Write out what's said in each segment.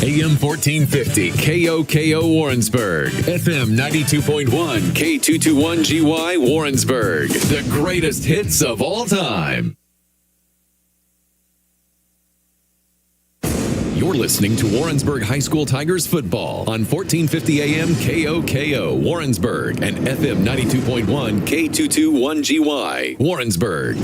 AM 1450 KOKO Warrensburg, FM 92.1 K221GY Warrensburg, the greatest hits of all time. You're listening to Warrensburg High School Tigers football on 1450 AM KOKO Warrensburg and FM 92.1 K221GY Warrensburg.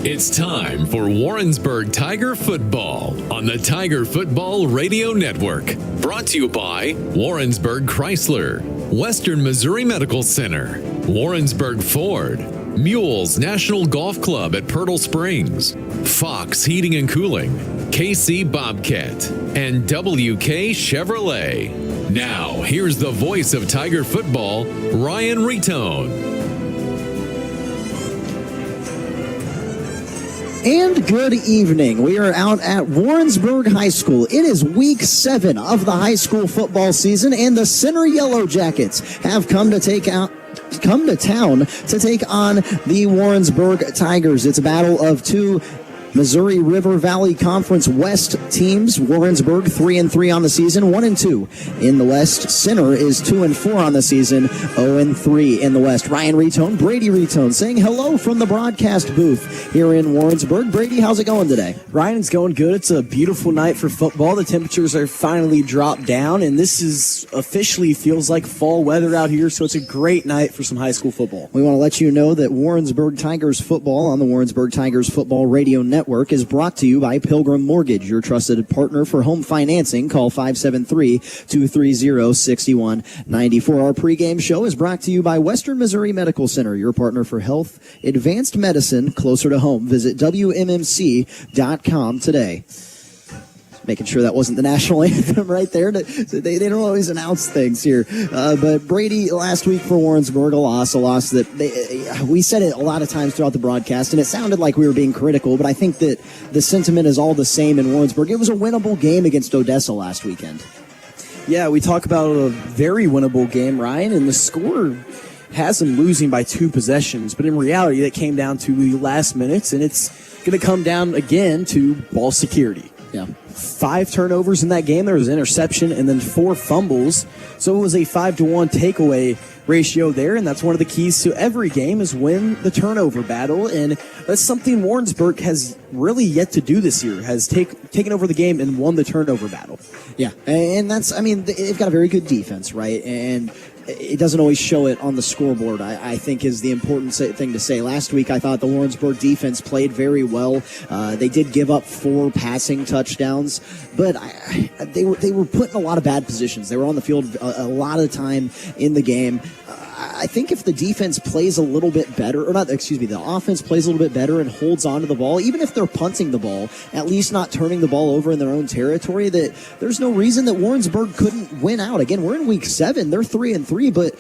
It's time for Warrensburg Tiger Football on the Tiger Football Radio Network. Brought to you by Warrensburg Chrysler, Western Missouri Medical Center, Warrensburg Ford, Mules National Golf Club at Pirtle Springs, Fox Heating and Cooling, KC Bobcat, and WK Chevrolet. Now, here's the voice of Tiger Football, Ryan Retone. And good evening. We are out at Warrensburg High School. It is week 7 of the high school football season, and the Center Yellow Jackets have come to town to take on the Warrensburg Tigers. It's a battle of two Missouri River Valley Conference West teams. Warrensburg 3-3 on the season, 1-2 in the West. Center is 2-4 on the season, 0-3 in the West. Ryan Retone, Brady Retone, saying hello from the broadcast booth here in Warrensburg. Brady, how's it going today? Ryan, it's going good. It's a beautiful night for football. The temperatures are finally dropped down, and this is officially feels like fall weather out here, so it's a great night for some high school football. We want to let you know that Warrensburg Tigers football on the Warrensburg Tigers Football Radio Network is brought to you by Pilgrim Mortgage, your trusted partner for home financing. Call 573-230-6194. Our pregame show is brought to you by Western Missouri Medical Center, your partner for health, advanced medicine closer to home. Visit WMMC.com today. Making sure that wasn't the national anthem right there. They don't always announce things here. But Brady, last week for Warrensburg, a loss that we said it a lot of times throughout the broadcast, and it sounded like we were being critical, but I think that the sentiment is all the same in Warrensburg. It was a winnable game against Odessa last weekend. Yeah, we talk about a very winnable game, Ryan, and the score has them losing by 2 possessions, but in reality, that came down to the last minutes, and it's going to come down again to ball security. Yeah. 5 turnovers in that game. There was an interception and then 4 fumbles. So it was a 5-to-1 takeaway ratio there, and that's one of the keys to every game is win the turnover battle, and that's something Warrensburg has really yet to do this year, has taken over the game and won the turnover battle. Yeah, and they've got a very good defense, right? And it doesn't always show it on the scoreboard, I think is the important thing to say. Last week, I thought the Warrensburg defense played very well. They did give up 4 passing touchdowns, but they were put in a lot of bad positions. They were on the field a lot of time in the game. I think if the defense plays a little bit better, the offense plays a little bit better and holds on to the ball, even if they're punting the ball, at least not turning the ball over in their own territory, that there's no reason that Warrensburg couldn't win out. Again, we're in week 7. They're 3-3, but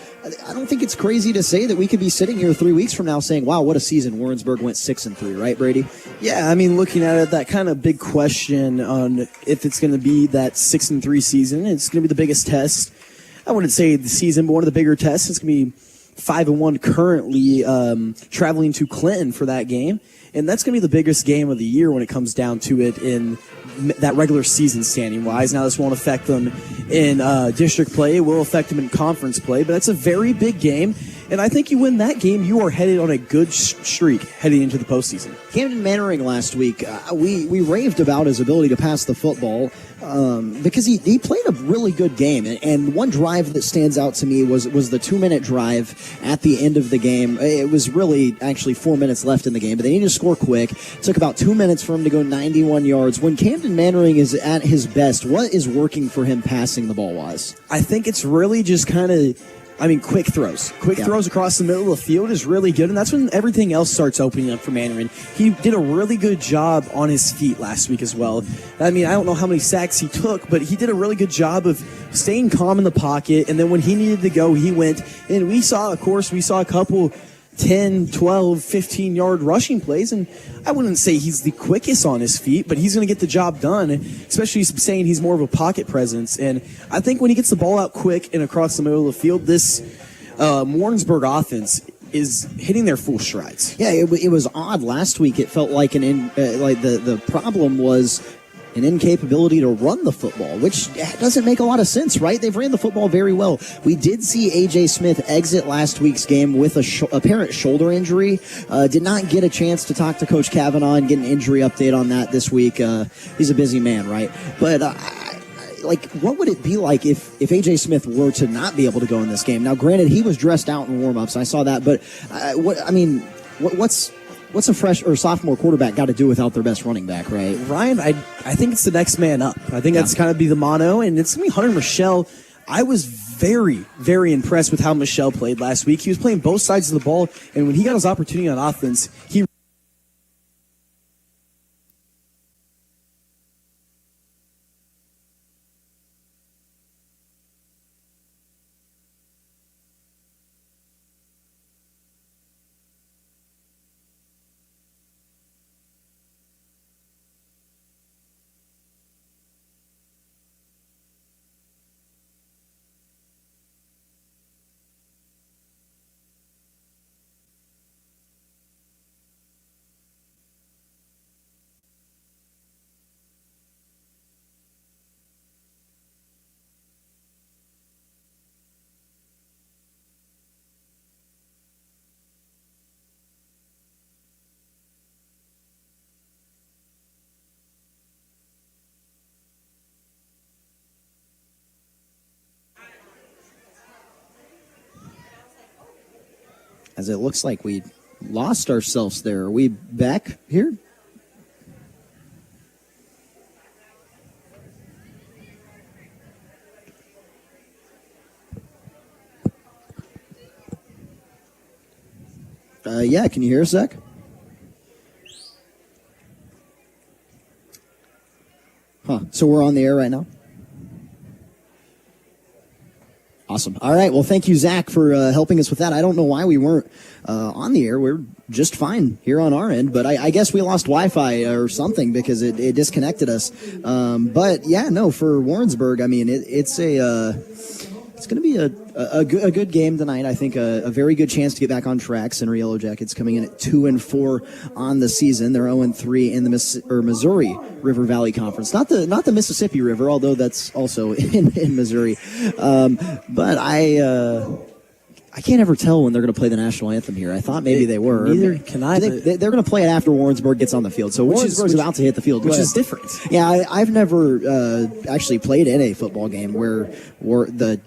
I don't think it's crazy to say that we could be sitting here 3 weeks from now saying, wow, what a season. Warrensburg went 6-3, right, Brady? Yeah, I mean, looking at it, that kind of big question on if it's going to be that 6-3 season, it's going to be the biggest test. I wouldn't say the season, but one of the bigger tests. It's going to be 5-1 currently, traveling to Clinton for that game. And that's going to be the biggest game of the year when it comes down to it in that regular season standing-wise. Now, this won't affect them in district play. It will affect them in conference play, but that's a very big game. And I think you win that game, you are headed on a good streak heading into the postseason. Camden Mannering last week, we raved about his ability to pass the football because he played a really good game. And one drive that stands out to me was the 2-minute drive at the end of the game. It was really actually 4 minutes left in the game, but they needed to score quick. It took about 2 minutes for him to go 91 yards. When Camden Mannering is at his best, what is working for him passing the ball-wise? I think it's really just kind of quick throws. Quick throws across the middle of the field is really good, and that's when everything else starts opening up for Mannering. He did a really good job on his feet last week as well. I don't know how many sacks he took, but he did a really good job of staying calm in the pocket, and then when he needed to go, he went. And we saw a couple 10, 12, 15-yard rushing plays, and I wouldn't say he's the quickest on his feet, but he's going to get the job done, especially saying he's more of a pocket presence. And I think when he gets the ball out quick and across the middle of the field, this Warrensburg offense is hitting their full strides. Yeah, it was odd. Last week it felt like the problem was an incapability to run the football, which doesn't make a lot of sense, right? They've ran the football very well. We did see A.J. Smith exit last week's game with a apparent shoulder injury. Did not get a chance to talk to Coach Kavanaugh and get an injury update on that this week. He's a busy man, right? But what would it be like if A.J. Smith were to not be able to go in this game? Now, granted, he was dressed out in warm-ups. I saw that, but what's a fresh or sophomore quarterback got to do without their best running back, right? Ryan, I think it's the next man up. I think that's kind of be the mono, and it's going to be Hunter Michelle. I was very, very impressed with how Michelle played last week. He was playing both sides of the ball, and when he got his opportunity on offense, he as it looks like we lost ourselves there. Are we back here? Yeah, can you hear us, Zach? So we're on the air right now? Awesome. All right. Well, thank you, Zach, for helping us with that. I don't know why we weren't on the air. We're just fine here on our end, but I guess we lost Wi-Fi or something because it disconnected us. But yeah, no, for Warrensburg, I mean, it's going to be a good game tonight. I think a very good chance to get back on track. Center Yellow Jackets coming in at 2-4 on the season. They're 0-3 in the Missouri River Valley Conference, not the Mississippi River, although that's also in Missouri. But I can't ever tell when they're going to play the national anthem here. I thought maybe they were. Neither can I. They're going to play it after Warrensburg gets on the field. So Warrensburg's about to hit the field, which is different. Yeah, I've never actually played in a football game where the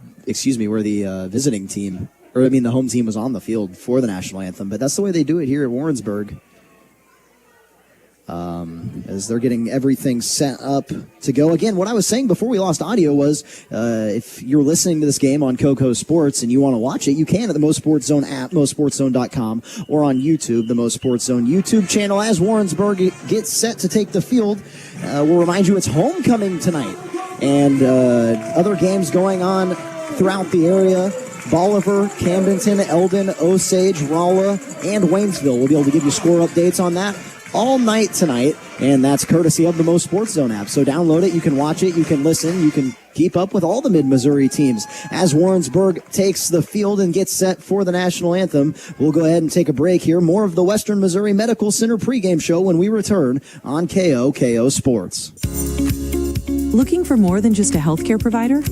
visiting team, or the home team was on the field for the national anthem. But that's the way they do it here at Warrensburg. As they're getting everything set up to go. Again, what I was saying before we lost audio was if you're listening to this game on KOKO Sports and you want to watch it, you can at the MoSportsZone app, MoSportsZone.com, or on YouTube, the MoSportsZone YouTube channel. As Warrensburg gets set to take the field, we'll remind you it's homecoming tonight. And other games going on throughout the area. Bolivar, Camdenton, Eldon, Osage, Rolla, and Waynesville. We'll be able to give you score updates on that all night tonight, and that's courtesy of the MoSportsZone app. So download it, you can watch it, you can listen, you can keep up with all the mid-Missouri teams. As Warrensburg takes the field and gets set for the national anthem, we'll go ahead and take a break here. More of the Western Missouri Medical Center pregame show when we return on KOKO Sports. Looking for more than just a healthcare provider?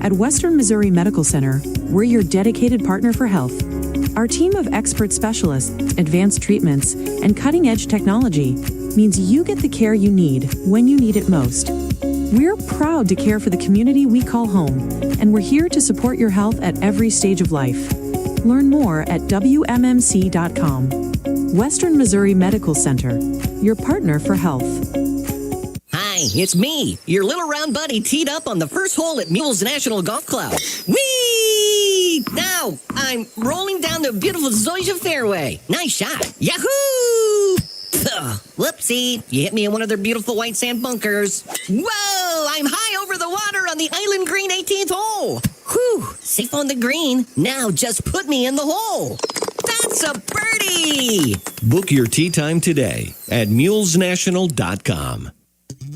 At Western Missouri Medical Center, we're your dedicated partner for health. Our team of expert specialists, advanced treatments, and cutting-edge technology means you get the care you need when you need it most. We're proud to care for the community we call home, and we're here to support your health at every stage of life. Learn more at WMMC.com. Western Missouri Medical Center, your partner for health. Hi, it's me, your little round buddy teed up on the first hole at Mules National Golf Club. Whee! Now, I'm rolling down the beautiful Zoysia fairway. Nice shot. Yahoo! Ugh, whoopsie, you hit me in one of their beautiful white sand bunkers. Whoa, I'm high over the water on the Island Green 18th hole. Whew, safe on the green. Now just put me in the hole. That's a birdie! Book your tee time today at mulesnational.com.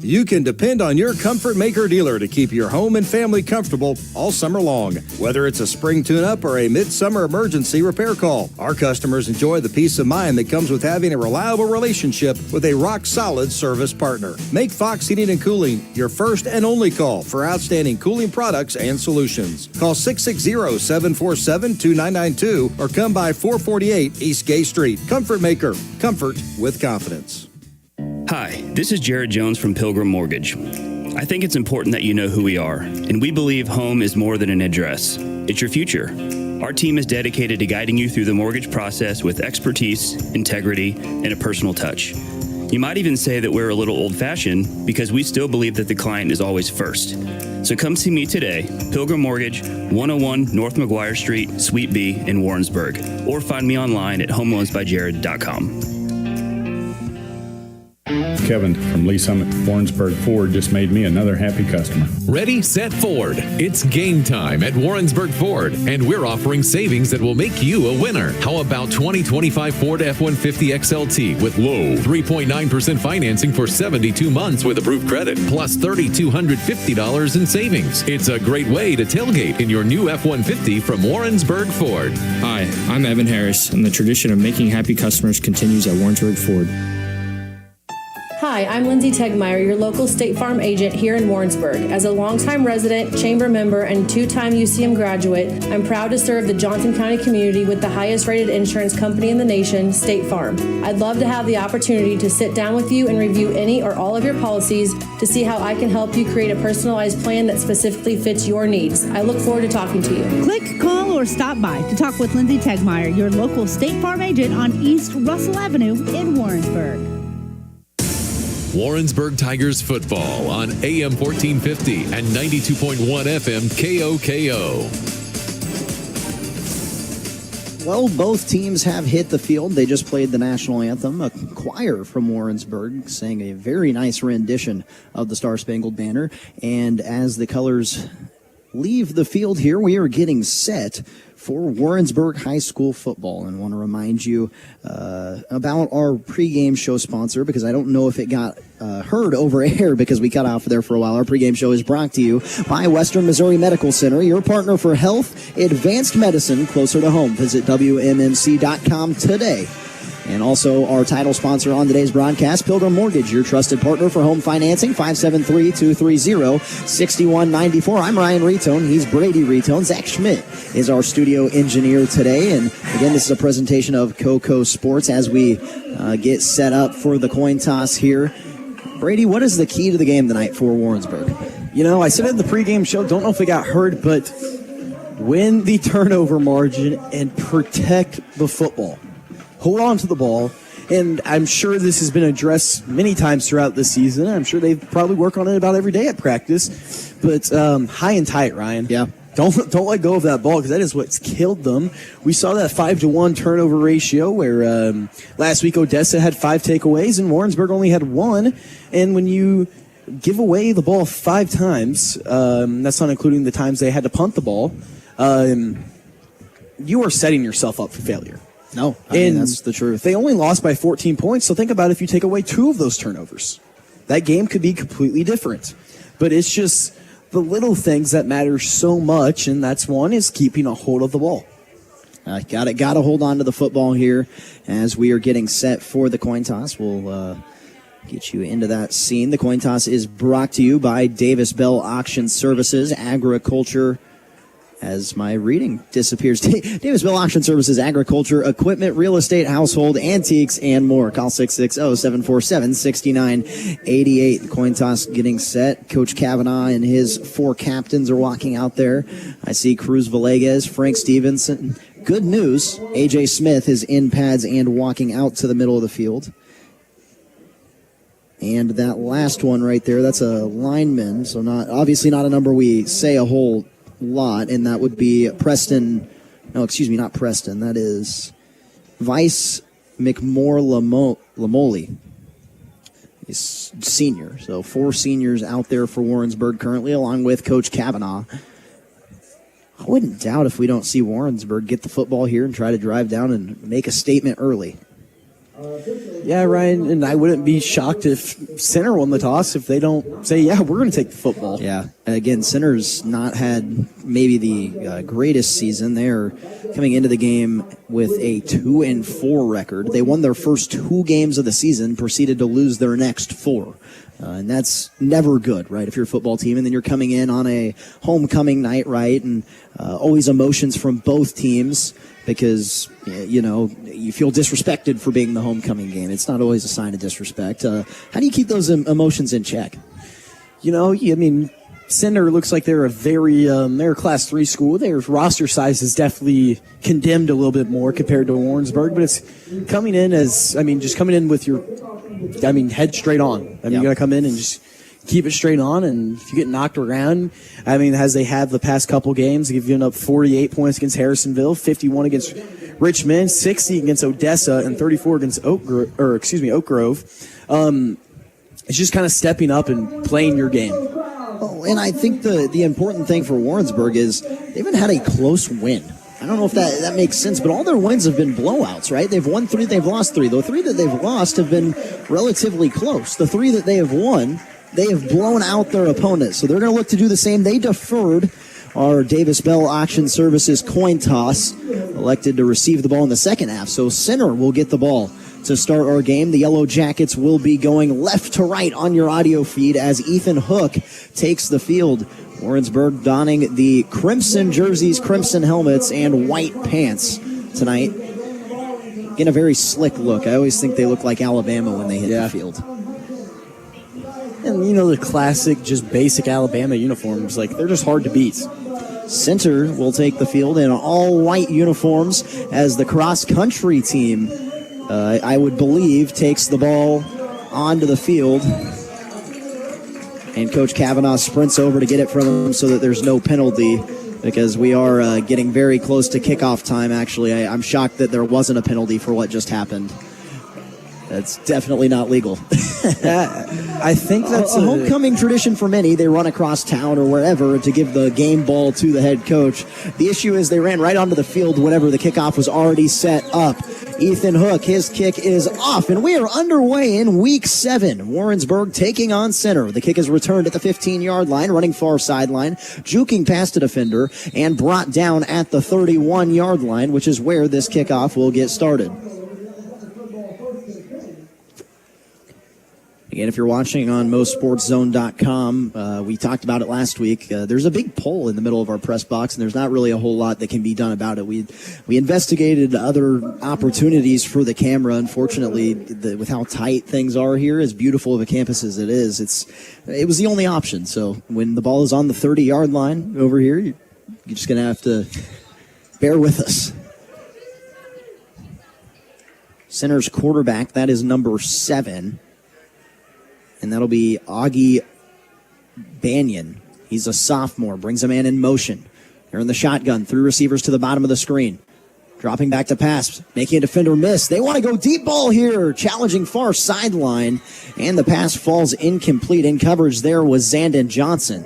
You can depend on your Comfort Maker dealer to keep your home and family comfortable all summer long. Whether it's a spring tune-up or a midsummer emergency repair call, our customers enjoy the peace of mind that comes with having a reliable relationship with a rock-solid service partner. Make Fox Heating and Cooling your first and only call for outstanding cooling products and solutions. Call 660-747-2992 or come by 448 East Gay Street. Comfort Maker. Comfort with confidence. Hi, this is Jared Jones from Pilgrim Mortgage. I think it's important that you know who we are, and we believe home is more than an address. It's your future. Our team is dedicated to guiding you through the mortgage process with expertise, integrity, and a personal touch. You might even say that we're a little old-fashioned because we still believe that the client is always first. So come see me today, Pilgrim Mortgage, 101 North McGuire Street, Suite B in Warrensburg, or find me online at homeloansbyjared.com. Kevin from Lee Summit Warrensburg Ford just made me another happy customer. Ready, set, Ford. It's game time at Warrensburg Ford, and we're offering savings that will make you a winner. How about 2025 Ford F-150 XLT with low 3.9% financing for 72 months with approved credit, plus $3,250 in savings. It's a great way to tailgate in your new F-150 from Warrensburg Ford. Hi, I'm Evan Harris, and the tradition of making happy customers continues at Warrensburg Ford. Hi, I'm Lindsay Tegmeyer, your local State Farm agent here in Warrensburg. As a longtime resident, chamber member, and two-time UCM graduate, I'm proud to serve the Johnson County community with the highest-rated insurance company in the nation, State Farm. I'd love to have the opportunity to sit down with you and review any or all of your policies to see how I can help you create a personalized plan that specifically fits your needs. I look forward to talking to you. Click, call, or stop by to talk with Lindsay Tegmeyer, your local State Farm agent on East Russell Avenue in Warrensburg. Warrensburg Tigers Football on AM 1450 and 92.1 FM KOKO. Well, both teams have hit the field. They just played the national anthem. A choir from Warrensburg sang a very nice rendition of the Star Spangled Banner. And as the colors leave the field here, we are getting set for Warrensburg High School football. And I want to remind you about our pregame show sponsor, because I don't know if it got heard over air because we cut off there for a while. Our pregame show is brought to you by Western Missouri Medical Center, your partner for health, advanced medicine closer to home. Visit WMMC.com today. And also our title sponsor on today's broadcast, Pilgrim Mortgage, your trusted partner for home financing, 573-230-6194. I'm Ryan Retone. He's Brady Retone. Zach Schmidt is our studio engineer today. And again, this is a presentation of KOKO Sports as we get set up for the coin toss here. Brady, what is the key to the game tonight for Warrensburg? You know, I said at the pregame show, don't know if it got heard, but win the turnover margin and protect the football. Hold on to the ball, and I'm sure this has been addressed many times throughout the season. I'm sure they probably work on it about every day at practice, but high and tight, Ryan. Yeah. Don't let go of that ball, because that is what's killed them. We saw that 5-to-1 turnover ratio where last week Odessa had 5 takeaways and Warrensburg only had 1. And when you give away the ball 5 times, that's not including the times they had to punt the ball, you are setting yourself up for failure. No, I mean, that's the truth. They only lost by 14 points, so think about if you take away 2 of those turnovers. That game could be completely different. But it's just the little things that matter so much, and that's one is keeping a hold of the ball. Got to hold on to the football here as we are getting set for the coin toss. We'll get you into that scene. The coin toss is brought to you by Davis Bell Auction Services, Agriculture. As my reading disappears, Davis Bell Auction Services, Agriculture, Equipment, Real Estate, Household, Antiques, and more. Call 660-747-6988. The coin toss getting set. Coach Kavanaugh and his 4 captains are walking out there. I see Cruz Villegas, Frank Stevenson. Good news, A.J. Smith is in pads and walking out to the middle of the field. And that last one right there, that's a lineman, so obviously not a number we say a whole lot, and that would be Preston. No, excuse me, not Preston. That is Vice McMore Lamoli. He's senior. So 4 seniors out there for Warrensburg currently, along with Coach Kavanaugh. I wouldn't doubt if we don't see Warrensburg get the football here and try to drive down and make a statement early. Yeah, Ryan, and I wouldn't be shocked if center won the toss if they don't say, yeah, we're going to take the football. Yeah. Again, center's not had maybe the greatest season. They're coming into the game with a 2-4 record. They won their first 2 games of the season, proceeded to lose their next 4. And that's never good, right, if you're a football team. And then you're coming in on a homecoming night, right, and always emotions from both teams because, you feel disrespected for being the homecoming game. It's not always a sign of disrespect. How do you keep those emotions in check? Center looks like they're they're a Class 3 school. Their roster size is definitely condemned a little bit more compared to Warrensburg, but it's coming in with your head straight on. You got to come in and just keep it straight on, and if you get knocked around, as they have the past couple games, they've given up 48 points against Harrisonville, 51 against Richmond, 60 against Odessa, and 34 against Oak Grove. It's just kind of stepping up and playing your game. Oh, and I think the important thing for Warrensburg is they haven't had a close win. I don't know if that makes sense, but all their wins have been blowouts, right? They've won 3, they've lost 3. The 3 that they've lost have been relatively close. The 3 that they have won, they have blown out their opponents. So they're going to look to do the same. They deferred our Davis Bell Auction Services coin toss, elected to receive the ball in the second half. So center will get the ball to start our game. The Yellow Jackets will be going left to right on your audio feed as Ethan Hook takes the field. Warrensburg donning the crimson jerseys, crimson helmets, and white pants tonight. Getting a very slick look. I always think they look like Alabama when they hit the field. And, the classic, just basic Alabama uniforms, they're just hard to beat. Center will take the field in all-white uniforms as the cross-country team, I would believe, takes the ball onto the field. And Coach Kavanaugh sprints over to get it from him so that there's no penalty because we are getting very close to kickoff time, actually. I'm shocked that there wasn't a penalty for what just happened. That's definitely not legal. I think that's a homecoming tradition for many. They run across town or wherever to give the game ball to the head coach. The issue is they ran right onto the field whenever the kickoff was already set up. Ethan Hook, his kick is off, and we are underway in Week 7. Warrensburg taking on center. The kick is returned at the 15-yard line, running far sideline, juking past a defender, and brought down at the 31-yard line, which is where this kickoff will get started. Again, if you're watching on MoSportsZone.com, we talked about it last week. There's a big pole in the middle of our press box, and there's not really a whole lot that can be done about it. We investigated other opportunities for the camera. Unfortunately, with how tight things are here, as beautiful of a campus as it is, it was the only option. So when the ball is on the 30-yard line over here, you're just going to have to bear with us. Center's quarterback, that is number 7. And that'll be Augie Banyan. He's a sophomore. Brings a man in motion. They're in the shotgun. 3 receivers to the bottom of the screen. Dropping back to pass. Making a defender miss. They want to go deep ball here. Challenging far sideline. And the pass falls incomplete. In coverage there was Zandon Johnson.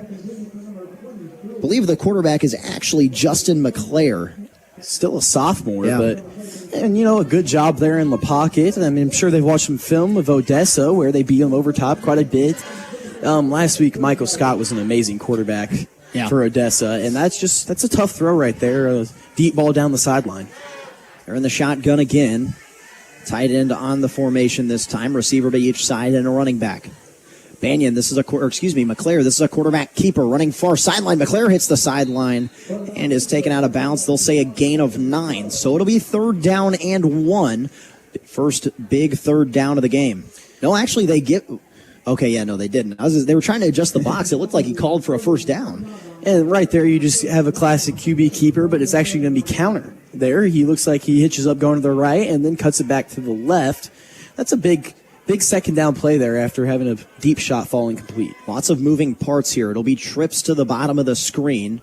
I believe the quarterback is actually Justin McClare. Still a sophomore, but... And, a good job there in the pocket. I'm sure they've watched some film of Odessa where they beat them over top quite a bit. Last week, Michael Scott was an amazing quarterback for Odessa, and that's a tough throw right there, a deep ball down the sideline. They're in the shotgun again. Tight end on the formation this time. Receiver to each side and a running back. McClare, this is a quarterback keeper running far sideline. McClare hits the sideline and is taken out of bounds. They'll say a gain of 9. So it'll be 3rd down and 1. First big 3rd down of the game. No, actually they get... Okay, yeah, no, they didn't. They were trying to adjust the box. It looked like he called for a 1st down. And right there you just have a classic QB keeper, but it's actually going to be counter. There, he looks like he hitches up going to the right and then cuts it back to the left. That's a big 2nd down play there after having a deep shot fall incomplete. Lots of moving parts here. It'll be trips to the bottom of the screen.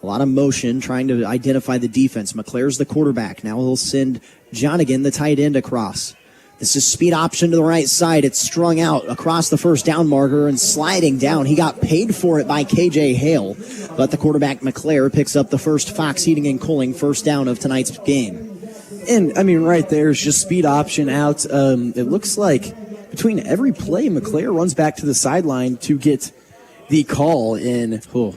A lot of motion trying to identify the defense. McClare's the quarterback. Now he'll send Jonigan, the tight end, across. This is speed option to the right side. It's strung out across the 1st down marker and sliding down. He got paid for it by KJ Hale, but the quarterback McClare picks up the first Fox Heating and Cooling 1st down of tonight's game. And, I mean, right there's just speed option out. It looks like between every play, McClare runs back to the sideline to get the call in. Oh.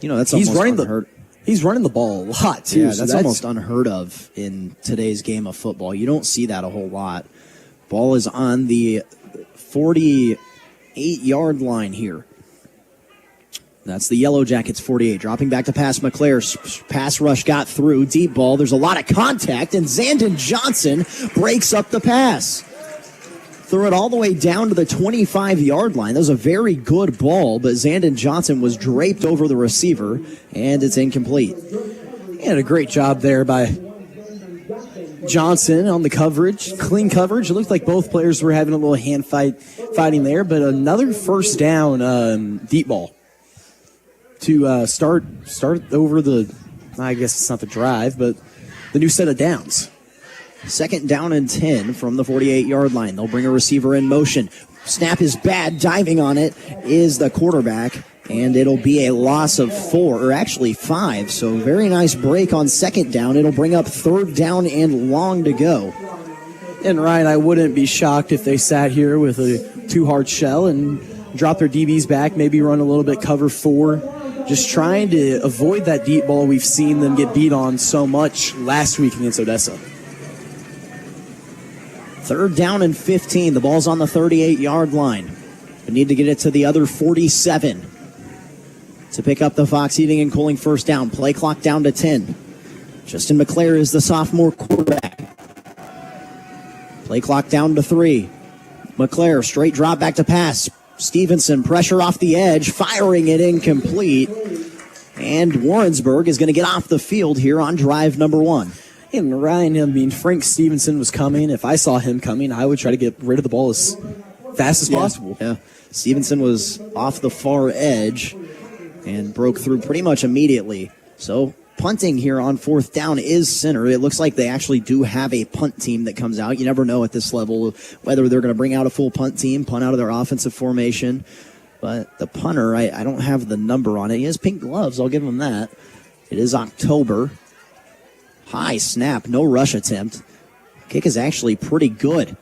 You know, that's almost unheard. He's running the ball a lot, too. Yeah, that's almost unheard of in today's game of football. You don't see that a whole lot. Ball is on the 48-yard line here. That's the Yellow Jackets 48. Dropping back to pass. McClare's pass rush got through. Deep ball. There's a lot of contact, and Zandon Johnson breaks up the pass. Threw it all the way down to the 25-yard line. That was a very good ball, but Zandon Johnson was draped over the receiver, and it's incomplete. And a great job there by Johnson on the coverage. Clean coverage. It looked like both players were having a little fighting there, but another first down deep ball to start over the, I guess it's not the drive, but the new set of downs. Second down and 10 from the 48-yard line. They'll bring a receiver in motion. Snap is bad. Diving on it is the quarterback, and it'll be a loss of 4, or actually 5. So very nice break on second down. It'll bring up third down and long to go. And Ryan, I wouldn't be shocked if they sat here with a two-hard shell and dropped their DBs back, maybe run a little bit cover 4, just trying to avoid that deep ball we've seen them get beat on so much last week against Odessa. Third down and 15. The ball's on the 38-yard line. We need to get it to the other 47 to pick up the Fox Heating and Cooling first down. Play clock down to 10. Justin McClare is the sophomore quarterback. Play clock down to 3. McClare, straight drop back to pass. Stevenson, pressure off the edge, firing it incomplete. And Warrensburg is going to get off the field here on drive number 1. And Ryan, I mean, Frank Stevenson was coming. If I saw him coming, I would try to get rid of the ball as fast as possible. Yeah. Stevenson was off the far edge and broke through pretty much immediately. So punting here on fourth down is center. It looks like they actually do have a punt team that comes out. You never know at this level whether they're going to bring out a full punt team, punt out of their offensive formation. But the punter, I don't have the number on it. He has pink gloves. I'll give him that. It is October. High snap, no rush attempt. Kick is actually pretty good.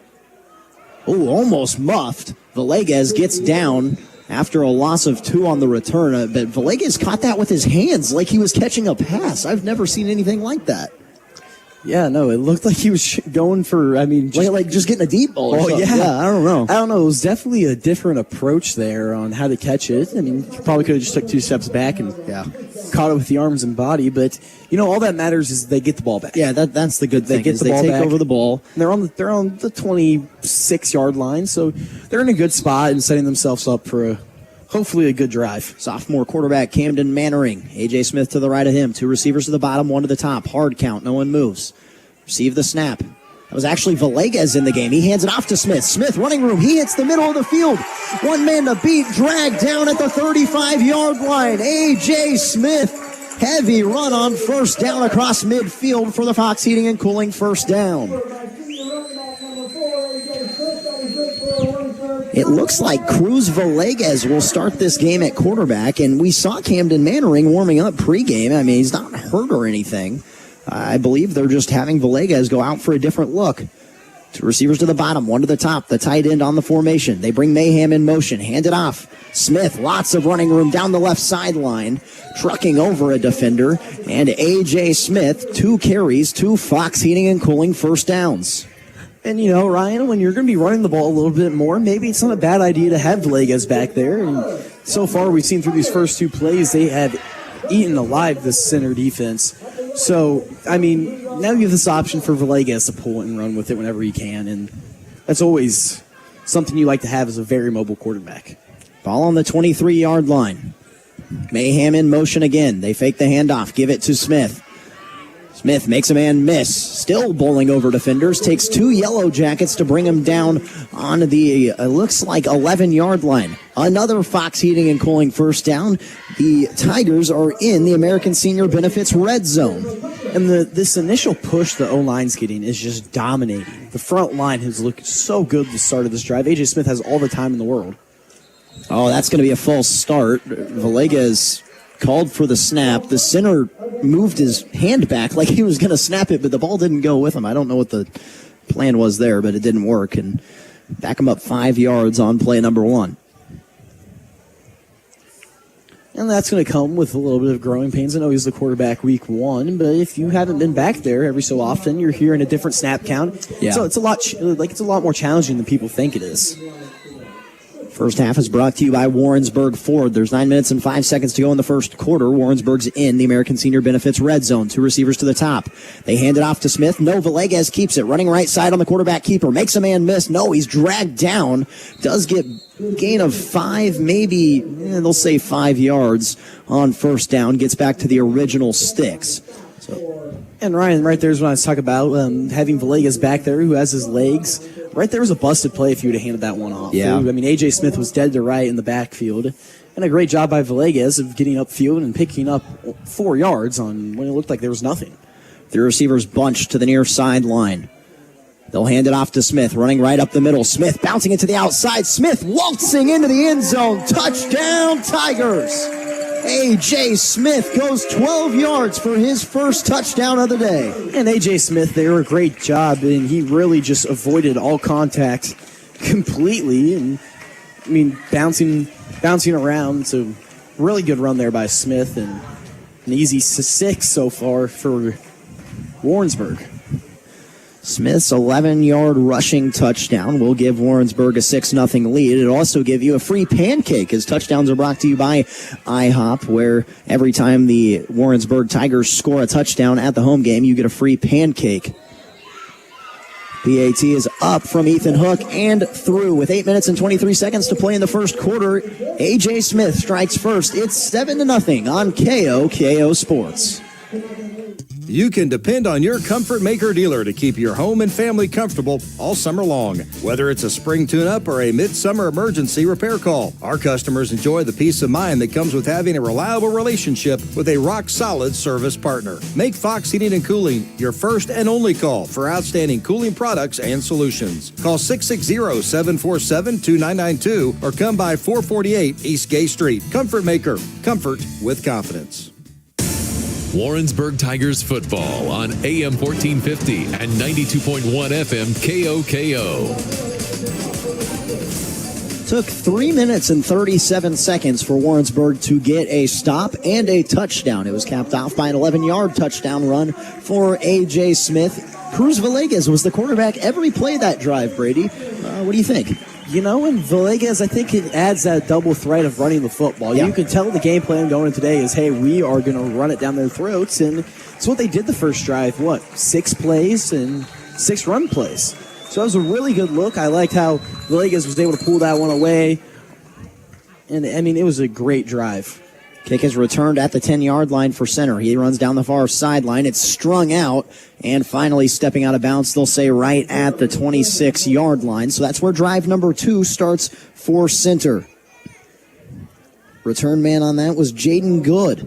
Oh, almost muffed. Villegas gets down after a loss of 2 on the return. But Villegas caught that with his hands like he was catching a pass. I've never seen anything like that. Yeah, no, it looked like he was going for, I mean... just getting a deep ball or something. Yeah, I don't know. It was definitely a different approach there on how to catch it. I mean, you probably could have just took 2 steps back and caught it with the arms and body. But, all that matters is they get the ball back. Yeah, that's the good thing. They get the ball back. They take over the ball. They're on the 26-yard line, so they're in a good spot and setting themselves up for hopefully a good drive. Sophomore quarterback Camden Mannering. A.J. Smith to the right of him. 2 receivers to the bottom, 1 to the top. Hard count. No one moves. Receive the snap. That was actually Villegas in the game. He hands it off to Smith. Smith running room. He hits the middle of the field. 1 man to beat. Dragged down at the 35-yard line. A.J. Smith. Heavy run on first down across midfield for the Fox Heating and Cooling first down. It looks like Cruz Villegas will start this game at quarterback, and we saw Camden Mannering warming up pregame. I mean, he's not hurt or anything. I believe they're just having Villegas go out for a different look. 2 receivers to the bottom, 1 to the top, the tight end on the formation. They bring Mayhem in motion, hand it off. Smith, lots of running room down the left sideline, trucking over a defender, and A.J. Smith, 2 carries, 2 Fox Heating and Cooling first downs. And, Ryan, when you're going to be running the ball a little bit more, maybe it's not a bad idea to have Villegas back there. And so far, we've seen through these first 2 plays, they have eaten alive this center defense. So, I mean, now you have this option for Villegas to pull it and run with it whenever he can, and that's always something you like to have as a very mobile quarterback. Ball on the 23-yard line. Mayhem in motion again. They fake the handoff, give it to Smith. Smith makes a man miss, still bowling over defenders, takes 2 Yellow Jackets to bring him down on the, looks like 11-yard line. Another Fox Heating and Cooling first down. The Tigers are in the American Senior Benefits red zone. And this initial push the O-line's getting is just dominating. The front line has looked so good at the start of this drive. A.J. Smith has all the time in the world. Oh, that's going to be a false start. Villegas called for the snap. The center moved his hand back like he was going to snap it, but the ball didn't go with him. I don't know what the plan was there, but it didn't work. And back him up 5 yards on play number 1. And that's going to come with a little bit of growing pains. I know he's the quarterback week 1, but if you haven't been back there every so often, you're hearing a different snap count. Yeah. So it's a lot more challenging than people think it is. First half is brought to you by Warrensburg Ford. There's 9 minutes and 5 seconds to go in the first quarter. Warrensburg's in the American Senior Benefits red zone. 2 receivers to the top. They hand it off to Smith. No, Villegas keeps it. Running right side on the quarterback keeper. Makes a man miss. No, he's dragged down. Does get gain of 5, maybe, they'll say 5 yards on first down. Gets back to the original sticks. And Ryan, right there is what I was talking about, having Villegas back there who has his legs. Right there was a busted play if you would have handed that one off. Yeah. I mean, A.J. Smith was dead to right in the backfield. And a great job by Villegas of getting upfield and picking up 4 yards on when it looked like there was nothing. The receivers bunched to the near sideline. They'll hand it off to Smith, running right up the middle. Smith bouncing it to the outside. Smith waltzing into the end zone. Touchdown, Tigers! A.J. Smith goes 12 yards for his first touchdown of the day. And A.J. Smith, they were a great job, and he really just avoided all contact completely. And, I mean, bouncing around. So, really good run there by Smith, and an easy 6 so far for Warrensburg. Smith's 11-yard rushing touchdown will give Warrensburg a 6-0 lead. It'll also give you a free pancake, as touchdowns are brought to you by IHOP, where every time the Warrensburg Tigers score a touchdown at the home game, you get a free pancake. PAT is up from Ethan Hook and through with 8 minutes and 23 seconds to play in the first quarter. A.J. Smith strikes first. It's 7-0 on KOKO Sports. You can depend on your Comfort Maker dealer to keep your home and family comfortable all summer long. Whether it's a spring tune-up or a midsummer emergency repair call, our customers enjoy the peace of mind that comes with having a reliable relationship with a rock-solid service partner. Make Fox Heating and Cooling your first and only call for outstanding cooling products and solutions. Call 660-747-2992 or come by 448 East Gay Street. Comfort Maker. Comfort with confidence. Warrensburg Tigers football on AM 1450 and 92.1 FM KOKO. Took 3 minutes and 37 seconds for Warrensburg to get a stop and a touchdown. It was capped off by an 11-yard touchdown run for A.J. Smith. Cruz Villegas was the quarterback every play that drive, Brady. What do you think? You know, in Villegas, I think it adds that double threat of running the football. Yeah. You can tell the game plan going today is, hey, we are going to run it down their throats. And it's what they did the first drive. 6 plays and 6 run plays. So that was a really good look. I liked how Villegas was able to pull that one away. And, I mean, it was a great drive. Kick is returned at the 10-yard line for center. He runs down the far sideline. It's strung out, and finally stepping out of bounds, they'll say right at the 26-yard line. So that's where drive number 2 starts for center. Return man on that was Jaden Good.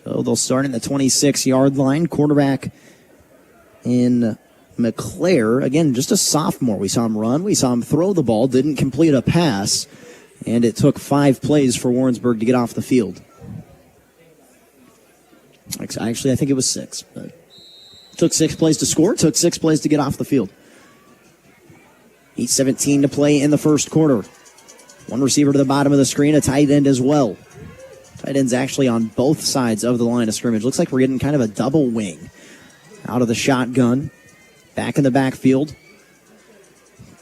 So they'll start in the 26-yard line. Quarterback in McClare, again, just a sophomore. We saw him run. We saw him throw the ball. Didn't complete a pass. And it took 5 plays for Warrensburg to get off the field. Actually, I think it was 6. But it took 6 plays to score. Took 6 plays to get off the field. 8:17 to play in the first quarter. One receiver to the bottom of the screen, a tight end as well. Tight end's actually on both sides of the line of scrimmage. Looks like we're getting kind of a double wing out of the shotgun. Back in the backfield.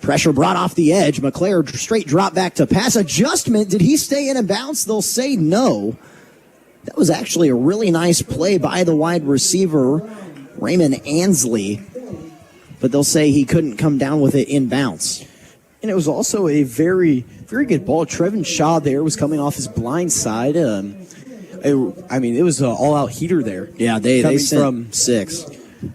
Pressure brought off the edge. McClare straight drop back to pass. Adjustment. Did he stay in and bounce? They'll say no. That was actually a really nice play by the wide receiver, Raymond Ansley. But they'll say he couldn't come down with it in bounce. And it was also a very, very good ball. Trevin Shaw there was coming off his blind side. It was an all-out heater there. Yeah, they sent from 6.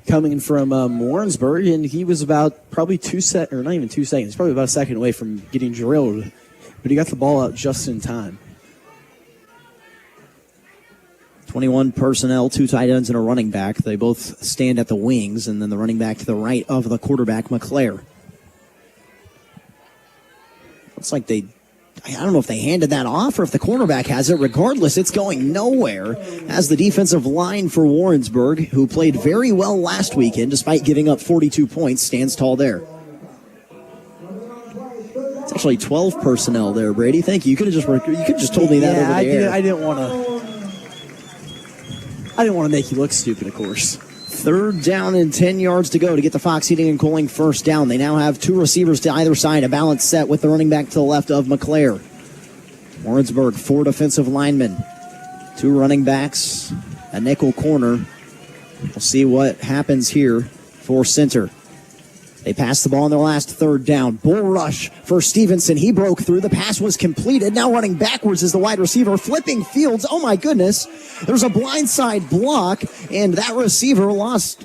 Coming from Warrensburg, and he was about probably 2 seconds, or not even 2 seconds, probably about a second away from getting drilled. But he got the ball out just in time. 21 personnel, 2 tight ends and a running back. They both stand at the wings, and then the running back to the right of the quarterback, McClare. Looks like they I don't know if they handed that off or if the cornerback has it. Regardless, it's going nowhere as the defensive line for Warrensburg, who played very well last weekend despite giving up 42 points, stands tall there. It's actually 12 personnel there, Brady. Thank you. You could have just told me that over the air. I didn't want to make you look stupid, of course. 3rd down and 10 yards to go to get the Fox Heating and Cooling first down. They now have 2 receivers to either side, a balanced set with the running back to the left of McClare. Warrensburg, 4 defensive linemen, 2 running backs, a nickel corner. We'll see what happens here for center. They passed the ball on their last 3rd down. Bull rush for Stevenson. He broke through. The pass was completed. Now running backwards is the wide receiver, flipping fields. Oh, my goodness. There's a blindside block, and that receiver lost,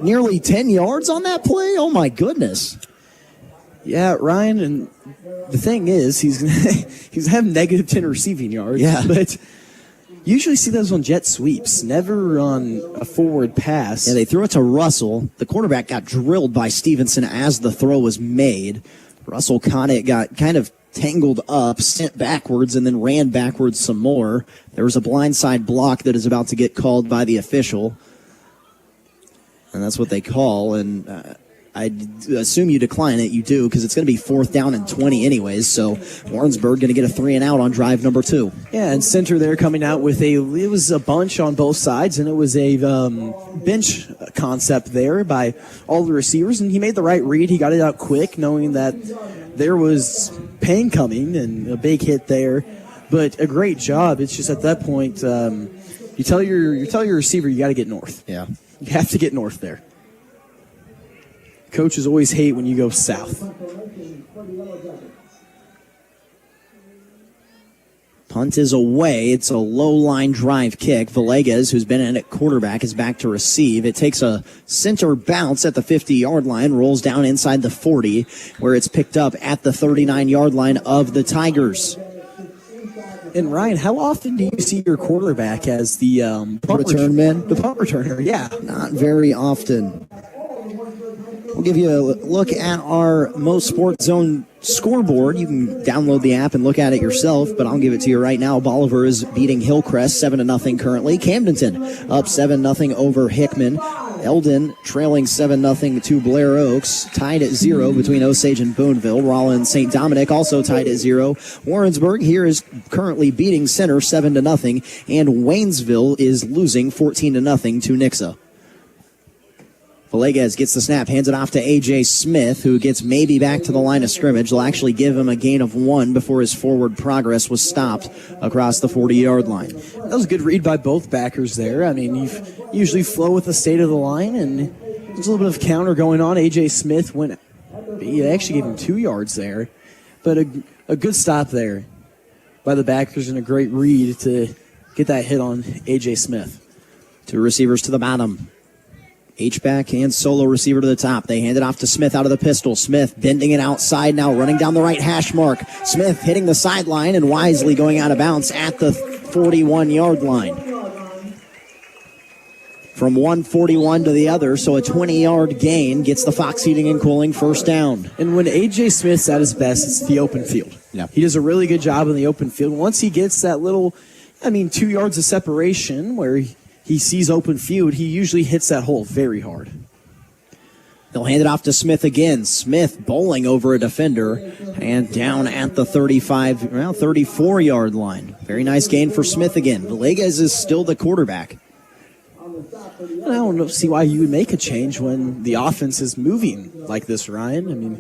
nearly 10 yards on that play? Oh, my goodness. Yeah, Ryan, and the thing is, he's going to have negative 10 receiving yards. Yeah. But usually see those on jet sweeps, never on a forward pass. Yeah, they threw it to Russell. The quarterback got drilled by Stevenson as the throw was made. Russell caught it, got kind of tangled up, sent backwards, and then ran backwards some more. There was a blindside block that is about to get called by the official. And that's what they call, and I assume you decline it. You do, because it's going to be 4th down and 20 anyways. So Warrensburg going to get a 3-and-out on drive number 2. Yeah, and center there coming out with it was a bunch on both sides, and it was a bench concept there by all the receivers, and he made the right read. He got it out quick, knowing that there was pain coming and a big hit there. But a great job. It's just at that point, you tell your receiver you got to get north. Yeah, you have to get north there. Coaches always hate when you go south. Punt is away. It's a low-line drive kick. Villegas, who's been in at quarterback, is back to receive. It takes a center bounce at the 50-yard line, rolls down inside the 40, where it's picked up at the 39-yard line of the Tigers. And Ryan, how often do you see your quarterback as the punt return man? The punt returner, yeah. Not very often. We'll give you a look at our MoSportsZone scoreboard. You can download the app and look at it yourself, but I'll give it to you right now. Bolivar is beating Hillcrest 7-0 currently. Camdenton up 7-0 over Hickman. Eldon trailing 7-0 to Blair Oaks. Tied at 0 between Osage and Boonville. Rollins St. Dominic also tied at 0. Warrensburg here is currently beating Center 7-0, and Waynesville is losing 14-0 to Nixa. Villegas gets the snap, hands it off to A.J. Smith, who gets maybe back to the line of scrimmage. They'll actually give him a gain of 1 before his forward progress was stopped across the 40-yard line. That was a good read by both backers there. I mean, you usually flow with the state of the line, and there's a little bit of counter going on. A.J. Smith he actually gave him 2 yards there, but a good stop there by the backers and a great read to get that hit on A.J. Smith. 2 receivers to the bottom. H-back and solo receiver to the top. They hand it off to Smith out of the pistol. Smith bending it outside now, running down the right hash mark. Smith hitting the sideline and wisely going out of bounds at the 41-yard line. From one 41 to the other, so a 20-yard gain gets the Fox Heating and Cooling first down. And when A.J. Smith's at his best, it's the open field. Yeah. He does a really good job in the open field. Once he gets that 2 yards of separation where he sees open field, he usually hits that hole very hard. They'll hand it off to Smith again. Smith bowling over a defender and down at the 34-yard line. Very nice gain for Smith again. Villegas is still the quarterback. And I don't see why you would make a change when the offense is moving like this, Ryan. I mean,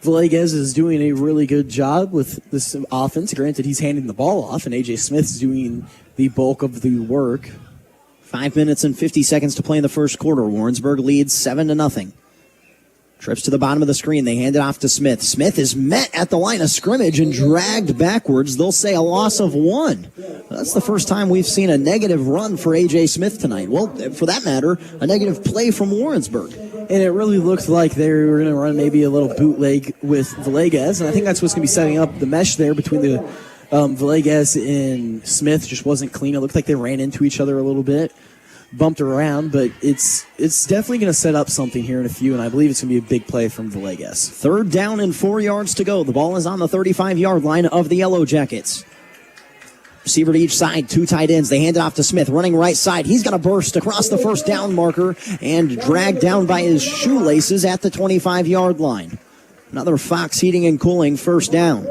Villegas is doing a really good job with this offense. Granted, he's handing the ball off, and A.J. Smith's doing the bulk of the work. 5 minutes and 50 seconds to play in the first quarter. Warrensburg leads 7-0. Trips to the bottom of the screen. They hand it off to Smith. Smith is met at the line of scrimmage and dragged backwards. They'll say a loss of 1. That's the first time we've seen a negative run for A.J. Smith tonight. Well, for that matter, a negative play from Warrensburg. And it really looked like they were going to run maybe a little bootleg with Villegas, and I think that's what's going to be setting up the mesh there between the Villegas and Smith. Just wasn't clean. It looked like they ran into each other a little bit. bumped around, but it's definitely going to set up something here in a few, and I believe it's going to be a big play from Villegas. 3rd down and 4 yards to go. The ball is on the 35-yard line of the Yellow Jackets. Receiver to each side, 2 tight ends. They hand it off to Smith, running right side. He's going to burst across the first down marker and dragged down by his shoelaces at the 25-yard line. Another Fox Heating and Cooling first down.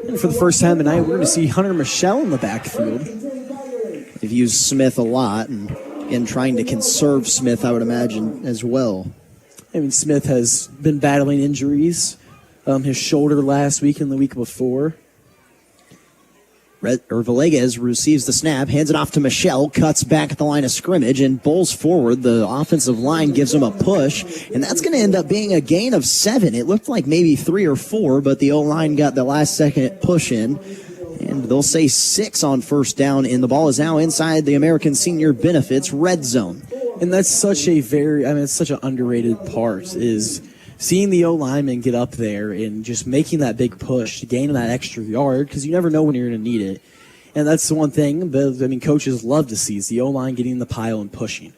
And for the first time tonight, we're going to see Hunter Michelle in the backfield. They've used Smith a lot, and again, trying to conserve Smith, I would imagine, as well. I mean, Smith has been battling injuries. His shoulder last week and the week before. Villegas receives the snap, hands it off to Michelle, cuts back at the line of scrimmage, and bowls forward. The offensive line gives him a push, and that's going to end up being a gain of 7. It looked like maybe 3 or 4, but the O-line got the last-second push in, and they'll say 6 on first down, and the ball is now inside the American Senior Benefits red zone. And that's such a it's such an underrated part, is seeing the O-lineman get up there and just making that big push to gain that extra yard, because you never know when you're going to need it. And that's the one thing that coaches love to see, is the O-line getting in the pile and pushing.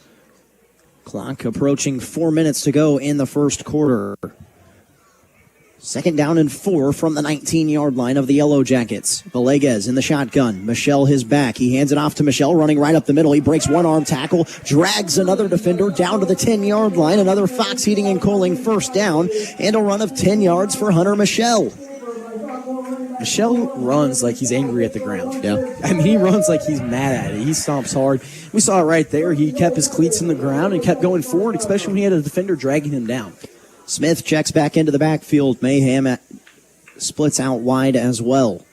Clock approaching 4 minutes to go in the first quarter. 2nd down and 4 from the 19-yard line of the Yellow Jackets. Villegas in the shotgun. Michelle his back. He hands it off to Michelle, running right up the middle. He breaks one-arm tackle, drags another defender down to the 10-yard line. Another Fox Heating and Cooling first down, and a run of 10 yards for Hunter Michelle. Michelle runs like he's angry at the ground. Yeah. I mean, he runs like he's mad at it. He stomps hard. We saw it right there. He kept his cleats in the ground and kept going forward, especially when he had a defender dragging him down. Smith checks back into the backfield. Mayhem splits out wide as well.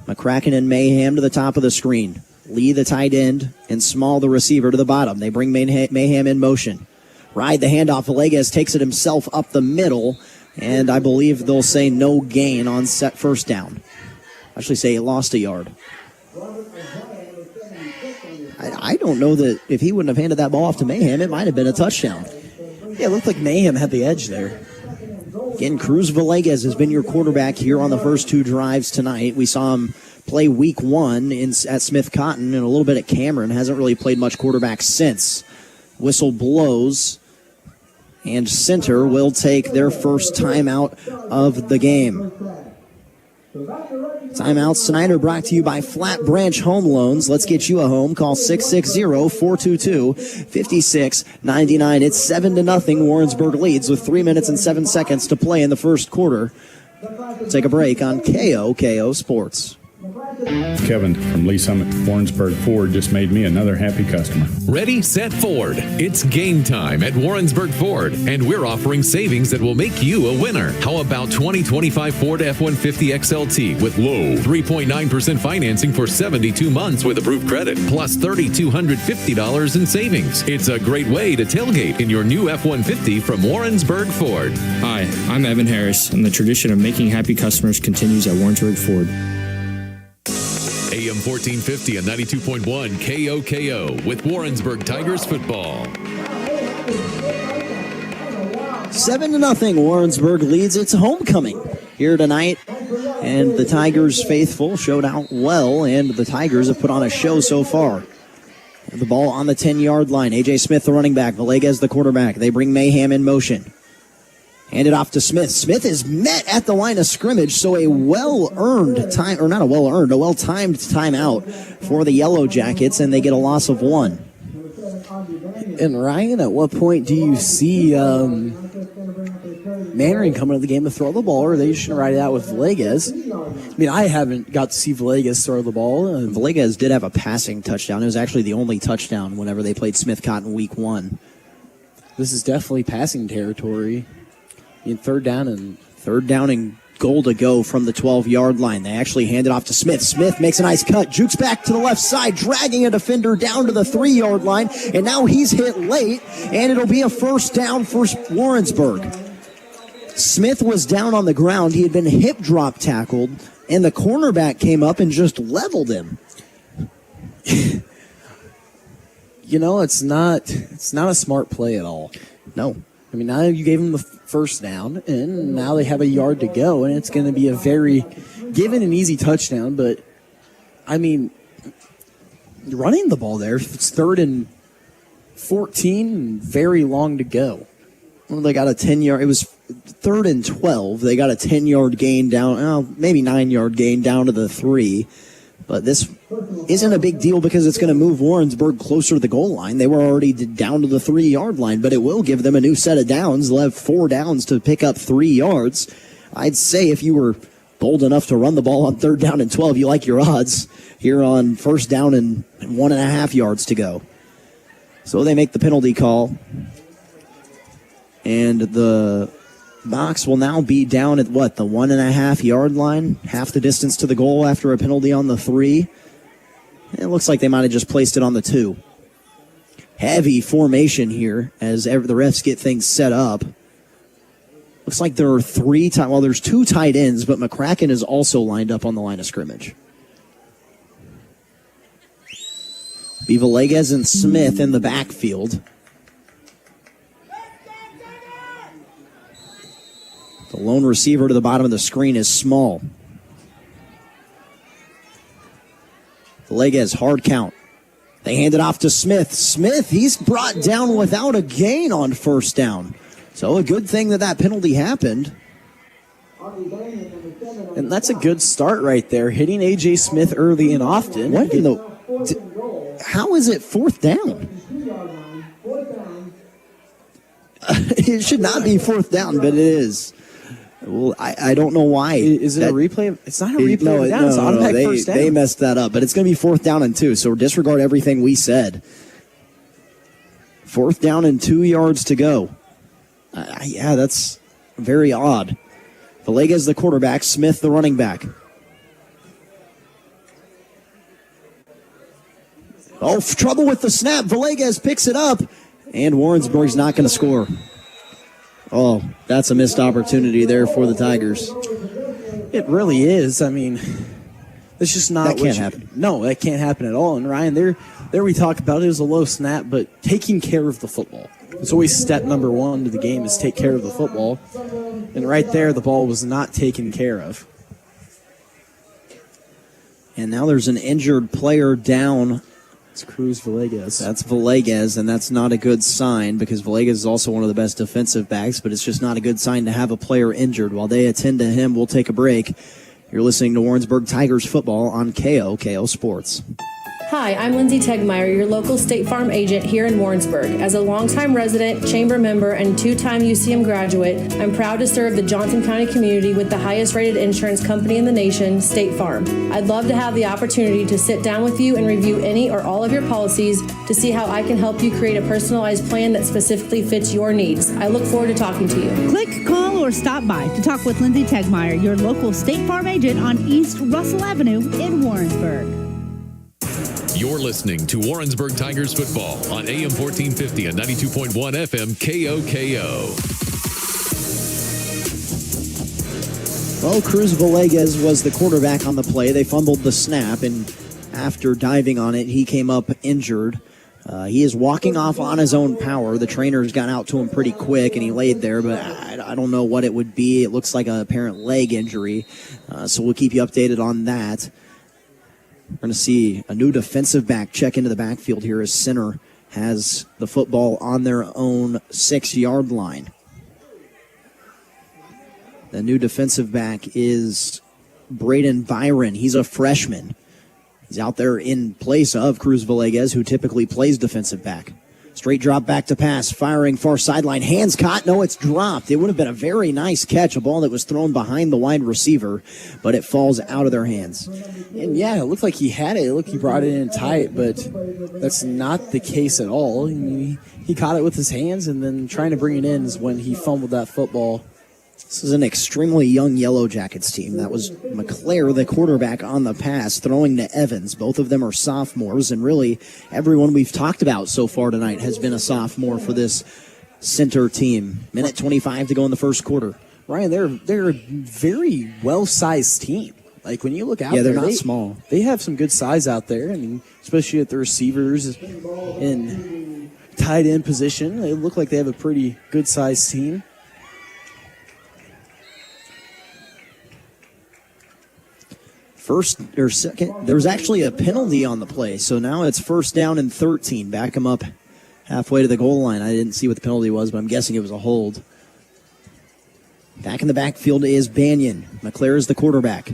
McCracken and Mayhem to the top of the screen. Lee the tight end and Small the receiver to the bottom. They bring Mayhem in motion. Ride the handoff. Villegas takes it himself up the middle, and I believe they'll say no gain on set first down. Actually say he lost a yard. I don't know that if he wouldn't have handed that ball off to Mayhem, it might have been a touchdown. Yeah, it looked like Mayhem had the edge there. Again, Cruz Villegas has been your quarterback here on the first 2 drives tonight. We saw him play week 1 at Smith Cotton and a little bit at Cameron. Hasn't really played much quarterback since. Whistle blows, and Center will take their first timeout of the game. Timeouts tonight are brought to you by Flat Branch Home Loans. Let's get you a home. Call 660-422-5699. It's 7-0. Warrensburg leads with 3 minutes and 7 seconds to play in the first quarter. Take a break on KOKO Sports. Kevin from Lee Summit Warrensburg Ford just made me another happy customer. Ready, set, Ford. It's game time at Warrensburg Ford, and we're offering savings that will make you a winner. How about 2025 Ford F-150 XLT with low 3.9% financing for 72 months with approved credit, plus $3,250 in savings. It's a great way to tailgate in your new F-150 from Warrensburg Ford. Hi, I'm Evan Harris, and the tradition of making happy customers continues at Warrensburg Ford. AM 1450 and 92.1 KOKO with Warrensburg Tigers Football. 7-0. Warrensburg leads its homecoming here tonight. And the Tigers faithful showed out well, and the Tigers have put on a show so far. The ball on the 10-yard line. A.J. Smith, the running back. Villegas, the quarterback. They bring Mayhem in motion. Hand it off to Smith. Smith is met at the line of scrimmage, so a well-earned time, or not a well-earned, a well-timed timeout for the Yellow Jackets, and they get a loss of 1. And Ryan, at what point do you see Mannering coming to the game to throw the ball, or are they just going to ride it out with Villegas? I mean, I haven't got to see Villegas throw the ball. Villegas did have a passing touchdown. It was actually the only touchdown whenever they played Smith Cotton week 1. This is definitely passing territory. In third down and goal to go from the 12-yard line. They actually hand it off to Smith. Smith makes a nice cut, jukes back to the left side, dragging a defender down to the 3-yard line, and now he's hit late, and it'll be a first down for Warrensburg. Smith was down on the ground. He had been hip drop tackled, and the cornerback came up and just leveled him. You know, it's not a smart play at all. No. I mean, now you gave them the first down, and now they have a yard to go, and it's going to be a very given an easy touchdown, but I mean, running the ball there, it's 3rd and 14, very long to go. Well, they got a 10-yard. It was 3rd and 12. They got a 10-yard gain down, maybe 9-yard gain down to the 3. But this isn't a big deal because it's going to move Warrensburg closer to the goal line. They were already down to the 3-yard line, but it will give them a new set of downs. They'll have 4 downs to pick up 3 yards. I'd say if you were bold enough to run the ball on 3rd down and 12, you like your odds here on 1st down and 1.5 yards to go. So they make the penalty call. And the box will now be down at the 1.5 yard line, half the distance to the goal after a penalty on the 3. It looks like they might have just placed it on the 2. Heavy formation here as the refs get things set up. Looks like there are there's 2 tight ends, but McCracken is also lined up on the line of scrimmage. Villegas and Smith in the backfield. The lone receiver to the bottom of the screen is Small. Villegas, hard count. They hand it off to Smith. Smith, he's brought down without a gain on 1st down. So a good thing that penalty happened. And that's a good start right there, hitting A.J. Smith early and often. How is it 4th down? It should not be 4th down, but it is. Well, I don't know why. Is it a replay? It's not a replay of down. It's automatic first down. They messed that up, but it's going to be 4th down and 2, so disregard everything we said. 4th down and 2 yards to go. Yeah, that's very odd. Villegas the quarterback, Smith the running back. Oh, trouble with the snap. Villegas picks it up, and Warrensburg's not going to score. Oh, that's a missed opportunity there for the Tigers. It really is. I mean, it's just not. That can't happen. No, that can't happen at all. And Ryan, there we talk about it was a low snap, but taking care of the football. It's always step number 1 to the game is take care of the football. And right there, the ball was not taken care of. And now there's an injured player down. It's Cruz Villegas. That's Villegas, and that's not a good sign because Villegas is also one of the best defensive backs, but it's just not a good sign to have a player injured. While they attend to him, we'll take a break. You're listening to Warrensburg Tigers Football on KOKO Sports. Hi, I'm Lindsay Tegmeyer, your local State Farm agent here in Warrensburg. As a longtime resident, chamber member, and 2-time UCM graduate, I'm proud to serve the Johnson County community with the highest rated insurance company in the nation, State Farm. I'd love to have the opportunity to sit down with you and review any or all of your policies to see how I can help you create a personalized plan that specifically fits your needs. I look forward to talking to you. Click, call, or stop by to talk with Lindsay Tegmeyer, your local State Farm agent on East Russell Avenue in Warrensburg. You're listening to Warrensburg Tigers Football on AM 1450 and 92.1 FM KOKO. Well, Cruz Villegas was the quarterback on the play. They fumbled the snap, and after diving on it, he came up injured. He is walking off on his own power. The trainers got out to him pretty quick, and he laid there, but I don't know what it would be. It looks like an apparent leg injury, so we'll keep you updated on that. We're going to see a new defensive back check into the backfield here as center has the football on their own 6-yard line. The new defensive back is Braden Byron. He's a freshman. He's out there in place of Cruz Villegas, who typically plays defensive back. Straight drop back to pass, firing far sideline. Hands caught. No, it's dropped. It would have been a very nice catch, a ball that was thrown behind the wide receiver, but it falls out of their hands. And yeah, it looked like he had it. It looked like he brought it in tight, but that's not the case at all. He caught it with his hands, and then trying to bring it in is when he fumbled that football. This is an extremely young Yellow Jackets team. That was McClare, the quarterback, on the pass, throwing to Evans. Both of them are sophomores, and really everyone we've talked about so far tonight has been a sophomore for this center team. Minute 25 to go in the first quarter. Ryan, they're a very well-sized team. Like, when you look out there, they're not small. They have some good size out there, and especially at the receivers in tight end position. They look like they have a pretty good-sized team. First or second, there was actually a penalty on the play, so now it's 1st down and 13. Back him up halfway to the goal line. I didn't see what the penalty was, but I'm guessing it was a hold. Back in the backfield is Banyan. McClare is the quarterback.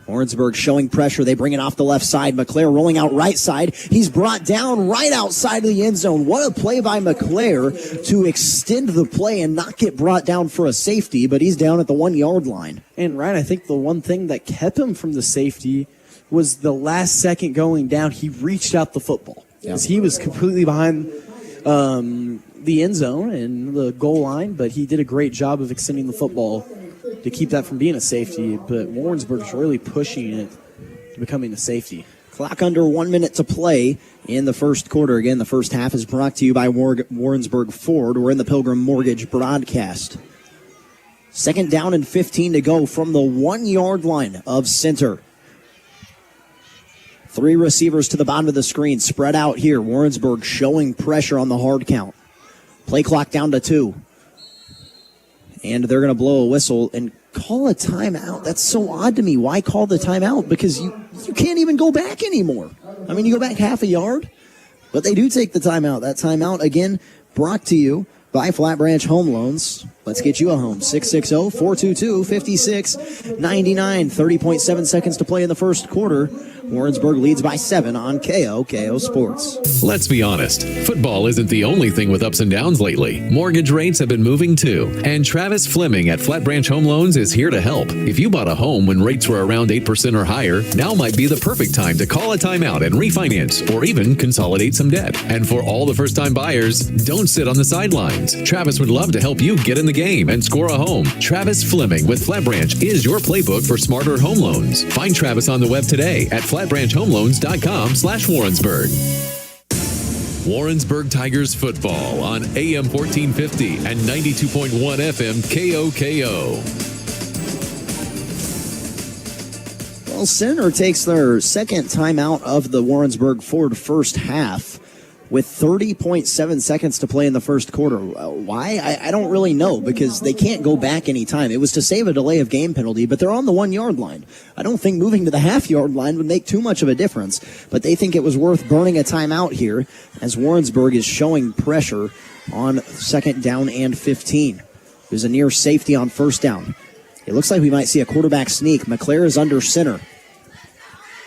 Warrensburg showing pressure. They bring it off the left side. McClare rolling out right side. He's brought down right outside of the end zone. What a play by McClare to extend the play and not get brought down for a safety, but he's down at the 1-yard line. And Ryan, I think the one thing that kept him from the safety was the last second going down, he reached out the football. Because he was completely behind the end zone and the goal line, but he did a great job of extending the football to keep that from being a safety. But Warrensburg's really pushing it to becoming a safety. Clock under 1 minute to play in the first quarter. Again, the first half is brought to you by Warrensburg Ford. We're in the Pilgrim Mortgage broadcast. 2nd down and 15 to go from the 1-yard line of center. 3 receivers to the bottom of the screen, spread out here. Warrensburg showing pressure on the hard count. Play clock down to 2. And they're going to blow a whistle and call a timeout. That's so odd to me. Why call the timeout? Because you can't even go back anymore. I mean, you go back half a yard, but they do take the timeout. That timeout, again, brought to you by Flat Branch Home Loans. Let's get you a home. 660-422-5699. 30.7 seconds to play in the first quarter. Warrensburg leads by 7 on KOKO Sports. Let's be honest, football isn't the only thing with ups and downs lately. Mortgage rates have been moving too, and Travis Fleming at Flat Branch Home Loans is here to help. If you bought a home when rates were around 8% or higher, now might be the perfect time to call a timeout and refinance or even consolidate some debt. And for all the first-time buyers, don't sit on the sidelines. Travis would love to help you get in the game and score a home. Travis Fleming with Flat Branch is your playbook for smarter home loans. Find Travis on the web today at flatbranchhomeloans.com/Warrensburg. Warrensburg Tigers football on AM 1450 and 92.1 FM KOKO. Well, Center takes their second timeout of the Warrensburg Ford first half with 30.7 seconds to play in the first quarter. Why? I don't really know, because they can't go back any time. It was to save a delay of game penalty, but they're on the 1-yard line. I don't think moving to the half-yard line would make too much of a difference, but they think it was worth burning a timeout here as Warrensburg is showing pressure on 2nd down and 15. There's a near safety on 1st down. It looks like we might see a quarterback sneak. McClare is under center.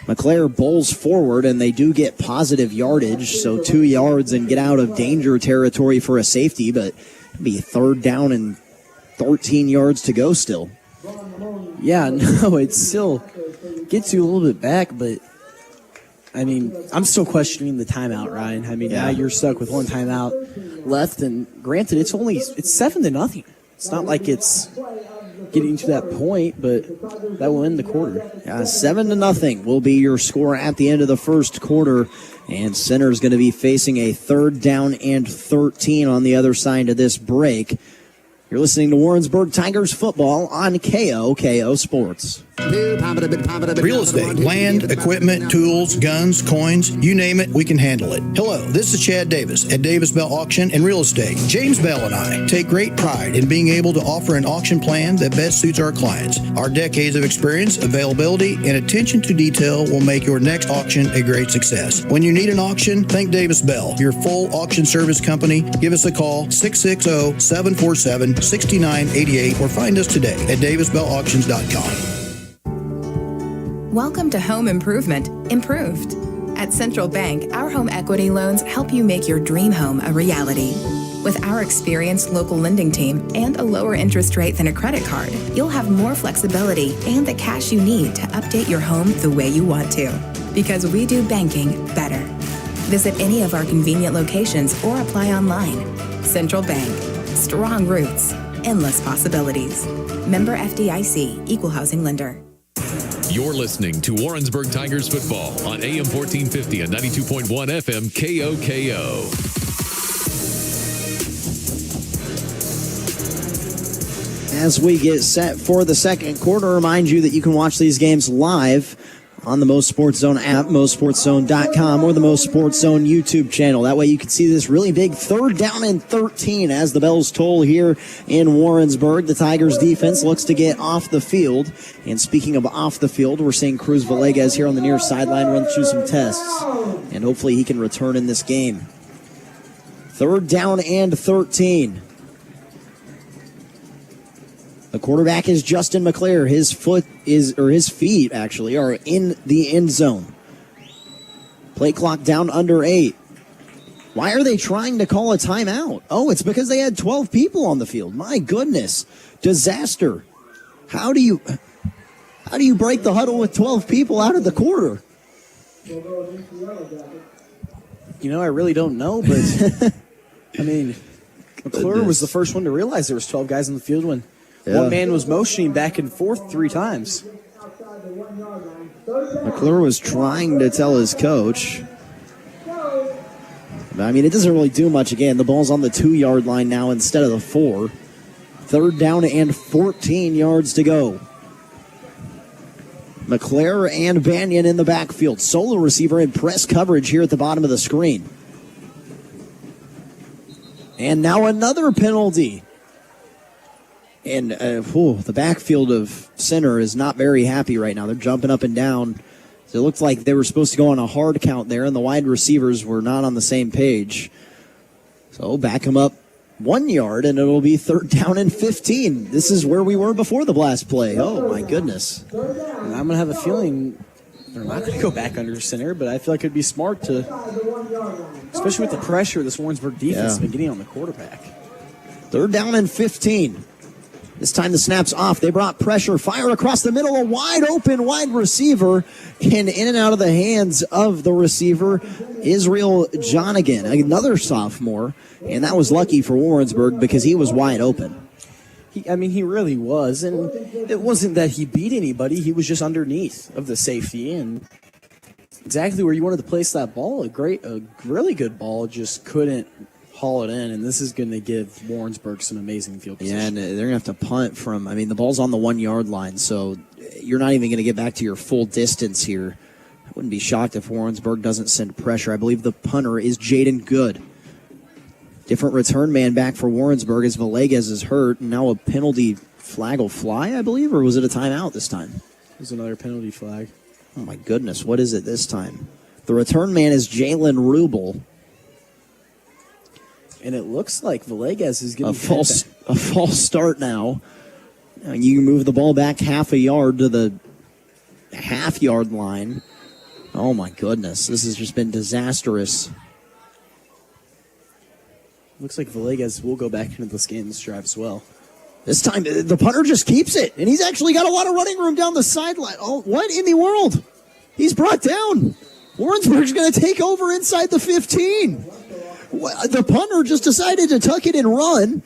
McClare bowls forward, and they do get positive yardage, so 2 yards and get out of danger territory for a safety, but it'll be 3rd down and 13 yards to go still. Yeah, no, it still gets you a little bit back, but, I mean, I'm still questioning the timeout, Ryan. I mean, now you're stuck with one timeout left, and granted, it's 7-0. It's not like it's getting to that point, but that will end the quarter. 7-0 will be your score at the end of the first quarter, and Center's going to be facing a 3rd down and 13 on the other side of this break. You're listening to Warrensburg Tigers football on KOKO Sports. Real estate, land, equipment, tools, guns, coins, you name it, we can handle it. Hello, this is Chad Davis at Davis Bell Auction and Real Estate. James Bell and I take great pride in being able to offer an auction plan that best suits our clients. Our decades of experience, availability, and attention to detail will make your next auction a great success. When you need an auction, think Davis Bell, your full auction service company. Give us a call, 660-747-6988, or find us today at davisbellauctions.com. Welcome to Home Improvement Improved. At Central Bank, our home equity loans help you make your dream home a reality. With our experienced local lending team and a lower interest rate than a credit card, you'll have more flexibility and the cash you need to update your home the way you want to. Because we do banking better. Visit any of our convenient locations or apply online. Central Bank. Strong roots. Endless possibilities. Member FDIC. Equal housing lender. You're listening to Warrensburg Tigers football on AM 1450 and 92.1 FM KOKO. As we get set for the second quarter, remind you that you can watch these games live on the MoSportsZone app, MoSportsZone.com, or the MoSportsZone YouTube channel. That way you can see this really big 3rd down and 13 as the bells toll here in Warrensburg. The Tigers defense looks to get off the field. And speaking of off the field, we're seeing Cruz Villegas here on the near sideline run through some tests. And hopefully he can return in this game. 3rd down and 13. The quarterback is Justin McClare. His feet actually are in the end zone. Play clock down under 8. Why are they trying to call a timeout? Oh, it's because they had 12 people on the field. My goodness. Disaster. How do you break the huddle with 12 people out of the quarter? I really don't know, but I mean, McClure was the first one to realize there was 12 guys on the field when one man was motioning back and forth 3 times. McClure was trying to tell his coach. I mean, it doesn't really do much. Again, the ball's on the 2-yard line now instead of the 4. 3rd down and 14 yards to go. McClare and Banyan in the backfield. Solo receiver in press coverage here at the bottom of the screen. And now another penalty. And the backfield of center is not very happy right now. They're jumping up and down. So it looked like they were supposed to go on a hard count there, and the wide receivers were not on the same page. So back them up 1 yard, and it'll be 3rd down and 15. This is where we were before the blast play. Oh, my goodness. And I'm going to have a feeling they're not going to go back under center, but I feel like it'd be smart to, especially with the pressure this Warrensburg defense has been getting on the quarterback. 3rd down and 15. This time the snap's off. They brought pressure. Fire across the middle. A wide open wide receiver. And in and out of the hands of the receiver, Israel Jonigan, another sophomore. And that was lucky for Warrensburg because he was wide open. He really was. And it wasn't that he beat anybody. He was just underneath of the safety. And exactly where you wanted to place that ball. A really good ball, just couldn't haul it in, and this is going to give Warrensburg some amazing field position. Yeah, and they're going to have to punt from, the ball's on the 1 yard line, so you're not even going to get back to your full distance here. I wouldn't be shocked if Warrensburg doesn't send pressure. I believe the punter is Jaden Good. Different return man back for Warrensburg as Villegas is hurt, and now a penalty flag will fly, I believe, or was it a timeout this time? It was another penalty flag. Oh, my goodness, what is it this time? The return man is Jalen Rubel. And it looks like Villegas is getting a false start now. You move the ball back half a yard to the half-yard line. Oh, my goodness. This has just been disastrous. Looks like Villegas will go back into this game, this drive as well. This time, the punter just keeps it, and he's actually got a lot of running room down the sideline. Oh, what in the world? He's brought down. Warrensburg's going to take over inside the 15. The punter just decided to tuck it and run.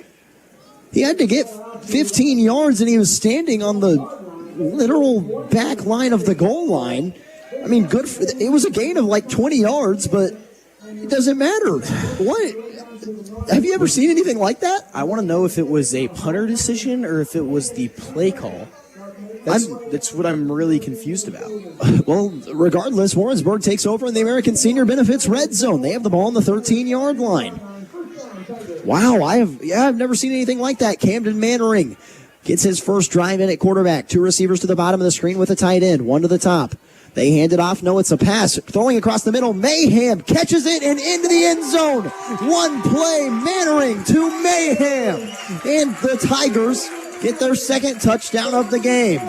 He had to get 15 yards, and he was standing on the literal back line of the goal line. Good. It was a gain of like 20 yards, but it doesn't matter. What? Have you ever seen anything like that? I want to know if it was a punter decision or if it was the play call. That's what I'm really confused about. Well, regardless, Warrensburg takes over in the American Senior Benefits red zone. They have the ball on the 13-yard line. Wow, I've never seen anything like that. Camden Mannering gets his first drive in at quarterback. 2 receivers to the bottom of the screen with a tight end, 1 to the top. They hand it off. No, it's a pass. Throwing across the middle. Mayhem catches it and into the end zone. 1 play, Mannering to Mayhem. And the Tigers get their second touchdown of the game.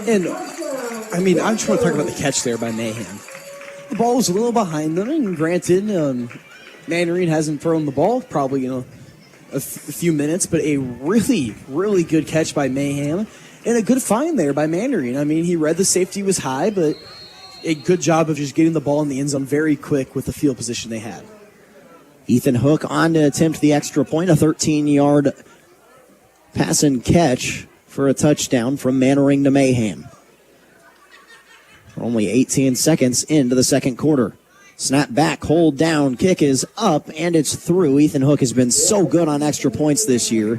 And, I just want to talk about the catch there by Mayhem. The ball was a little behind them, and granted, Mannering hasn't thrown the ball probably, a few minutes, but a really, really good catch by Mayhem, and a good find there by Mannering. He read the safety was high, but a good job of just getting the ball in the end zone very quick with the field position they had. Ethan Hook on to attempt the extra point, a 13-yard pass and catch for a touchdown from Mannering to Mayhem. Only 18 seconds into the second quarter. Snap back, hold down, kick is up, and it's through. Ethan Hook has been so good on extra points this year.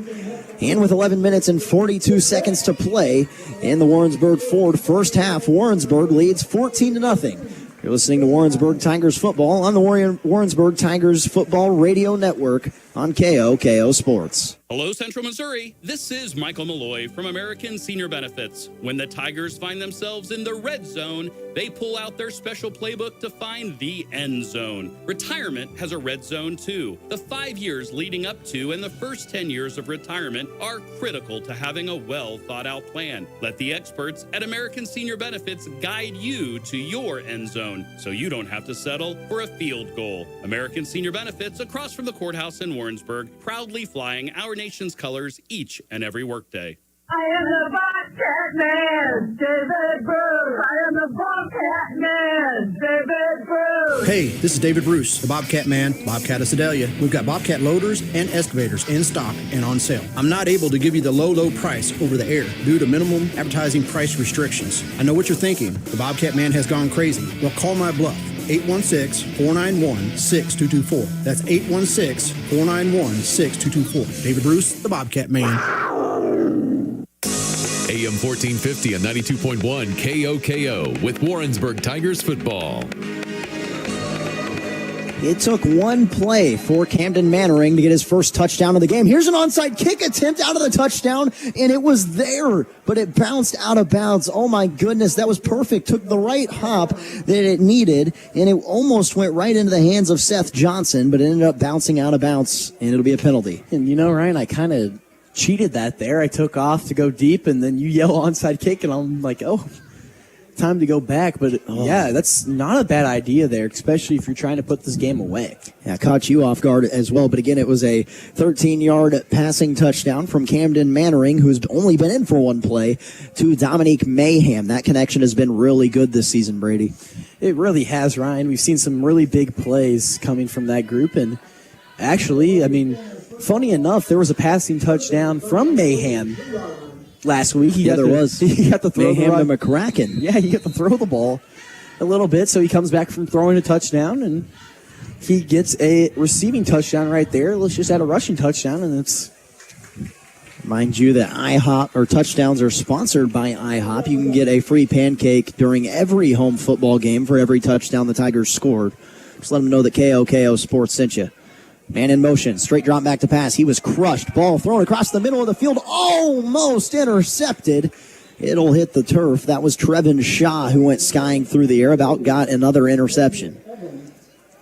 And with 11 minutes and 42 seconds to play in the Warrensburg Ford first half, Warrensburg leads 14-0. You're listening to Warrensburg Tigers Football on the Warrensburg Tigers Football Radio Network on KOKO Sports. Hello, Central Missouri. This is Michael Malloy from American Senior Benefits. When the Tigers find themselves in the red zone, they pull out their special playbook to find the end zone. Retirement has a red zone, too. The 5 years leading up to and the first 10 years of retirement are critical to having a well-thought-out plan. Let the experts at American Senior Benefits guide you to your end zone so you don't have to settle for a field goal. American Senior Benefits, across from the courthouse in Warrensburg, proudly flying our nation's colors each and every workday. I am the Bobcat Man, David Bruce. I am the Bobcat Man, David Bruce. Hey, this is David Bruce, the Bobcat Man, Bobcat of Sedalia. We've got Bobcat loaders and excavators in stock and on sale. I'm not able to give you the low price over the air due to minimum advertising price restrictions. I know what you're thinking. The Bobcat Man has gone crazy. Well, call my bluff. 816-491-6224. That's 816-491-6224. David Bruce, the Bobcat Man. AM 1450 and 92.1 KOKO with Warrensburg Tigers Football. It took one play for Camden Mannering to get his first touchdown of the game. Here's an onside kick attempt out of the touchdown, and it was there, but it bounced out of bounds. Oh, my goodness, that was perfect. Took the right hop that it needed, and it almost went right into the hands of Seth Johnson, but it ended up bouncing out of bounds, and it'll be a penalty. And you know, Ryan, I kind of cheated that there. I took off to go deep, and then you yell onside kick, and I'm like, oh, time to go back. But yeah, that's not a bad idea there, especially if you're trying to put this game away. Yeah, caught you off guard as well. But again, it was a 13-yard passing touchdown from Camden Mannering, who's only been in for one play, to Dominique Mayhem. That connection has been really good this season, Brady. It really has, Ryan. We've seen some really big plays coming from that group. And actually, I mean, funny enough, there was a passing touchdown from Mayhem last week. He got to throw Mayhem to McCracken. Yeah, he got to throw the ball a little bit, so he comes back from throwing a touchdown, and he gets a receiving touchdown right there. Let's just add a rushing touchdown, and it's... Mind you that IHOP or touchdowns are sponsored by IHOP. You can get a free pancake during every home football game for every touchdown the Tigers scored. Just let them know that KOKO Sports sent you. Man in motion, straight drop back to pass. He was crushed. Ball thrown across the middle of the field, almost intercepted. It'll hit the turf. That was Trevin Shaw who went skying through the air, about got another interception.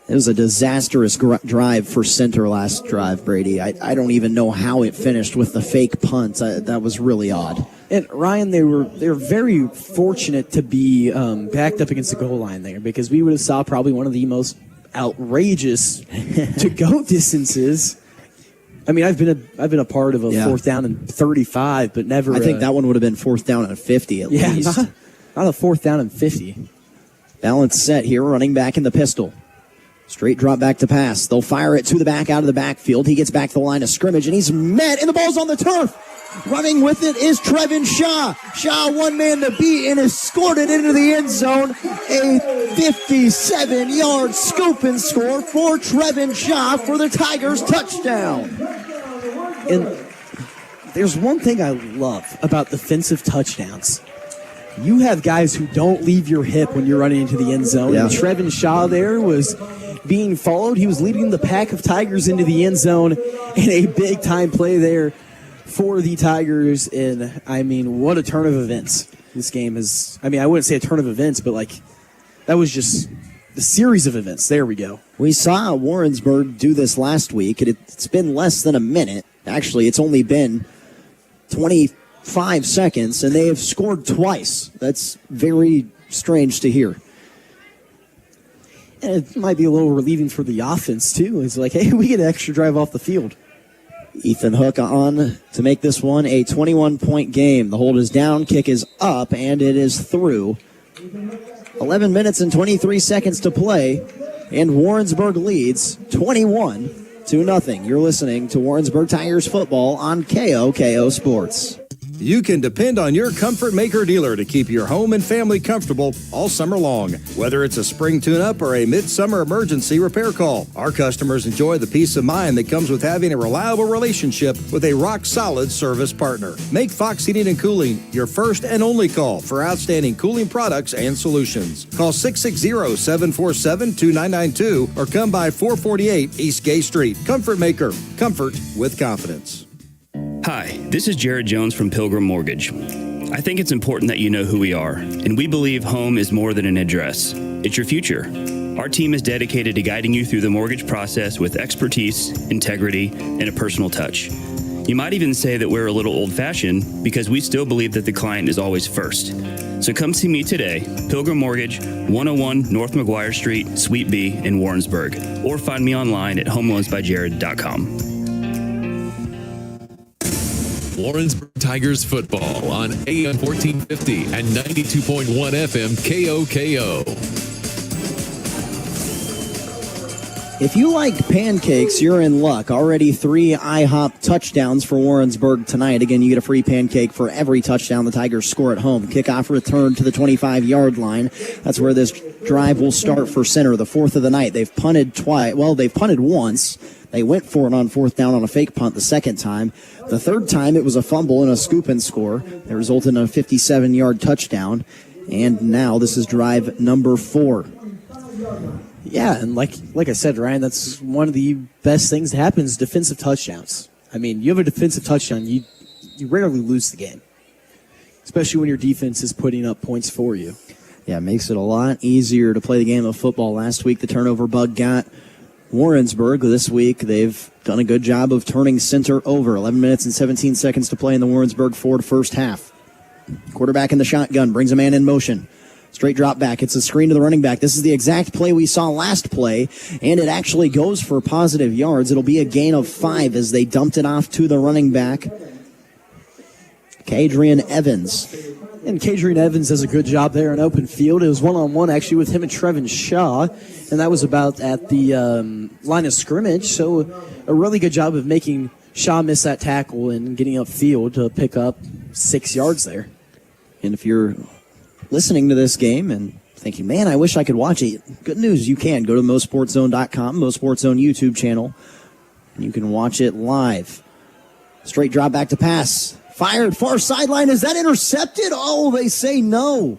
It was a disastrous drive for center last drive, Brady. I don't even know how it finished with the fake punt. That was really odd. And Ryan, they were very fortunate to be backed up against the goal line there, because we would have saw probably one of the most outrageous to-go distances. I mean, I've been a part of a 4th down and 35, but never. I think that one would have been 4th down and 50 at least. Not a 4th down and 50. Balance set here, running back in the pistol. Straight drop back to pass. They'll fire it to the back out of the backfield. He gets back to the line of scrimmage, and he's met, and the ball's on the turf. Running with it is Trevin Shaw. Shaw, one man to beat, and has scored it into the end zone. A 57-yard scoop and score for Trevin Shaw for the Tigers touchdown. And there's one thing I love about defensive touchdowns. You have guys who don't leave your hip when you're running into the end zone. Yeah. And Trevin Shaw there was being followed. He was leading the pack of Tigers into the end zone in a big-time play there for the Tigers. And, I mean, what a turn of events this game is. I mean, I wouldn't say a turn of events, but, like, that was just the series of events. There we go. We saw Warrensburg do this last week. It's been less than a minute. Actually, it's only been 25 seconds, and they have scored twice. That's very strange to hear. And it might be a little relieving for the offense, too. It's like, hey, we get an extra drive off the field. Ethan Hook on to make this one a 21-point game. The hold is down, kick is up, and it is through. 11 minutes and 23 seconds to play, and Warrensburg leads 21-0. You're listening to Warrensburg Tigers Football on KOKO Sports. You can depend on your Comfort Maker dealer to keep your home and family comfortable all summer long. Whether it's a spring tune-up or a midsummer emergency repair call, our customers enjoy the peace of mind that comes with having a reliable relationship with a rock-solid service partner. Make Fox Heating and Cooling your first and only call for outstanding cooling products and solutions. Call 660-747-2992 or come by 448 East Gay Street. Comfort Maker. Comfort with confidence. Hi, this is Jared Jones from Pilgrim Mortgage. I think it's important that you know who we are, and we believe home is more than an address. It's your future. Our team is dedicated to guiding you through the mortgage process with expertise, integrity, and a personal touch. You might even say that we're a little old-fashioned because we still believe that the client is always first. So come see me today, Pilgrim Mortgage, 101 North McGuire Street, Suite B in Warrensburg, or find me online at homeloansbyjared.com. Warrensburg Tigers Football on AM 1450 and 92.1 FM KOKO. If you like pancakes, you're in luck. Already 3 IHOP touchdowns for Warrensburg tonight. Again, you get a free pancake for every touchdown the Tigers score at home. Kickoff return to the 25-yard line. That's where this drive will start for center. The fourth of the night. They've punted twice. Well, they've punted once. They went for it on fourth down on a fake punt the second time. The third time, it was a fumble and a scoop and score. That resulted in a 57-yard touchdown. And now this is drive number 4. Yeah, and like I said, Ryan, that's one of the best things that happens, defensive touchdowns. I mean, you have a defensive touchdown, you rarely lose the game, especially when your defense is putting up points for you. Yeah, it makes it a lot easier to play the game of football. Last week, the turnover bug got Warrensburg. This week, they've done a good job of turning center over. 11 minutes and 17 seconds to play in the Warrensburg Ford first half. Quarterback in the shotgun, brings a man in motion. Straight drop back. It's a screen to the running back. This is the exact play we saw last play, and it actually goes for positive yards. It'll be a gain of 5 as they dumped it off to the running back, Kadrian Evans. And Kadrian Evans does a good job there in open field. It was one-on-one actually with him and Trevin Shaw, and that was about at the line of scrimmage. So a really good job of making Shaw miss that tackle and getting upfield to pick up 6 yards there. And if you're listening to this game and thinking, man, I wish I could watch it, good news, you can. Go to MoSportsZone.com, MoSportsZone YouTube channel, and you can watch it live. Straight drop back to pass. Fired, far sideline. Is that intercepted? Oh, they say no.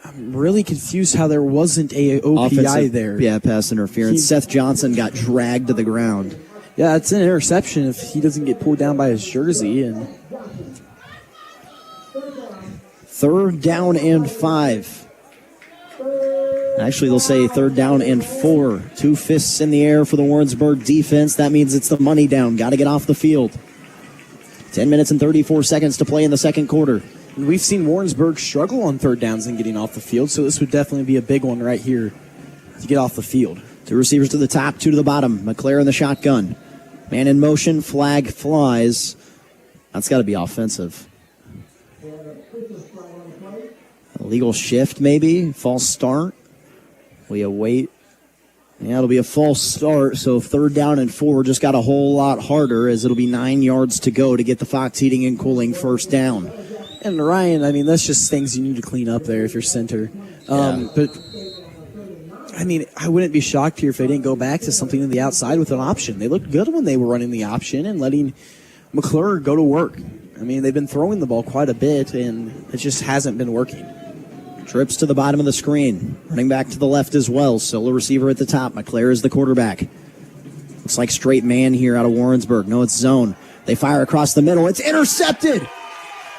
I'm really confused how there wasn't a OPI there. Yeah, pass interference. Seth Johnson got dragged to the ground. Yeah, it's an interception if he doesn't get pulled down by his jersey. And 3rd down and 5. Actually, they'll say 3rd down and 4. 2 fists in the air for the Warrensburg defense. That means it's the money down. Got to get off the field. 10 minutes and 34 seconds to play in the second quarter. And we've seen Warrensburg struggle on 3rd downs and getting off the field, so this would definitely be a big one right here to get off the field. 2 receivers to the top, 2 to the bottom. McClare in the shotgun. Man in motion, flag flies. That's got to be offensive. Illegal shift, maybe. False start. We await. Yeah, it'll be a false start. So 3rd down and 4 just got a whole lot harder as it'll be 9 yards to go to get the Fox Heating and Cooling first down. And Ryan, I mean, that's just things you need to clean up there if you're center. But, I mean, I wouldn't be shocked here if they didn't go back to something on the outside with an option. They looked good when they were running the option and letting McClure go to work. I mean, they've been throwing the ball quite a bit, and it just hasn't been working. Trips to the bottom of the screen. Running back to the left as well. Still a receiver at the top. McClare is the quarterback. Looks like straight man here out of Warrensburg. No, it's zone. They fire across the middle. It's intercepted.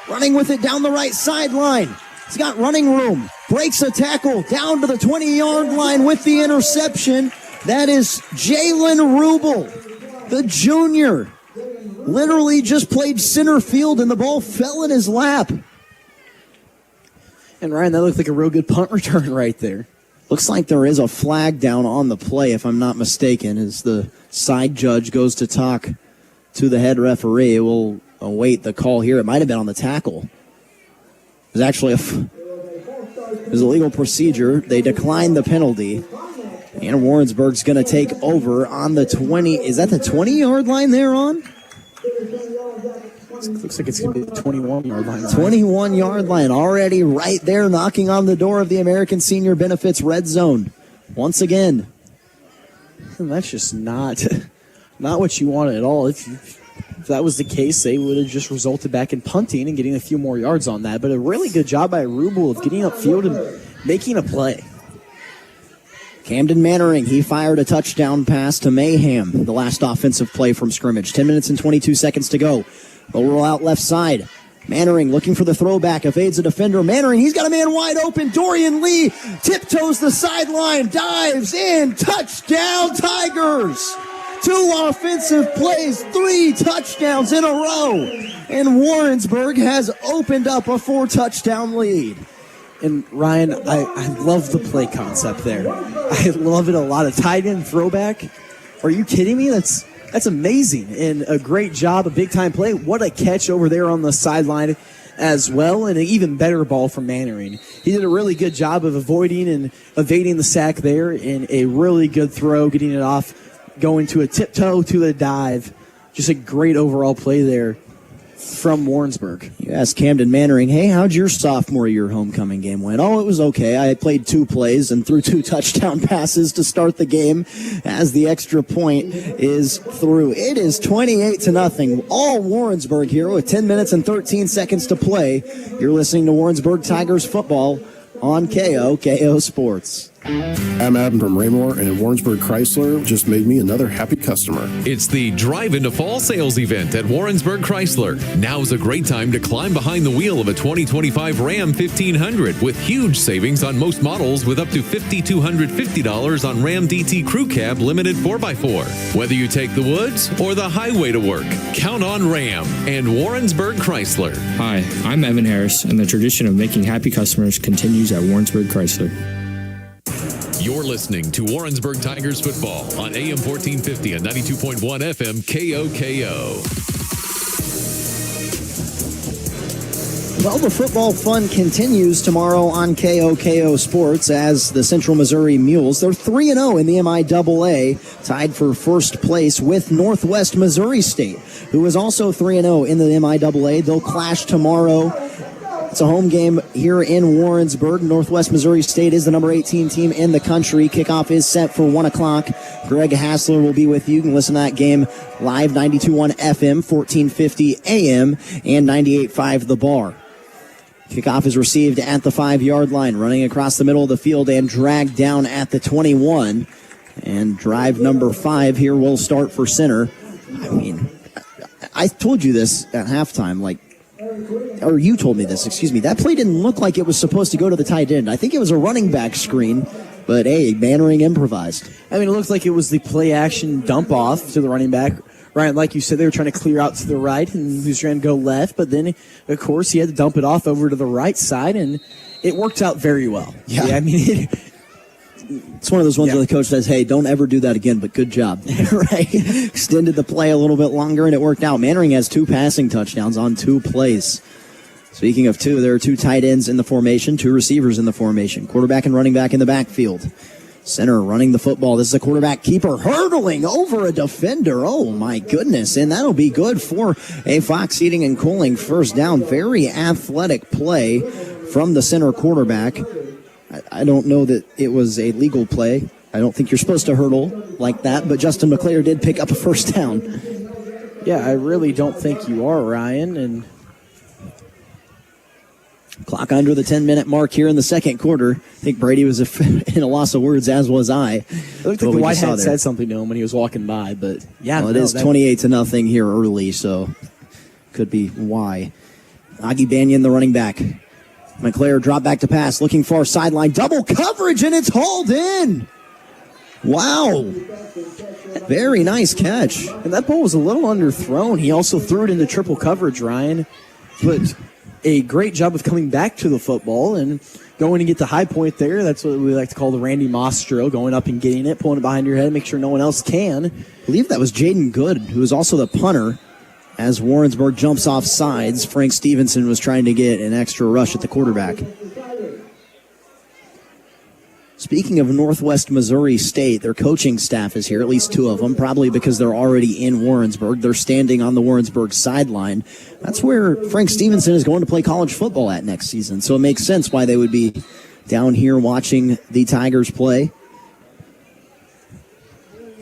Running with it down the right sideline. He's got running room. Breaks a tackle down to the 20-yard line with the interception. That is Jalen Rubel, the junior. Literally just played center field and the ball fell in his lap. And Ryan, that looked like a real good punt return right there. Looks like there is a flag down on the play, if I'm not mistaken, as the side judge goes to talk to the head referee. We'll await the call here. It might have been on the tackle. It was actually it was a legal procedure. They declined the penalty. And Warrensburg's going to take over on the 20. Is that the 20-yard line they're on? Looks like it's going to be the 21-yard line. 21-yard line already right there, knocking on the door of the American Senior Benefits red zone. Once again. And that's just not what you want at all. If that was the case, they would have just resulted back in punting and getting a few more yards on that. But a really good job by Rubel of getting upfield and making a play. Camden Mannering, he fired a touchdown pass to Mayhem, the last offensive play from scrimmage. 10 minutes and 22 seconds to go. They'll roll out left side. Mannering looking for the throwback, evades a defender. Mannering, he's got a man wide open. Dorian Lee tiptoes the sideline, dives in. Touchdown, Tigers! 2 offensive plays, 3 touchdowns in a row. And Warrensburg has opened up a 4-touchdown lead. And Ryan, I love the play concept there. I love it a lot. A tight end throwback. Are you kidding me? That's amazing. And a great job, a big-time play. What a catch over there on the sideline as well, and an even better ball from Mannering. He did a really good job of avoiding and evading the sack there, and a really good throw, getting it off, going to a tiptoe to a dive. Just a great overall play there from Warrensburg. You asked Camden Mannering, hey, how'd your sophomore year homecoming game went? Oh, it was okay. I played 2 plays and threw 2 touchdown passes to start the game as the extra point is through. It is 28-0. All Warrensburg here with 10 minutes and 13 seconds to play. You're listening to Warrensburg Tigers football on KOKO Sports. I'm Adam from Raymore, and Warrensburg Chrysler just made me another happy customer. It's the Drive into Fall sales event at Warrensburg Chrysler. Now's a great time to climb behind the wheel of a 2025 Ram 1500 with huge savings on most models with up to $5,250 on Ram DT Crew Cab Limited 4x4. Whether you take the woods or the highway to work, count on Ram and Warrensburg Chrysler. Hi, I'm Evan Harris, and the tradition of making happy customers continues at Warrensburg Chrysler. You're listening to Warrensburg Tigers football on AM 1450 and 92.1 FM KOKO. Well, the football fun continues tomorrow on KOKO Sports as the Central Missouri Mules. They're 3-0 in the MIAA, tied for first place with Northwest Missouri State, who is also 3-0 in the MIAA. They'll clash tomorrow. It's a home game here in Warrensburg. Northwest Missouri State is the number 18 team in the country. Kickoff is set for 1 o'clock. Greg Hassler will be with you. You can listen to that game live, 92.1 FM, 1450 AM, and 98.5 The Bar. Kickoff is received at the 5-yard line, running across the middle of the field and dragged down at the 21. And drive number 5 here will start for center. I mean, I told you this at halftime, or you told me this, excuse me. That play didn't look like it was supposed to go to the tight end. I think it was a running back screen, but hey, Mannering improvised. I mean, it looked like it was the play action dump off to the running back. Ryan, like you said, they were trying to clear out to the right, and he was trying to go left, but then, of course, he had to dump it off over to the right side, and it worked out very well. Yeah, I mean, it's one of those ones where the coach says, hey, don't ever do that again, but good job. Right? Extended the play a little bit longer, and it worked out. Mannering has 2 passing touchdowns on 2 plays. Speaking of 2, there are 2 tight ends in the formation, 2 receivers in the formation, quarterback and running back in the backfield. Center running the football. This is a quarterback keeper hurdling over a defender. Oh, my goodness. And that'll be good for a Fox Heating and Cooling first down. Very athletic play from the center quarterback. I don't know that it was a legal play. I don't think you're supposed to hurdle like that, but Justin McClare did pick up a first down. Yeah, I really don't think you are, Ryan. And clock under the 10-minute mark here in the second quarter. I think Brady was in a loss of words, as was I. It looked like the white hat said something to him when he was walking by, but yeah. Well, it is 28-0 here early, so could be why. Augie Banyan, the running back. McClare drop back to pass, looking far sideline. Double coverage, and it's hauled in. Wow. Very nice catch. And that ball was a little underthrown. He also threw it into triple coverage, Ryan. But a great job of coming back to the football and going to get the high point there. That's what we like to call the Randy Moss drill, going up and getting it, pulling it behind your head, make sure no one else can. I believe that was Jaden Good, who was also the punter. As Warrensburg jumps off sides, Frank Stevenson was trying to get an extra rush at the quarterback. Speaking of Northwest Missouri State, their coaching staff is here, at least two of them, probably because they're already in Warrensburg. They're standing on the Warrensburg sideline. That's where Frank Stevenson is going to play college football at next season, so it makes sense why they would be down here watching the Tigers play.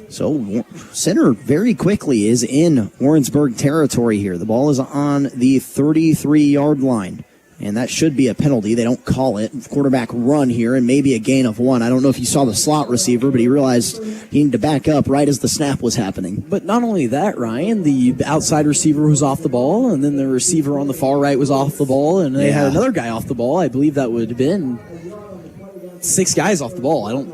So center very quickly is in Warrensburg territory here. The ball is on the 33-yard line. And that should be a penalty. They don't call it. Quarterback run here and maybe a gain of 1. I don't know if you saw the slot receiver, but he realized he needed to back up right as the snap was happening. But not only that, Ryan, the outside receiver was off the ball, and then the receiver on the far right was off the ball, and they had another guy off the ball. I believe that would have been 6 guys off the ball.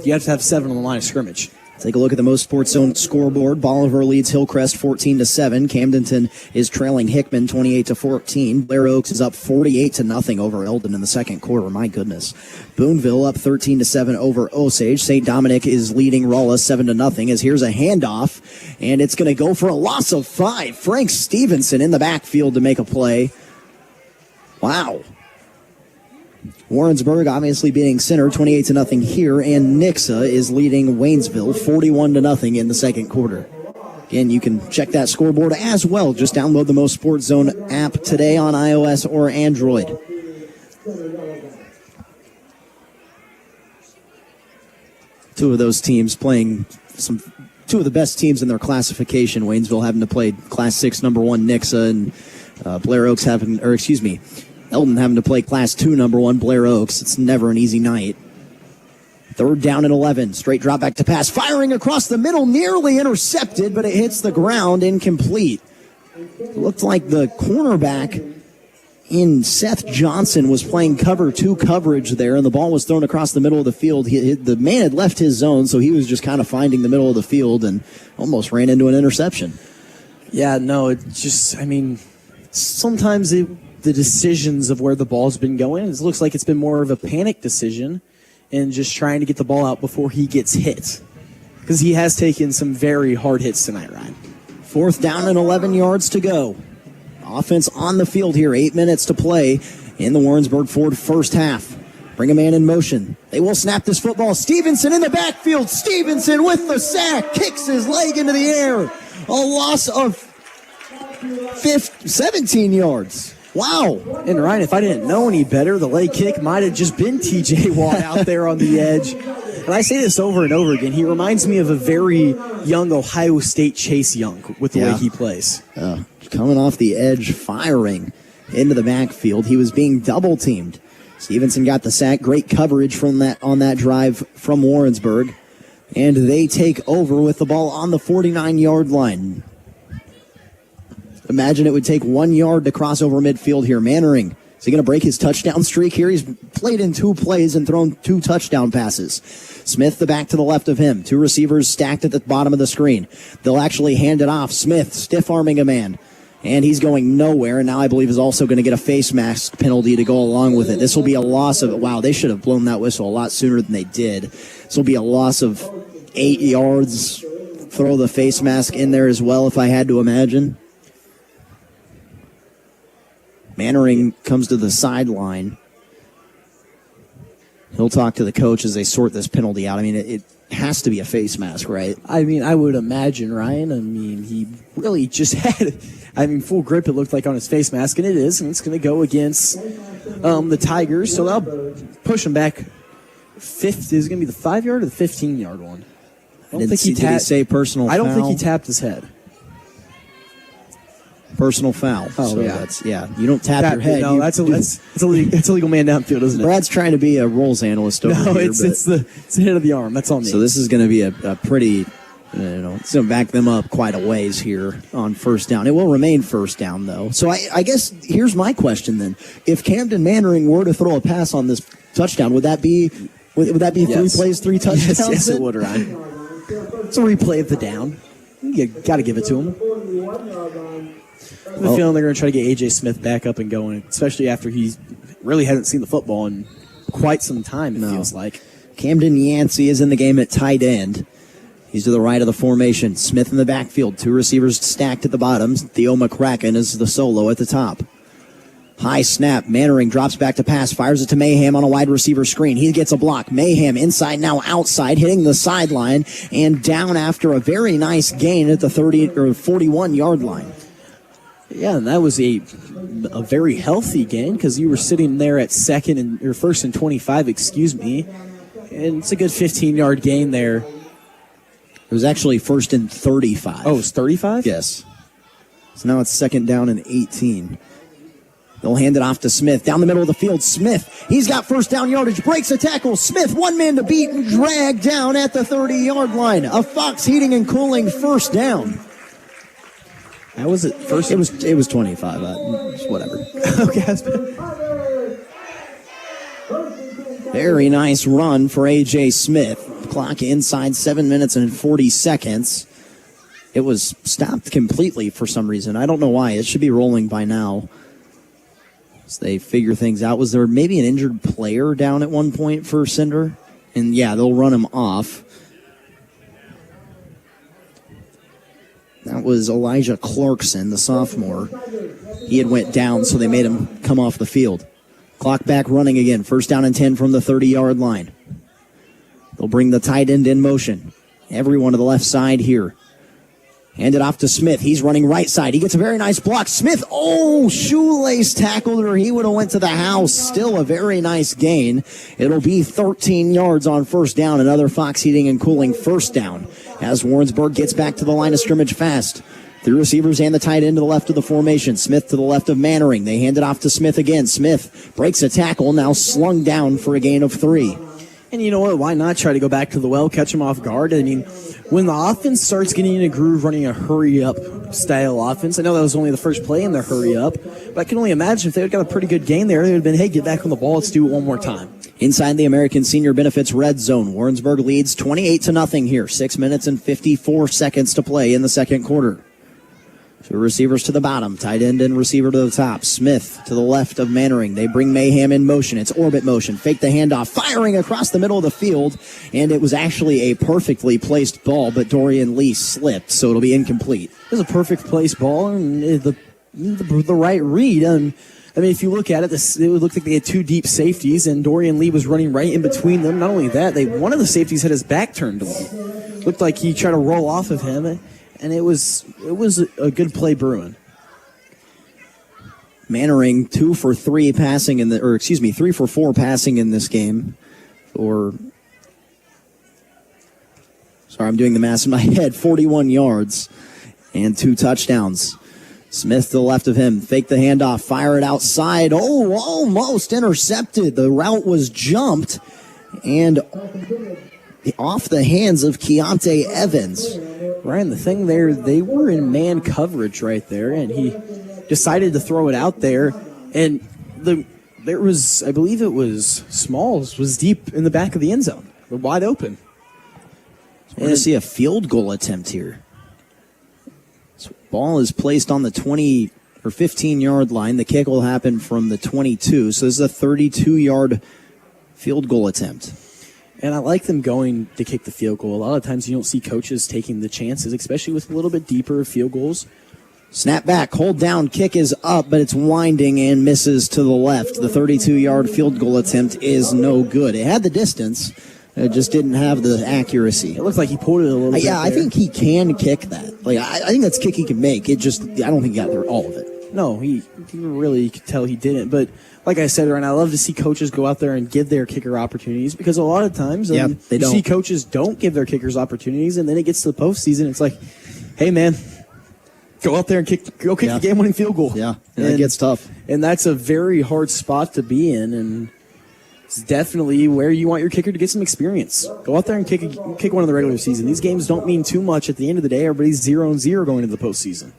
You have to have 7 on the line of scrimmage. Take a look at the MoSportsZone scoreboard. Bolivar leads Hillcrest 14-7. Camdenton is trailing Hickman 28-14. Blair Oaks is up 48-0 over Eldon in the second quarter. My goodness. Boonville up 13-7 over Osage. St. Dominic is leading Rolla 7-0 as here's a handoff, and it's going to go for a loss of 5. Frank Stevenson in the backfield to make a play. Wow. Warrensburg obviously beating Center 28-0 here, and Nixa is leading Waynesville 41-0 in the second quarter. Again, you can check that scoreboard as well. Just download the MoSportsZone app today on iOS or Android. Two of those teams playing two of the best teams in their classification. Waynesville having to play Class 6 number 1 Nixa, and Blair Oaks Eldon having to play Class 2 number 1 Blair Oaks. It's never an easy night. 3rd down and 11. Straight drop back to pass. Firing across the middle. Nearly intercepted, but it hits the ground. Incomplete. It looked like the cornerback in Seth Johnson was playing cover 2 coverage there, and the ball was thrown across the middle of the field. The man had left his zone, so he was just kind of finding the middle of the field and almost ran into an interception. Yeah, no, it just, sometimes the decisions of where the ball's been going, it looks like it's been more of a panic decision and just trying to get the ball out before he gets hit. Because he has taken some very hard hits tonight, Ryan. 4th down and 11 yards to go. Offense on the field here, 8 minutes to play in the Warrensburg Ford first half. Bring a man in motion. They will snap this football. Stevenson in the backfield. Stevenson with the sack. Kicks his leg into the air. A loss of 17 yards. Wow. And Ryan, if I didn't know any better, the leg kick might have just been TJ Watt out there on the edge. And I say this over and over again. He reminds me of a very young Ohio State Chase Young with the way he plays. Coming off the edge, firing into the backfield. He was being double teamed. Stevenson got the sack. Great coverage on that drive from Warrensburg. And they take over with the ball on the 49-yard line. Imagine it would take 1 yard to cross over midfield here. Mannering, is he going to break his touchdown streak here? He's played in 2 plays and thrown 2 touchdown passes. Smith, the back to the left of him. 2 receivers stacked at the bottom of the screen. They'll actually hand it off. Smith, stiff-arming a man. And he's going nowhere, and now I believe is also going to get a face mask penalty to go along with it. This will be a loss of, wow, they should have blown that whistle a lot sooner than they did. This will be a loss of 8 yards. Throw the face mask in there as well, if I had to imagine. Mannering comes to the sideline. He'll talk to the coach as they sort this penalty out. It has to be a face mask, right? I would imagine, Ryan. He really just had, full grip it looked like on his face mask, and it is, and it's going to go against the Tigers. So they'll push him back. Is it going to be the 5-yard or the 15-yard one? Did he say personal foul? I don't think he tapped his head. Personal foul. Oh, so you don't tap your head. No, it's a legal man downfield, isn't it? Brad's trying to be a rules analyst over here. No, it's the head of the arm. That's on me. So this is going to be a pretty, it's going to back them up quite a ways here on first down. It will remain first down, though. So I guess here's my question then. If Camden Mannering were to throw a pass on this touchdown, would that be 3 plays, 3 touchdowns? Yes, it would, Ryan. It's a replay of the down. You got to give it to him. I have a feeling they're going to try to get A.J. Smith back up and going, especially after he really hasn't seen the football in quite some time, it feels like. Camden Yancey is in the game at tight end. He's to the right of the formation. Smith in the backfield. 2 receivers stacked at the bottom. Theo McCracken is the solo at the top. High snap. Mannering drops back to pass. Fires it to Mayhem on a wide receiver screen. He gets a block. Mayhem inside, now outside, hitting the sideline and down after a very nice gain at the 30 or 41-yard line. Yeah, and that was a very healthy gain because you were sitting there at first and 25, and it's a good 15-yard gain there. It was actually first and 35. Oh, it's 35? Yes. So now it's second down and 18. They'll hand it off to Smith. Down the middle of the field, Smith. He's got first down yardage. Breaks a tackle. Smith, one man to beat and dragged down at the 30-yard line. A Fox Heating and Cooling first down. That was it. First, it was 25. Whatever. Okay. Very nice run for A.J. Smith. Clock inside 7 minutes and 40 seconds. It was stopped completely for some reason. I don't know why. It should be rolling by now. As they figure things out. Was there maybe an injured player down at one point for Cinder? And yeah, they'll run him off. That was Elijah Clarkson, the sophomore. He had went down, so they made him come off the field. Clock back running again. First down and 10 from the 30-yard line. They'll bring the tight end in motion. Everyone to the left side here. Hand it off to Smith. He's running right side. He gets a very nice block. Smith, shoelace tackled her. He would have went to the house. Still a very nice gain. It'll be 13 yards on first down. Another Fox Heating and Cooling first down as Warrensburg gets back to the line of scrimmage fast. Three receivers and the tight end to the left of the formation. Smith to the left of Mannering. They hand it off to Smith again. Smith breaks a tackle, now slung down for a gain of 3. And you know what? Why not try to go back to the well, catch him off guard? I mean, when the offense starts getting in a groove, running a hurry-up style offense, I know that was only the first play in the hurry-up, but I can only imagine if they would have got a pretty good gain there, they would have been, hey, get back on the ball, let's do it one more time. Inside the American Senior Benefits red zone, Warrensburg leads 28-0 here. 6 minutes and 54 seconds to play in the second quarter. Two receivers to the bottom, tight end and receiver to the top. Smith to the left of Mannering. They bring Mayhem in motion. It's orbit motion. Fake the handoff, firing across the middle of the field, and it was actually a perfectly placed ball, but Dorian Lee slipped, so it'll be incomplete. It was a perfect placed ball, and the right read. I mean, if you look at it, it would look like they had two deep safeties, and Dorian Lee was running right in between them. Not only that, one of the safeties had his back turned to him. Looked like he tried to roll off of him. And it was a good play brewing. Mannering 2 for 3 passing 3 for 4 passing in this game. I'm doing the math in my head. 41 yards and 2 touchdowns. Smith to the left of him. Fake the handoff. Fire it outside. Almost intercepted. The route was jumped and off the hands of Keontae Evans. Ryan, the thing there, they were in man coverage right there, and he decided to throw it out there, and there was, I believe it was Smalls, was deep in the back of the end zone. They're wide open. We're going to see a field goal attempt here. This ball is placed on the 20 or 15-yard line. The kick will happen from the 22, so this is a 32-yard field goal attempt. And I like them going to kick the field goal. A lot of times you don't see coaches taking the chances, especially with a little bit deeper field goals. Snap back, hold down, kick is up, but it's winding and misses to the left. The 32-yard field goal attempt is no good. It had the distance, it just didn't have the accuracy. It looked like he pulled it a little bit. Yeah, I think he can kick that. I think that's a kick he can make. I don't think he got there all of it. No, he really could tell he didn't, but like I said, Ryan, I love to see coaches go out there and give their kicker opportunities because a lot of times you see coaches don't give their kickers opportunities, and then it gets to the postseason. It's like, hey, man, go out there and kick the game-winning field goal. Yeah, and it gets tough. And that's a very hard spot to be in, and it's definitely where you want your kicker to get some experience. Go out there and kick one in the regular season. These games don't mean too much at the end of the day. Everybody's 0-0 going into the postseason.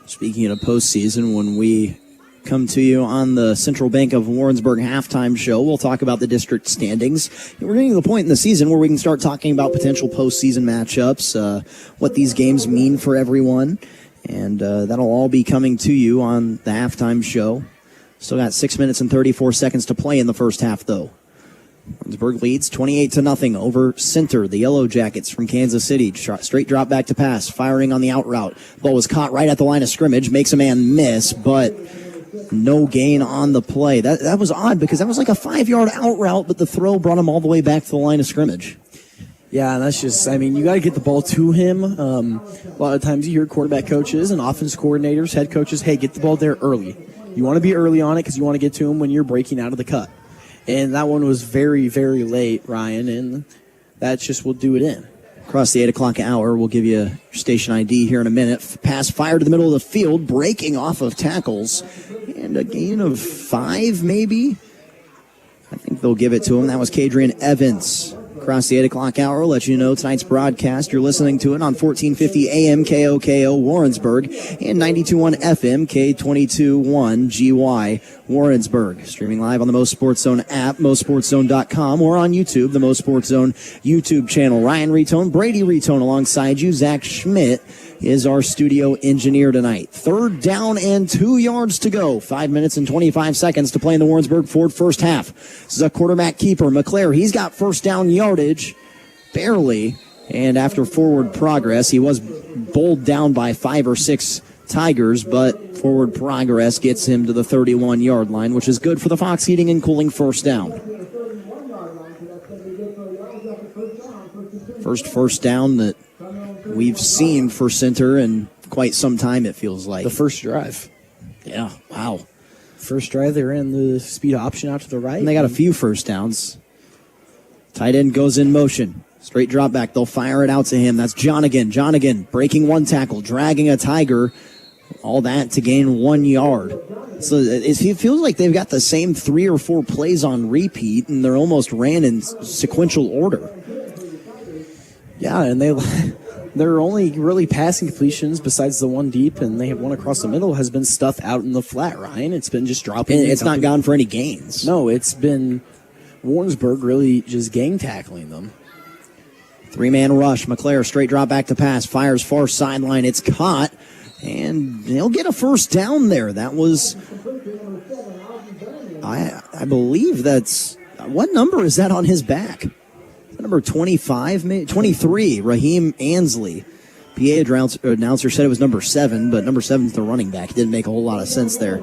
Speaking of postseason, when we come to you on the Central Bank of Warrensburg halftime show, we'll talk about the district standings. We're getting to the point in the season where we can start talking about potential postseason matchups, what these games mean for everyone, and that'll all be coming to you on the halftime show. Still got 6 minutes and 34 seconds to play in the first half, though. Warrensburg leads 28-0 over Center, the Yellow Jackets from Kansas City. Straight drop back to pass, firing on the out route. Ball was caught right at the line of scrimmage, makes a man miss, but No gain on the play. That was odd because that was like a 5-yard out route, but the throw brought him all the way back to the line of scrimmage. Yeah, and that's just, you got to get the ball to him. A lot of times you hear quarterback coaches and offense coordinators, head coaches, hey, get the ball there early. You want to be early on it because you want to get to him when you're breaking out of the cut. And that one was very, very late, Ryan, and that just will do it in. Across the 8 o'clock hour, we'll give you your station ID here in a minute. Pass fired to the middle of the field, breaking off of tackles. And a gain of 5, maybe? I think they'll give it to him. That was Kadrian Evans. Across the 8 o'clock hour, we'll let you know tonight's broadcast. You're listening to it on 1450 AM KOKO Warrensburg and 92.1 FM K22.1 GY Warrensburg. Streaming live on the MoSportsZone app, MoSportsZone.com, or on YouTube, the MoSportsZone YouTube channel. Ryan Retone, Brady Retone alongside you. Zach Schmidt is our studio engineer tonight. 3rd down and 2 yards to go. 5 minutes and 25 seconds to play in the Warrensburg Ford first half. This is a quarterback keeper, McClare. He's got first down yardage, barely. And after forward progress, he was bowled down by 5 or 6 Tigers, but forward progress gets him to the 31-yard line, which is good for the Fox Heating and Cooling first down. First down that we've seen for Center in quite some time, it feels like. The first drive. Yeah, wow. First drive, they ran the speed option out to the right. And they got a few first downs. Tight end goes in motion. Straight drop back. They'll fire it out to him. That's Johnigan. Johnigan breaking one tackle, dragging a Tiger. All that to gain 1 yard. So it feels like they've got the same 3 or 4 plays on repeat, and they're almost ran in sequential order. Yeah, and they're only really passing completions besides the one deep, and they have one across the middle has been stuff out in the flat, Ryan. It's been just dropping. And it's not gone for any gains. No, it's been Warrensburg really just gang tackling them. 3-man rush. McClare straight drop back to pass. Fires far sideline. It's caught. And he'll get a first down there. That was, I believe that's, what number is that on his back? Number 25, maybe 23, Raheem Ansley. PA announcer said it was number 7, but number 7's the running back. It didn't make a whole lot of sense there.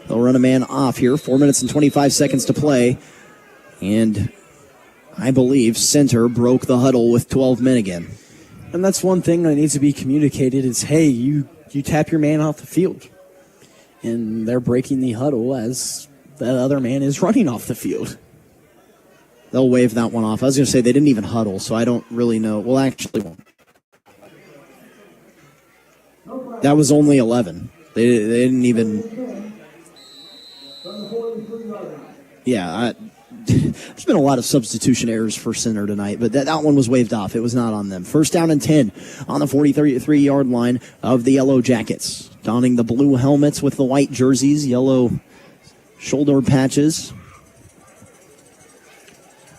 They'll run a man off here. 4 minutes and 25 seconds to play. And I believe Center broke the huddle with 12 men again. And that's one thing that needs to be communicated is, hey, you tap your man off the field. And they're breaking the huddle as that other man is running off the field. They'll wave that one off. I was going to say they didn't even huddle, so I don't really know. Well, actually, that was only 11. They didn't even. Yeah, there's been a lot of substitution errors for Center tonight, but that one was waved off. It was not on them. First down and 10 on the 43-yard line of the Yellow Jackets, donning the blue helmets with the white jerseys, yellow shoulder patches.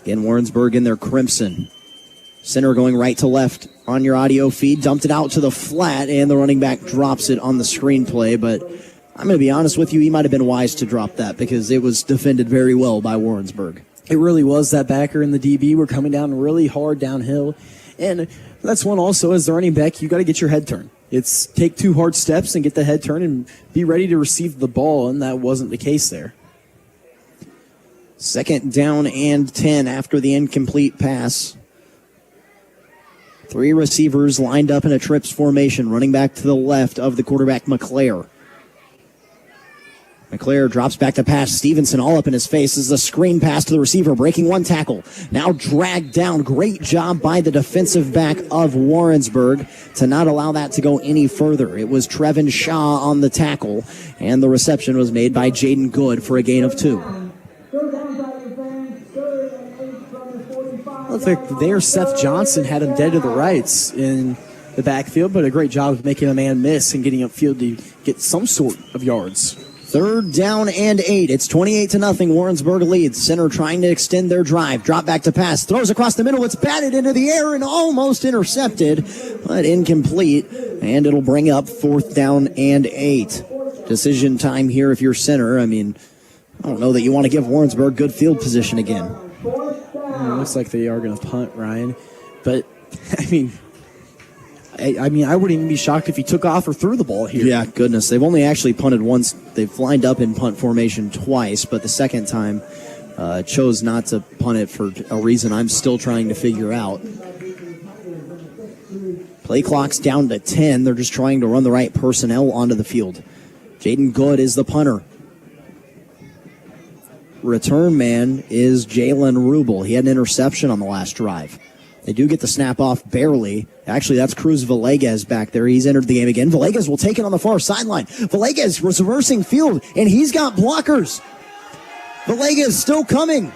Again, Warrensburg in their crimson. Center going right to left on your audio feed. Dumped it out to the flat, and the running back drops it on the screenplay. But I'm going to be honest with you, he might have been wise to drop that because it was defended very well by Warrensburg. It really was. That backer and the DB were coming down really hard downhill. And that's one also, as the running back, you got to get your head turned. It's take 2 hard steps and get the head turned and be ready to receive the ball, and that wasn't the case there. Second down and 10 after the incomplete pass. 3 receivers lined up in a trips formation, running back to the left of the quarterback, McClare. McClare drops back to pass. Stevenson all up in his face. This is a screen pass to the receiver, breaking one tackle. Now dragged down. Great job by the defensive back of Warrensburg to not allow that to go any further. It was Trevin Shaw on the tackle, and the reception was made by Jaden Good for a gain of 2. Looks like there Seth Johnson had him dead to the rights in the backfield, but a great job of making a man miss and getting upfield to get some sort of yards. 3rd down and 8. It's 28-0. Warrensburg leads. Center trying to extend their drive. Drop back to pass. Throws across the middle. It's batted into the air and almost intercepted, but incomplete. And it'll bring up 4th down and 8. Decision time here if you're Center. I mean, I don't know that you want to give Warrensburg good field position again. It looks like they are going to punt, Ryan. But, I mean, I mean, I wouldn't even be shocked if he took off or threw the ball here. Yeah, goodness. They've only actually punted once. They've lined up in punt formation twice, but the second time chose not to punt it for a reason I'm still trying to figure out. Play clock's down to 10. They're just trying to run the right personnel onto the field. Jaden Good is the punter. Return man is Jalen Rubel. He had an interception on the last drive. They do get the snap off barely. Actually, that's Cruz Villegas back there. He's entered the game again. Villegas will take it on the far sideline. Villegas was reversing field, and he's got blockers. Villegas still coming.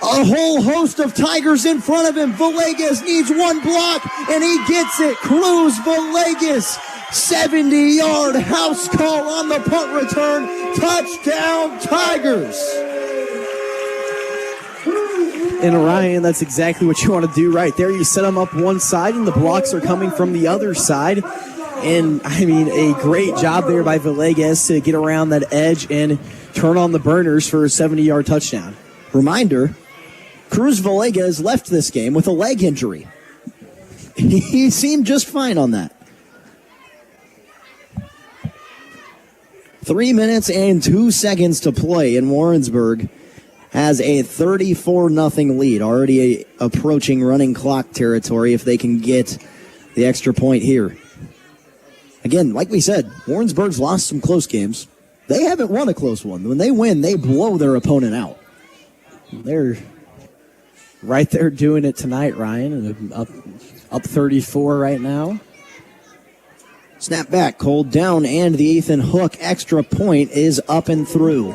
A whole host of Tigers in front of him. Villegas needs one block, and he gets it. Cruz Villegas, 70-yard house call on the punt return. Touchdown, Tigers. And Ryan, that's exactly what you want to do right there. You set them up one side, and the blocks are coming from the other side. And, I mean, a great job there by Villegas to get around that edge and turn on the burners for a 70-yard touchdown. Reminder, Cruz Villegas left this game with a leg injury. He seemed just fine on that. 3 minutes and 2 seconds to play, and Warrensburg has a 34-0 lead, already approaching running clock territory if they can get the extra point here. Again, like we said, Warrensburg's lost some close games. They haven't won a close one. When they win, they blow their opponent out. They're right there doing it tonight, Ryan. Up 34 right now. Snap back, called down, and the Ethan Hook extra point is up and through.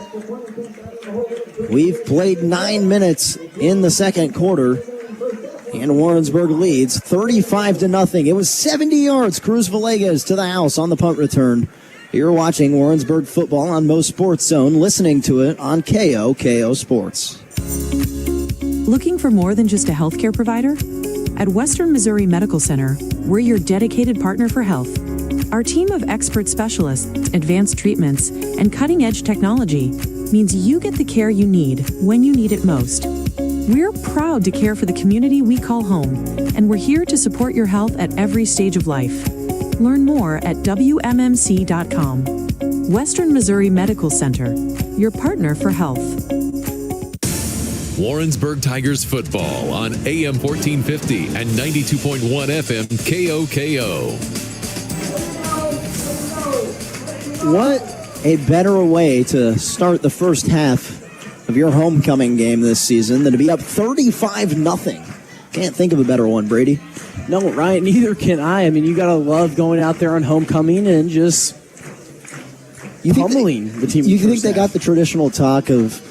We've played 9 minutes in the second quarter, and Warrensburg leads 35-0. It was 70 yards. Cruz Villegas to the house on the punt return. You're watching Warrensburg football on MoSportsZone, listening to it on KOKO Sports. Looking for more than just a healthcare provider? At Western Missouri Medical Center, we're your dedicated partner for health. Our team of expert specialists, advanced treatments, and cutting-edge technology means you get the care you need when you need it most. We're proud to care for the community we call home, and we're here to support your health at every stage of life. Learn more at WMMC.com. Western Missouri Medical Center, your partner for health. Warrensburg Tigers football on AM 1450 and 92.1 FM KOKO. What a better way to start the first half of your homecoming game this season than to be up 35-0. Can't think of a better one, Brady. No, Ryan, neither can I. I mean, you got to love going out there on homecoming and just pummeling the team. You think they got the traditional talk of,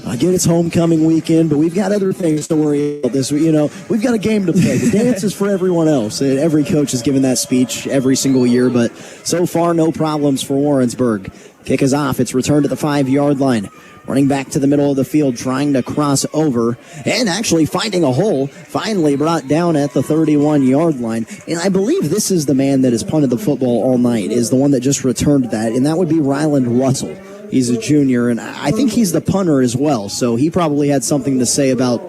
again, it's homecoming weekend, but we've got other things to worry about this. You know, we've got a game to play. The dance is for everyone else. Every coach has given that speech every single year, but so far, no problems for Warrensburg. Kick is off. It's returned to the 5-yard line. Running back to the middle of the field, trying to cross over, and actually finding a hole. Finally brought down at the 31-yard line. And I believe this is the man that has punted the football all night, is the one that just returned that, and that would be Ryland Russell. He's a junior, and I think he's the punter as well, so he probably had something to say about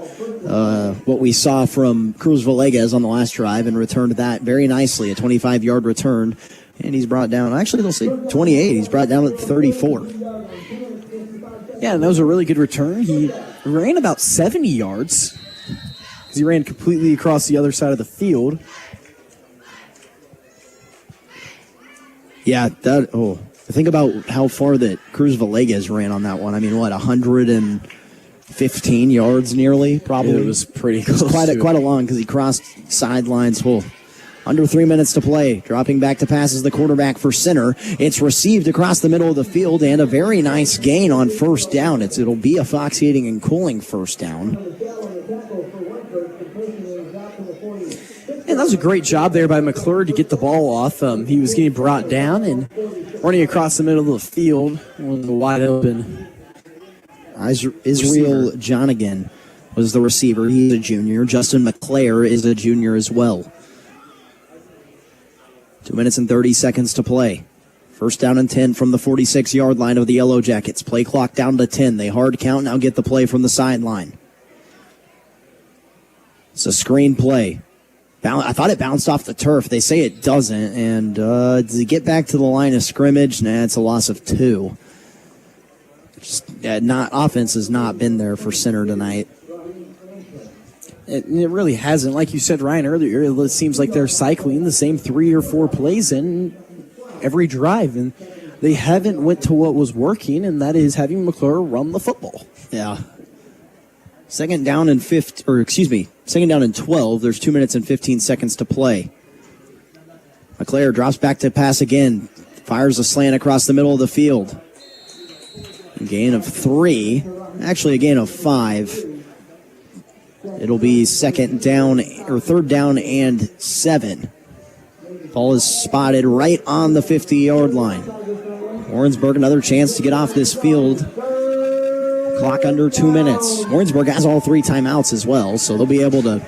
what we saw from Cruz Villegas on the last drive and returned that very nicely, a 25-yard return, and he's brought down, actually they'll say 28, he's brought down at 34. Yeah, and that was a really good return. He ran about 70 yards because he ran completely across the other side of the field. Yeah, think about how far that Cruz Villegas ran on that one. I mean, 115 yards nearly, probably. It was pretty close. Quite a long because he crossed sidelines. Under 3 minutes to play. Dropping back to pass is the quarterback for center. It's received across the middle of the field, and a very nice gain on first down. It'll be a Fox Heating and Cooling first down. And that was a great job there by McClure to get the ball off. He was getting brought down and running across the middle of the field. Wide open. Israel Jonigan was the receiver. He's a junior. Justin McClare is a junior as well. 2 minutes and 30 seconds to play. First down and 10 from the 46-yard line of the Yellow Jackets. Play clock down to 10. They hard count, now get the play from the sideline. It's a screen play. I thought it bounced off the turf. They say it doesn't. And does he get back to the line of scrimmage? Nah, it's a loss of 2. Offense has not been there for center tonight. It really hasn't. Like you said, Ryan, earlier, it seems like they're cycling the same 3 or 4 plays in every drive. And they haven't went to what was working, and that is having McClure run the football. Yeah. Second down and 12. There's 2 minutes and 15 seconds to play. McClure drops back to pass again. Fires a slant across the middle of the field. A gain of 3. Actually, a gain of 5. It'll be third down and 7. Ball is spotted right on the 50-yard line. Warrensburg, another chance to get off this field. Clock under 2 minutes. Warrensburg has all 3 timeouts as well, so they'll be able to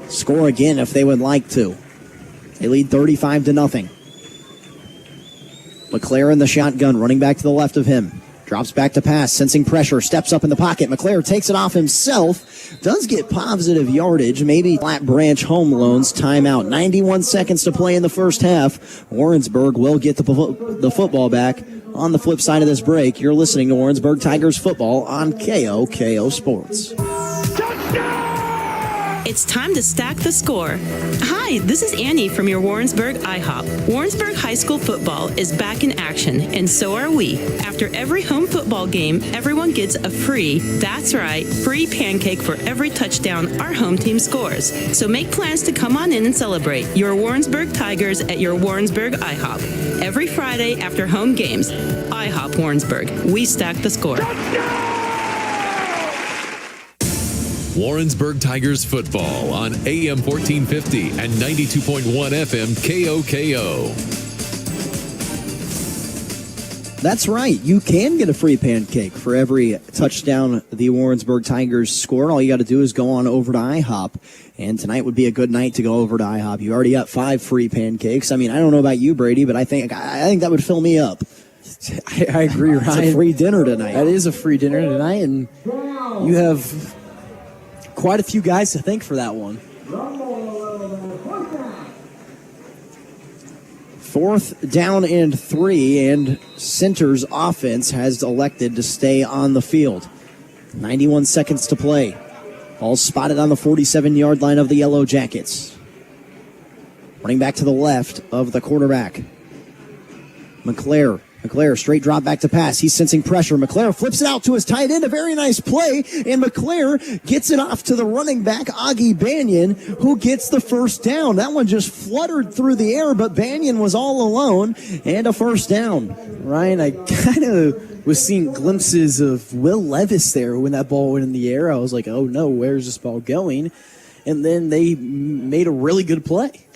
score again if they would like to. They lead 35-0. McClure in the shotgun, running back to the left of him. Drops back to pass, sensing pressure, steps up in the pocket. McClure takes it off himself. Does get positive yardage, maybe Flat Branch Home Loans timeout. 91 seconds to play in the first half. Warrensburg will get the football back. On the flip side of this break, you're listening to Warrensburg Tigers football on KOKO Sports. It's time to stack the score. Hi, this is Annie from your Warrensburg IHOP. Warrensburg High School football is back in action, and so are we. After every home football game, everyone gets a free pancake for every touchdown our home team scores. So make plans to come on in and celebrate your Warrensburg Tigers at your Warrensburg IHOP. Every Friday after home games. IHOP Warrensburg. We stack the score. Warrensburg Tigers football on AM 1450 and 92.1 FM KOKO. That's right. You can get a free pancake for every touchdown the Warrensburg Tigers score. All you got to do is go on over to IHOP. And tonight would be a good night to go over to IHOP. You already got 5 free pancakes. I mean, I don't know about you, Brady, but I think that would fill me up. I agree, Ryan. It's a free dinner tonight. That is a free dinner tonight, and you have quite a few guys to thank for that one. 4th down and 3, and Center's offense has elected to stay on the field. 91 seconds to play. Ball spotted on the 47-yard line of the Yellow Jackets. Running back to the left of the quarterback. McClure, straight drop back to pass. He's sensing pressure. McClure flips it out to his tight end. A very nice play. And McClure gets it off to the running back, Augie Banyan, who gets the first down. That one just fluttered through the air, but Banyan was all alone. And a first down. Ryan, I kind of was seeing glimpses of Will Levis there when that ball went in the air. I was like, oh no, where's this ball going? And then they made a really good play.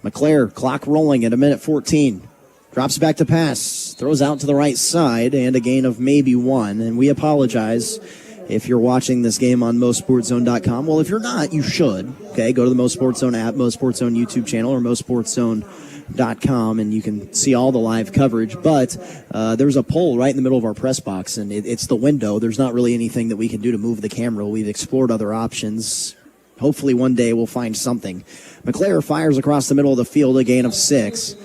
McClure, clock rolling at 1:14. Drops back to pass, throws out to the right side, and a gain of maybe 1. And we apologize if you're watching this game on MoSportsZone.com. Well, if you're not, you should. Okay, go to the MoSportsZone app, MoSportsZone YouTube channel, or MoSportsZone.com, and you can see all the live coverage. But there's a pole right in the middle of our press box, and it's the window. There's not really anything that we can do to move the camera. We've explored other options. Hopefully one day we'll find something. McClure fires across the middle of the field, a gain of 6.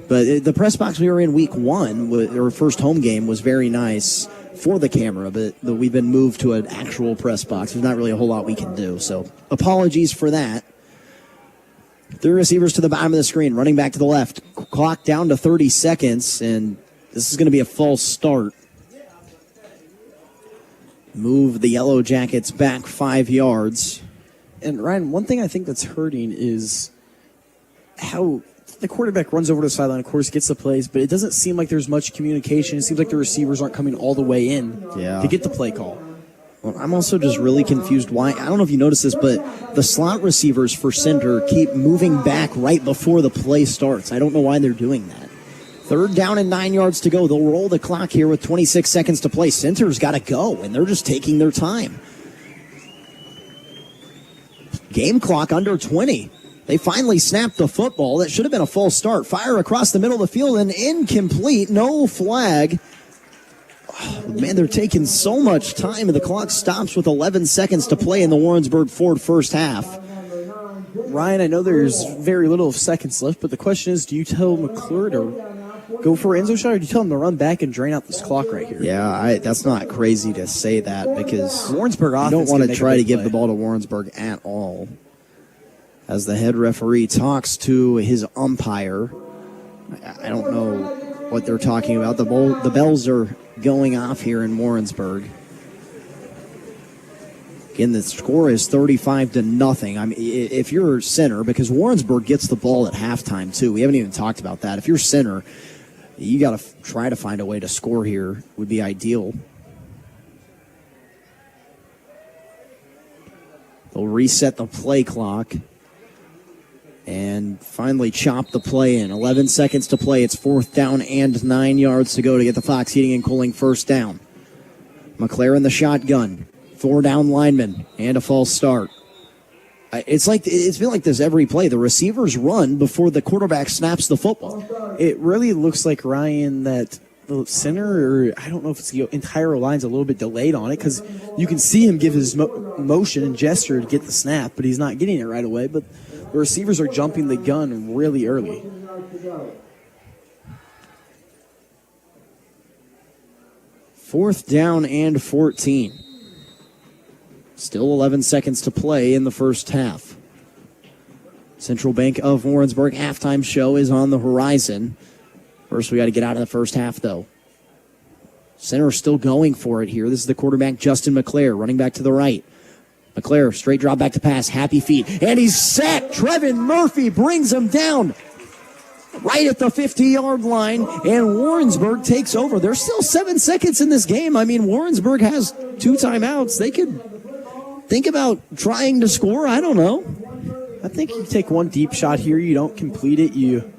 But the press box we were in week 1, our first home game, was very nice for the camera, but we've been moved to an actual press box. There's not really a whole lot we can do, so apologies for that. 3 receivers to the bottom of the screen, running back to the left. Clock down to 30 seconds, and this is going to be a false start. Move the Yellow Jackets back 5 yards. And Ryan, one thing I think that's hurting is how the quarterback runs over to the sideline, of course, gets the plays, but it doesn't seem like there's much communication. It seems like the receivers aren't coming all the way in to get the play call. Well, I'm also just really confused why. I don't know if you noticed this, but the slot receivers for Center keep moving back right before the play starts. I don't know why they're doing that. 3rd down and 9 yards to go. They'll roll the clock here with 26 seconds to play. Center's got to go, and they're just taking their time. Game clock under 20. They finally snapped the football. That should have been a false start. Fire across the middle of the field and incomplete. No flag. Man, they're taking so much time, and the clock stops with 11 seconds to play in the Warrensburg Ford first half. Ryan, I know there's very little seconds left, but the question is, do you tell McClure to go for an end zone shot, or do you tell him to run back and drain out this clock right here? Yeah, that's not crazy to say that, because Warrensburg you don't want to try to give the ball to Warrensburg at all. As the head referee talks to his umpire, I don't know what they're talking about. The bells are going off here in Warrensburg. Again, the score is 35-0. I mean, if you're center, because Warrensburg gets the ball at halftime too. We haven't even talked about that. If you're center, you got to try to find a way to score here. Would be ideal. They'll reset the play clock and finally chop the play in. 11 seconds to play. It's 4th down and 9 yards to go to get the Fox Heating and Cooling first down. McClare in the shotgun. 4 down linemen and a false start. It's been like this every play. The receivers run before the quarterback snaps the football. It really looks like, Ryan, that the center, or I don't know if it's the entire line's a little bit delayed on it, because you can see him give his motion and gesture to get the snap, but he's not getting it right away. But the receivers are jumping the gun really early. Fourth down and 14. Still 11 seconds to play in the first half. Central Bank of Warrensburg halftime show is on the horizon. First, we got to get out of the first half, though. Center still going for it here. This is the quarterback, Justin McClare, running back to the right. McClare, straight drop back to pass, happy feet, and he's sacked. Trevin Murphy brings him down right at the 50-yard line, and Warrensburg takes over. There's still 7 seconds in this game. I mean, Warrensburg has 2 timeouts. They could think about trying to score. I don't know. I think you take one deep shot here. You don't complete it. You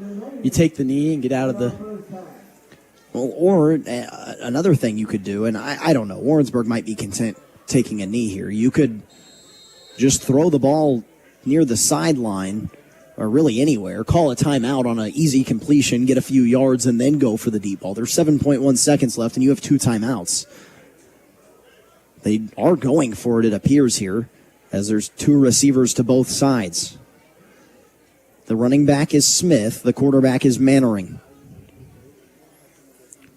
take the knee and get out of the... Well, or another thing you could do, and I don't know, Warrensburg might be content taking a knee here. You could just throw the ball near the sideline, or really anywhere, call a timeout on an easy completion, get a few yards, and then go for the deep ball. There's 7.1 seconds left, and you have 2 timeouts. They are going for it, it appears here, as there's 2 receivers to both sides. The running back is Smith. The quarterback is Mannering.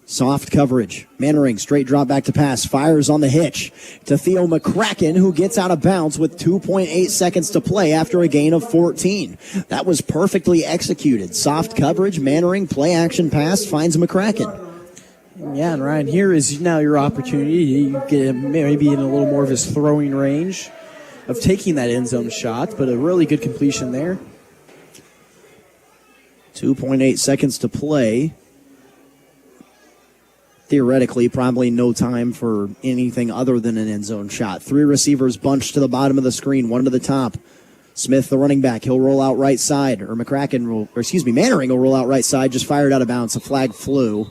Soft coverage. Mannering, straight drop back to pass. Fires on the hitch to Theo McCracken, who gets out of bounds with 2.8 seconds to play after a gain of 14. That was perfectly executed. Soft coverage. Mannering, play action pass, finds McCracken. Yeah, and Ryan, here is now your opportunity. You get maybe in a little more of his throwing range of taking that end zone shot, but a really good completion there. 2.8 seconds to play. Theoretically, probably no time for anything other than an end zone shot. 3 receivers bunched to the bottom of the screen, 1 to the top. Smith, the running back, he'll roll out right side, or Mannering will roll out right side, just fired out of bounds. A flag flew.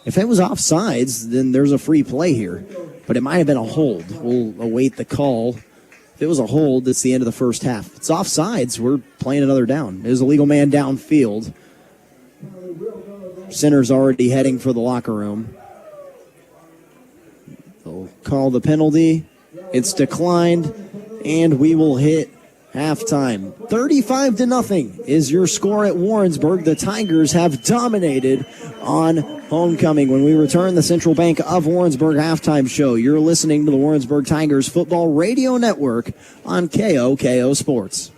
If it was offsides, then there's a free play here. But it might have been a hold. We'll await the call. If it was a hold, it's the end of the first half. If it's offsides, we're playing another down. There's a legal man downfield. Center's already heading for the locker room. They'll call the penalty. It's declined, and we will hit halftime. 35-0 is your score at Warrensburg. The Tigers have dominated on homecoming. When we return, the Central Bank of Warrensburg halftime show. You're listening to the Warrensburg Tigers Football Radio Network on KOKO Sports.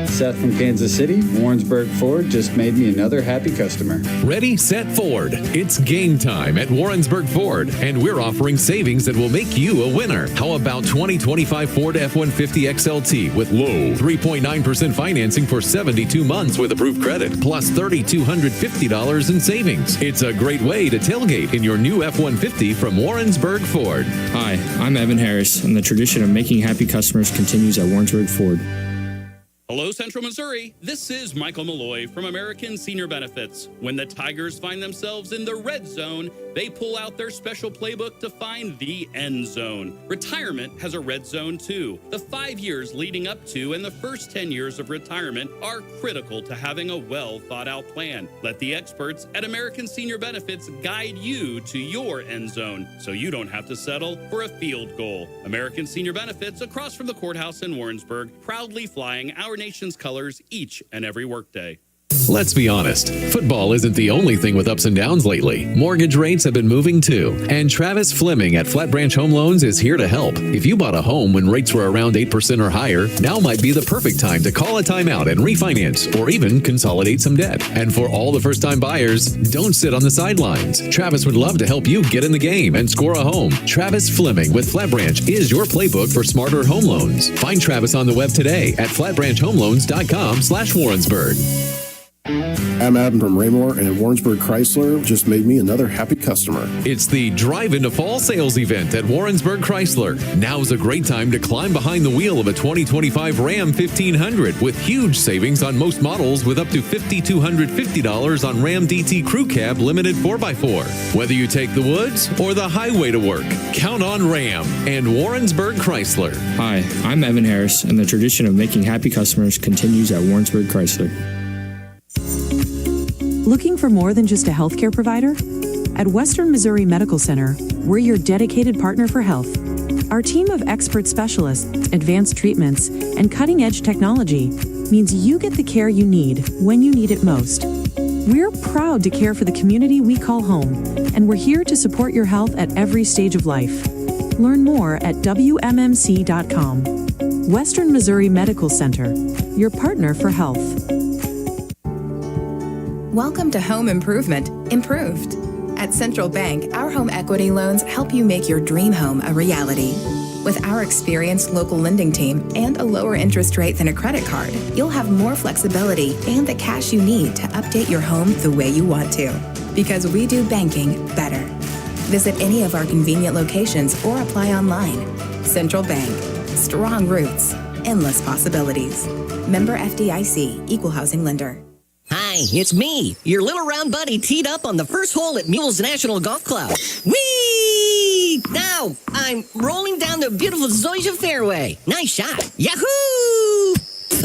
Seth from Kansas City. Warrensburg Ford just made me another happy customer. Ready, set, Ford. It's game time at Warrensburg Ford, and we're offering savings that will make you a winner. How about 2025 Ford F-150 XLT with low 3.9% financing for 72 months with approved credit, plus $3,250 in savings. It's a great way to tailgate in your new F-150 from Warrensburg Ford. Hi, I'm Evan Harris, and the tradition of making happy customers continues at Warrensburg Ford. Hello, Central Missouri. This is Michael Malloy from American Senior Benefits. When the Tigers find themselves in the red zone, they pull out their special playbook to find the end zone. Retirement has a red zone too. The 5 years leading up to and the first 10 years of retirement are critical to having a well thought out plan. Let the experts at American Senior Benefits guide you to your end zone so you don't have to settle for a field goal. American Senior Benefits, across from the courthouse in Warrensburg, proudly flying our nation's colors each and every workday. Let's be honest, football isn't the only thing with ups and downs lately. Mortgage rates have been moving too, and Travis Fleming at Flat Branch Home Loans is here to help. If you bought a home when rates were around 8% or higher, now might be the perfect time to call a timeout and refinance or even consolidate some debt. And for all the first-time buyers, don't sit on the sidelines. Travis would love to help you get in the game and score a home. Travis Fleming with Flat Branch is your playbook for smarter home loans. Find Travis on the web today at flatbranchhomeloans.com/Warrensburg. I'm Adam from Raymore, and Warrensburg Chrysler just made me another happy customer. It's the Drive into Fall sales event at Warrensburg Chrysler. Now's a great time to climb behind the wheel of a 2025 Ram 1500 with huge savings on most models with up to $5,250 on Ram DT Crew Cab Limited 4x4. Whether you take the woods or the highway to work, count on Ram and Warrensburg Chrysler. Hi, I'm Evan Harris, and the tradition of making happy customers continues at Warrensburg Chrysler. Looking for more than just a healthcare provider? At Western Missouri Medical Center, we're your dedicated partner for health. Our team of expert specialists, advanced treatments, and cutting-edge technology means you get the care you need when you need it most. We're proud to care for the community we call home, and we're here to support your health at every stage of life. Learn more at WMMC.com. Western Missouri Medical Center, your partner for health. Welcome to Home Improvement, Improved. At Central Bank, our home equity loans help you make your dream home a reality. With our experienced local lending team and a lower interest rate than a credit card, you'll have more flexibility and the cash you need to update your home the way you want to. Because we do banking better. Visit any of our convenient locations or apply online. Central Bank. Strong roots. Endless possibilities. Member FDIC, Equal Housing Lender. Hi, it's me, your little round buddy teed up on the first hole at Mules National Golf Club. Whee! Now, I'm rolling down the beautiful Zoysia fairway. Nice shot. Yahoo!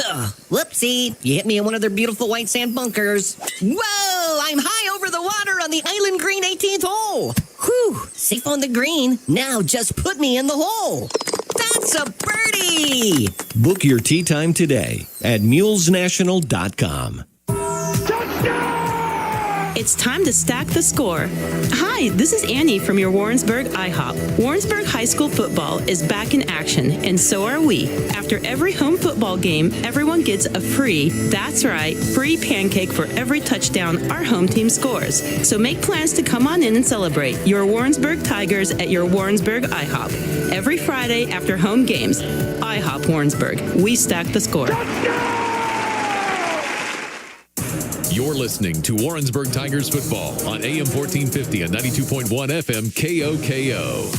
Ugh, whoopsie. You hit me in one of their beautiful white sand bunkers. Whoa! I'm high over the water on the Island Green 18th hole. Whew! Safe on the green. Now just put me in the hole. That's a birdie! Book your tee time today at mulesnational.com. It's time to stack the score. Hi, this is Annie from your Warrensburg IHOP. Warrensburg High School Football is back in action, and so are we. After every home football game, everyone gets a free, that's right, free pancake for every touchdown our home team scores. So make plans to come on in and celebrate your Warrensburg Tigers at your Warrensburg IHOP. Every Friday after home games. IHOP Warrensburg. We stack the score. You're listening to Warrensburg Tigers Football on AM 1450 and 92.1 FM KOKO.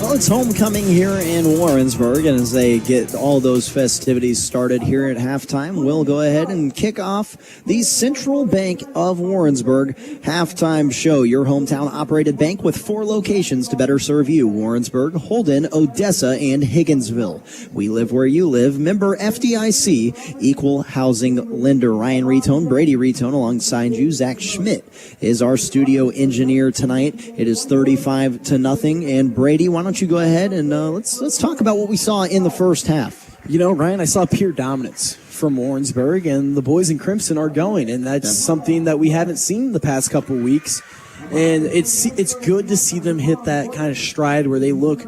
Well, it's homecoming here in Warrensburg, and as they get all those festivities started here at halftime, we'll go ahead and kick off the Central Bank of Warrensburg halftime show. Your hometown-operated bank with 4 locations to better serve you: Warrensburg, Holden, Odessa, and Higginsville. We live where you live. Member FDIC, Equal Housing Lender. Ryan Retone, Brady Retone, alongside you. Zach Schmidt is our studio engineer tonight. It is 35-0, and Brady, why don't you go ahead and let's talk about what we saw in the first half. You know, Ryan, I saw pure dominance from Warrensburg, and the boys in crimson are going, and that's something that we haven't seen the past couple weeks. And it's good to see them hit that kind of stride where they look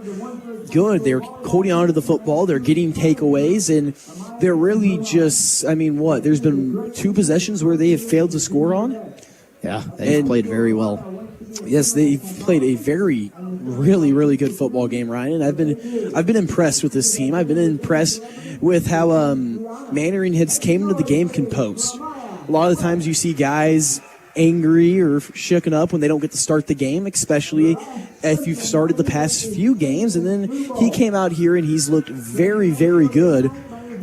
good. They're holding on to the football. They're getting takeaways, and they're really just, there's been 2 possessions where they have failed to score on. Yeah, they've played very well. Yes, they've played a very, really, really good football game, Ryan. I've been impressed with this team. I've been impressed with how Mannering has came into the game composed. A lot of the times you see guys angry or shooken up when they don't get to start the game, especially if you've started the past few games. And then he came out here and he's looked very, very good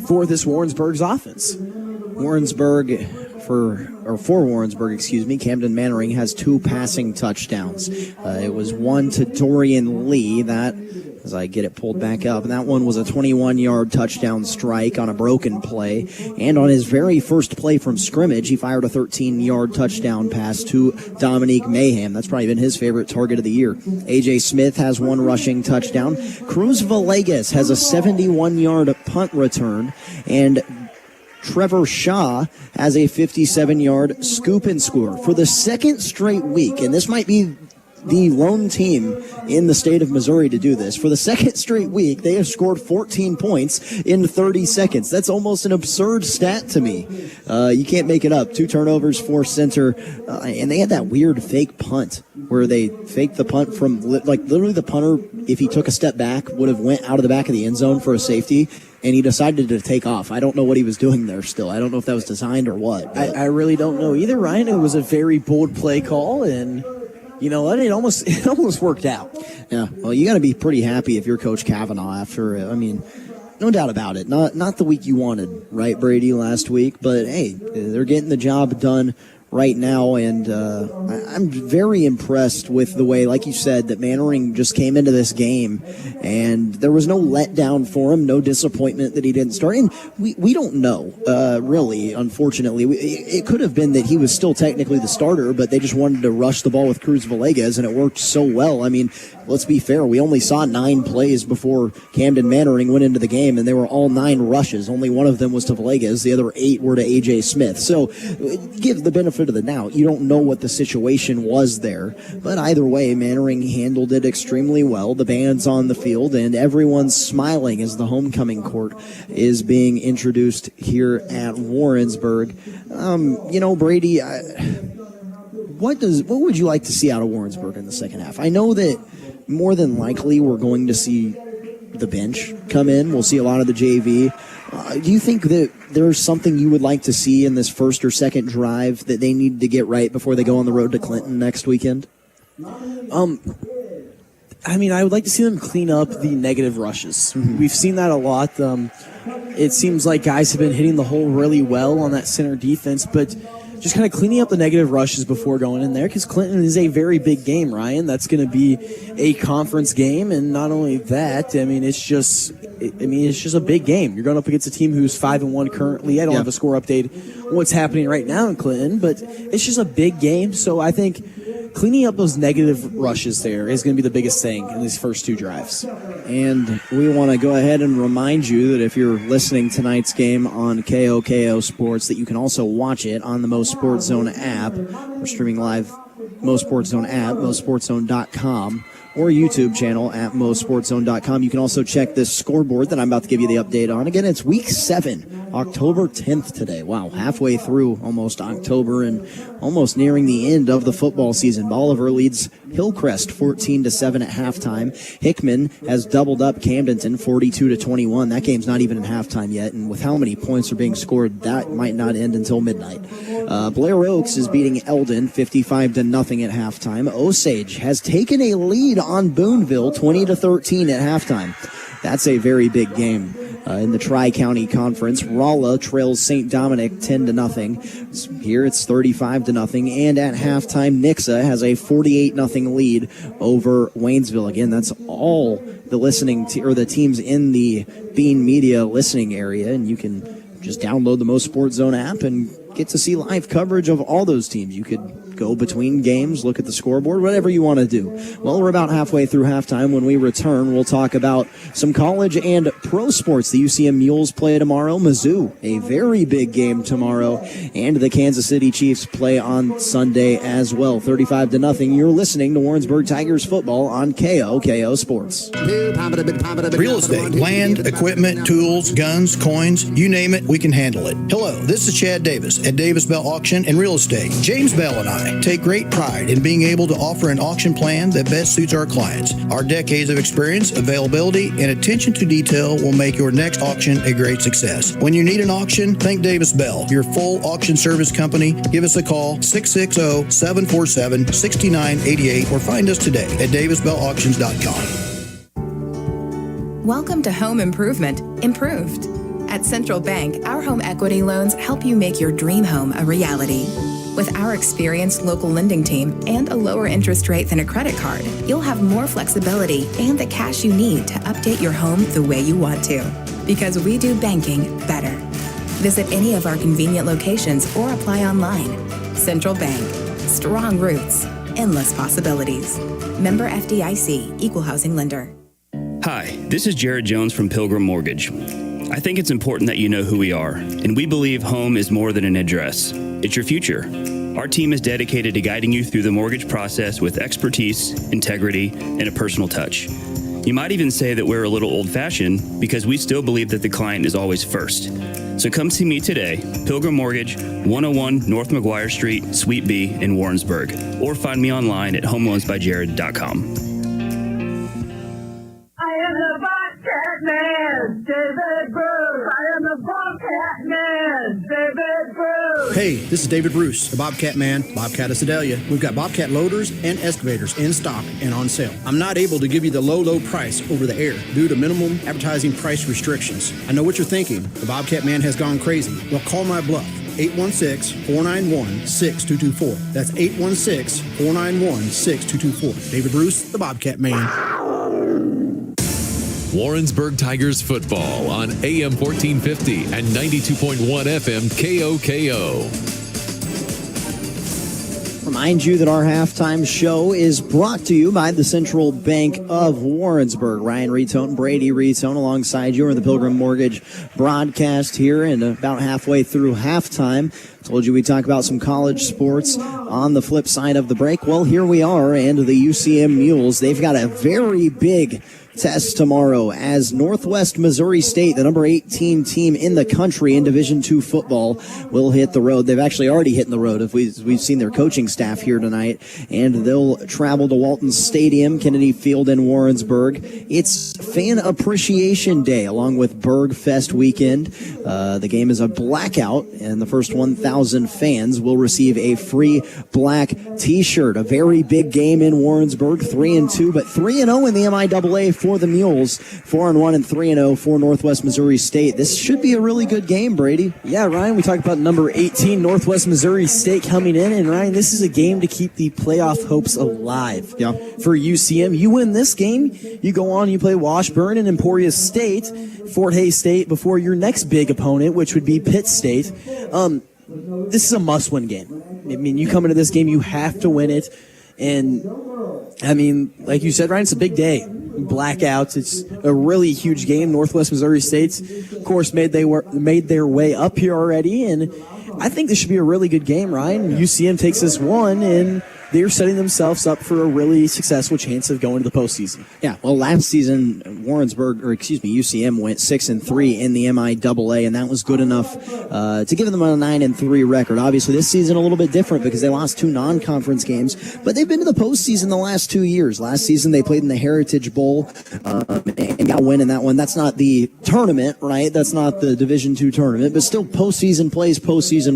for this Warrensburg's offense. For Warrensburg, Camden Mannering has 2 passing touchdowns. It was one to Dorian Lee, that, as I get it pulled back up, and that one was a 21-yard touchdown strike on a broken play. And on his very first play from scrimmage, he fired a 13-yard touchdown pass to Dominique Mayhem. That's probably been his favorite target of the year. A.J. Smith has 1 rushing touchdown. Cruz Villegas has a 71-yard punt return, and Trevor Shaw has a 57-yard scoop and score for the second straight week. And this might be the lone team in the state of Missouri to do this. For the second straight week, they have scored 14 points in 30 seconds. That's almost an absurd stat to me. You can't make it up. 2 turnovers, 4 center. And they had that weird fake punt where they faked the punt from, literally the punter, if he took a step back, would have went out of the back of the end zone for a safety. And he decided to take off. I don't know what he was doing there still. I don't know if that was designed or what. I really don't know either, Ryan. It was a very bold play call, and you know what? It almost worked out. Yeah, well, you got to be pretty happy if you're Coach Kavanaugh after, no doubt about it. Not the week you wanted, right, Brady, last week? But, hey, they're getting the job done right now, and I'm very impressed with the way, like you said, that Mannering just came into this game, and there was no letdown for him, no disappointment that he didn't start. And we don't know, really, unfortunately. It could have been that he was still technically the starter, but they just wanted to rush the ball with Cruz Villegas, and it worked so well. I mean, let's be fair. We only saw 9 plays before Camden Mannering went into the game, and they were all 9 rushes. Only one of them was to Villegas. The other 8 were to A.J. Smith. So give the benefit of the doubt. You don't know what the situation was there. But either way, Mannering handled it extremely well. The band's on the field, and everyone's smiling as the homecoming court is being introduced here at Warrensburg. Brady, what would you like to see out of Warrensburg in the second half? I know that more than likely we're going to see the bench come in. We'll see a lot of the JV. Do you think that there's something you would like to see in this first or second drive that they need to get right before they go on the road to Clinton next weekend? I would like to see them clean up the negative rushes. Mm-hmm. We've seen that a lot. It seems like guys have been hitting the hole really well on that center defense, but just kind of cleaning up the negative rushes before going in there, because Clinton is a very big game, Ryan. That's going to be a conference game, and not only that, it's just a big game. You're going up against a team who's 5-1 currently. I don't have a score update on what's happening right now in Clinton, but it's just a big game. So I think cleaning up those negative rushes there is going to be the biggest thing in these first 2 drives. And we want to go ahead and remind you that if you're listening tonight's game on KOKO Sports, that you can also watch it on the MoSportsZone app. We're streaming live MoSportsZone app, MoSportsZone.com, or YouTube channel at MoSportsZone.com. You can also check this scoreboard that I'm about to give you the update on. Again, it's Week 7, October 10th today. Wow, halfway through almost October and almost nearing the end of the football season. Bolivar leads Hillcrest 14-7 at halftime. Hickman has doubled up Camdenton 42-21. That game's not even in halftime yet, and with how many points are being scored, that might not end until midnight. Blair Oaks is beating Eldon 55-0 at halftime. Osage has taken a lead on Boonville 20-13 at halftime. That's a very big game. In the Tri-County Conference, Rolla trails St. Dominic 10-0. Here it's 35-0. And at halftime, Nixa has a 48-0 lead over Waynesville. Again, that's all the teams in the Bean Media listening area, and you can just download the MoSportsZone app and get to see live coverage of all those teams. You could go between games, look at the scoreboard, whatever you want to do. Well, we're about halfway through halftime. When we return, we'll talk about some college and pro sports. The UCM Mules play tomorrow. Mizzou, a very big game tomorrow. And the Kansas City Chiefs play on Sunday as well. 35-0. You're listening to Warrensburg Tigers football on KOKO Sports. Real estate, land, equipment, tools, guns, coins, you name it, we can handle it. Hello, this is Chad Davis at Davis Bell Auction and Real Estate. James Bell and I I take great pride in being able to offer an auction plan that best suits our clients. Our decades of experience, availability, and attention to detail will make your next auction a great success. When you need an auction, think Davis Bell, your full auction service company. Give us a call, 660-747-6988, or find us today at davisbellauctions.com. Welcome to Home Improvement Improved. At Central Bank, our home equity loans help you make your dream home a reality. With our experienced local lending team and a lower interest rate than a credit card, you'll have more flexibility and the cash you need to update your home the way you want to. Because we do banking better. Visit any of our convenient locations or apply online. Central Bank. Strong roots. Endless possibilities. Member FDIC. Equal housing lender. Hi, this is Jared Jones from Pilgrim Mortgage. I think it's important that you know who we are, and we believe home is more than an address. It's your future. Our team is dedicated to guiding you through the mortgage process with expertise, integrity, and a personal touch. You might even say that we're a little old-fashioned because we still believe that the client is always first. So come see me today, Pilgrim Mortgage, 101 North McGuire Street, Suite B in Warrensburg, or find me online at homeloansbyjared.com. David Bruce! I am the Bobcat Man! David Bruce! Hey, this is David Bruce, the Bobcat Man, Bobcat of Sedalia. We've got Bobcat loaders and excavators in stock and on sale. I'm not able to give you the low price over the air due to minimum advertising price restrictions. I know what you're thinking. The Bobcat Man has gone crazy. Well, call my bluff. 816-491-6224. That's 816-491-6224. David Bruce, the Bobcat Man. Warrensburg Tigers Football on AM 1450 and 92.1 FM KOKO. Remind you that our halftime show is brought to you by the Central Bank of Warrensburg. Ryan Reetone, Brady Reetone alongside you in the Pilgrim Mortgage broadcast here, and about halfway through halftime. Told you we'd talk about some college sports on the flip side of the break. Well, here we are, and the UCM Mules, they've got a very big test tomorrow as Northwest Missouri State, the number 18 team in the country in Division II football, will hit the road. They've actually already hit the road. We've seen their coaching staff here tonight, and they'll travel to Walton Stadium, Kennedy Field in Warrensburg. It's Fan Appreciation Day along with Berg Fest weekend. The game is a blackout, and the first 1,000 fans will receive a free black T-shirt. A very big game in Warrensburg, 3-2, but 3-0 in the MIAA for the Mules, 4-1 and 3-0 for Northwest Missouri State. This should be a really good game, Brady. Yeah, Ryan, we talked about number 18, Northwest Missouri State coming in, and Ryan, this is a game to keep the playoff hopes alive. Yeah. For UCM, you win this game, you go on, you play Washburn and Emporia State, Fort Hays State before your next big opponent, which would be Pitt State. This is a must-win game. I mean, you come into this game, you have to win it. And, I mean, like you said, Ryan, it's a big day. Blackouts. It's a really huge game. Northwest Missouri State's, of course, made their way up here already. And I think this should be a really good game, Ryan. UCM takes this one, and they're setting themselves up for a really successful chance of going to the postseason. Yeah, well, last season, UCM went 6-3 in the MIAA, and that was good enough to give them a 9-3 record. Obviously, this season a little bit different because they lost 2 non-conference games, but they've been to the postseason the last 2 years. Last season, they played in the Heritage Bowl and got a win in that one. That's not the tournament, right? That's not the Division II tournament, but still postseason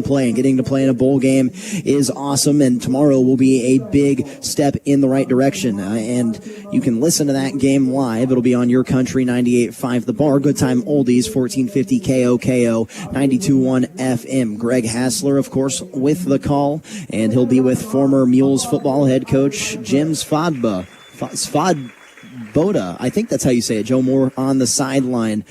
play, and getting to play in a bowl game is awesome, and tomorrow will be a big step in the right direction. And you can listen to that game live. It'll be on Your Country 98.5 The Bar, Good Time Oldies, 1450 KOKO, 92.1 FM. Greg Hassler, of course, with the call, and he'll be with former Mules football head coach Jim Svadboda. I think that's how you say it. Joe Moore on the sideline.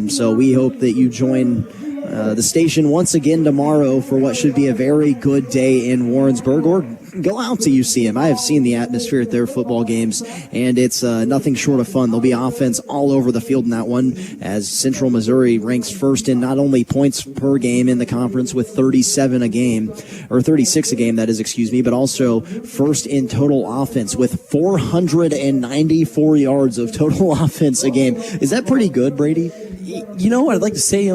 So we hope that you join the station once again tomorrow for what should be a very good day in Warrensburg, or go out to UCM. I have seen the atmosphere at their football games, and it's nothing short of fun. There'll be offense all over the field in that one, as Central Missouri ranks first in not only points per game in the conference with 36 a game, that is, but also first in total offense with 494 yards of total offense a game. Is that pretty good, Brady? You know what? I'd like to say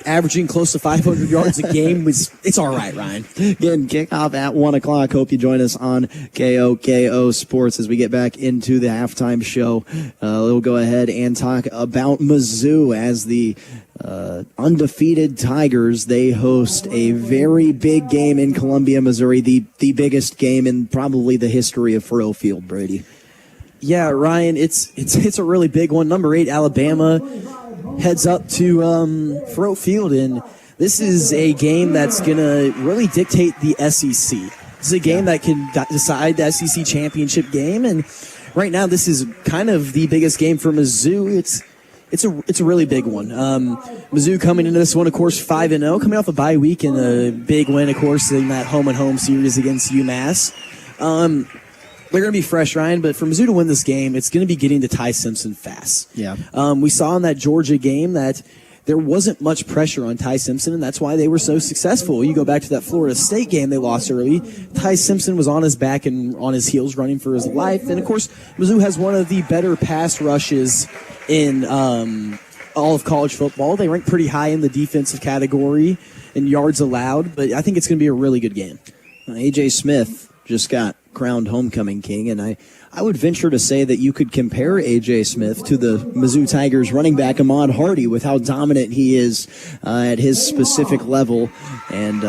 averaging close to 500 yards a game. It's all right, Ryan. Again, kickoff at 1 o'clock. Hope you join us on KOKO Sports as we get back into the halftime show. We'll go ahead and talk about Mizzou as the undefeated Tigers. They host a very big game in Columbia, Missouri, the biggest game in probably the history of Faurot Field, Brady. Yeah, Ryan, it's a really big one. Number 8, Alabama, heads up to Faurot Field, and this is a game that's going to really dictate the SEC. This is a game that can decide the SEC championship game, and right now this is kind of the biggest game for Mizzou. It's a really big one. Mizzou coming into this one, of course, 5-0, coming off a bye week and a big win, of course, in that home-and-home series against UMass. They're going to be fresh, Ryan, but for Mizzou to win this game, it's going to be getting to Ty Simpson fast. Yeah. We saw in that Georgia game that there wasn't much pressure on Ty Simpson, and that's why they were so successful. You go back to that Florida State game they lost early. Ty Simpson was on his back and on his heels running for his life. And, of course, Mizzou has one of the better pass rushes in all of college football. They rank pretty high in the defensive category in yards allowed, but I think it's going to be a really good game. A.J. Smith just got crowned homecoming king, and I would venture to say that you could compare A.J. Smith to the Mizzou Tigers running back Ahmad Hardy with how dominant he is at his specific level. And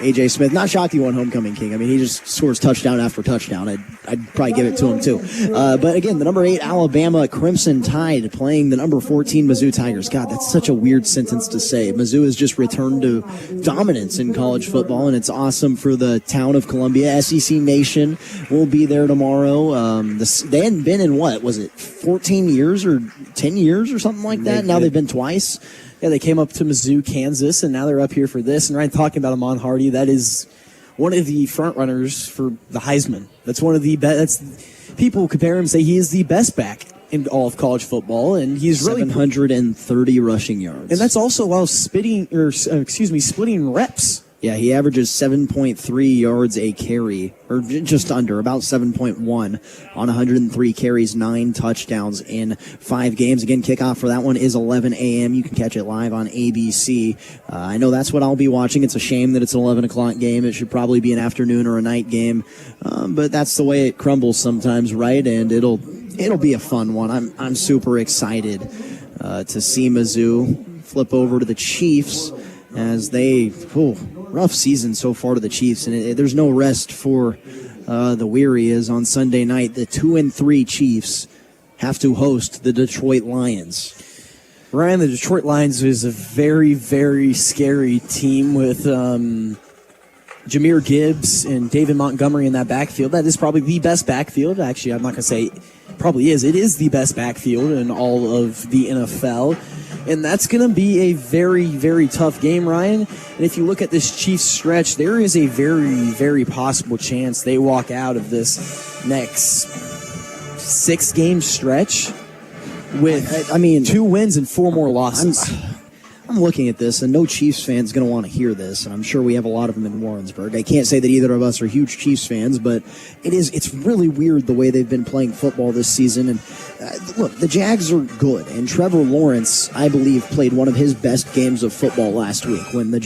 A.J. Smith, not shocked he won homecoming king. I mean, he just scores touchdown after touchdown. I'd probably give it to him too. But again, the number 8 Alabama Crimson Tide playing the number 14 Mizzou Tigers. God, that's such a weird sentence to say. Mizzou has just returned to dominance in college football, and it's awesome for the town of Columbia. SEC Nation will be there tomorrow. They hadn't been in, what was it, 14 years or 10 years or something like that? Now they've been twice. Yeah, they came up to Mizzou, Kansas, and now they're up here for this. And Ryan, talking about Ahmad Hardy, that is one of the front runners for the Heisman. That's one of the best. People compare him and say he is the best back in all of college football, and he's really 730 rushing yards. And that's also while splitting reps. Yeah, he averages 7.3 yards a carry, or just under, about 7.1 on 103 carries, 9 touchdowns in 5 games. Again, kickoff for that one is 11 a.m. You can catch it live on ABC. I know that's what I'll be watching. It's a shame that it's an 11 o'clock game. It should probably be an afternoon or a night game, but that's the way it crumbles sometimes, right? And it'll be a fun one. I'm super excited to see Mizzou flip over to the Chiefs as they rough season so far to the Chiefs, and there's no rest for the weary. As on Sunday night, the 2-3 Chiefs have to host the Detroit Lions. Ryan, the Detroit Lions is a very, very scary team with Jahmyr Gibbs and David Montgomery in that backfield. That is probably the best backfield. Actually, I'm not going to say probably is. It is the best backfield in all of the NFL. And that's going to be a very, very tough game, Ryan. And if you look at this Chiefs stretch, there is a very, very possible chance they walk out of this next 6-game stretch with 2 wins and 4 more losses. I'm looking at this, and no Chiefs fan is going to want to hear this, and I'm sure we have a lot of them in Warrensburg. I can't say that either of us are huge Chiefs fans, but it's really weird the way they've been playing football this season. And look, the Jags are good, and Trevor Lawrence, I believe, played one of his best games of football last week when the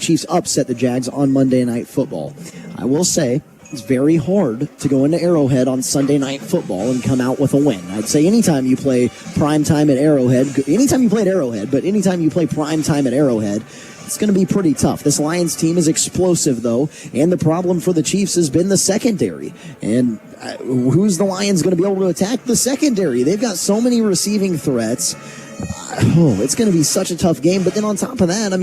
Chiefs upset the Jags on Monday Night Football. I will say, it's very hard to go into Arrowhead on Sunday Night Football and come out with a win. I'd say anytime you play prime time at Arrowhead, anytime you play at Arrowhead, but anytime you play prime time at Arrowhead, it's going to be pretty tough. This Lions team is explosive, though, and the problem for the Chiefs has been the secondary. And who's the Lions going to be able to attack? The secondary. They've got so many receiving threats. It's going to be such a tough game. But then on top of that,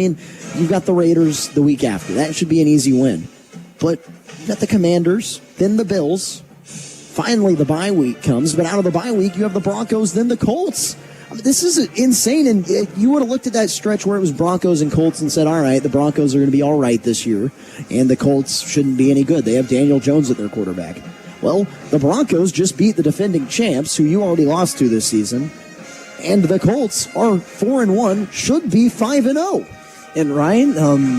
you've got the Raiders the week after. That should be an easy win. But you've got the Commanders, then the Bills. Finally, the bye week comes. But out of the bye week, you have the Broncos, then the Colts. This is insane. And you would have looked at that stretch where it was Broncos and Colts and said, all right, the Broncos are going to be all right this year. And the Colts shouldn't be any good. They have Daniel Jones at their quarterback. Well, the Broncos just beat the defending champs, who you already lost to this season. And the Colts are 4-1, should be 5-0. And Ryan,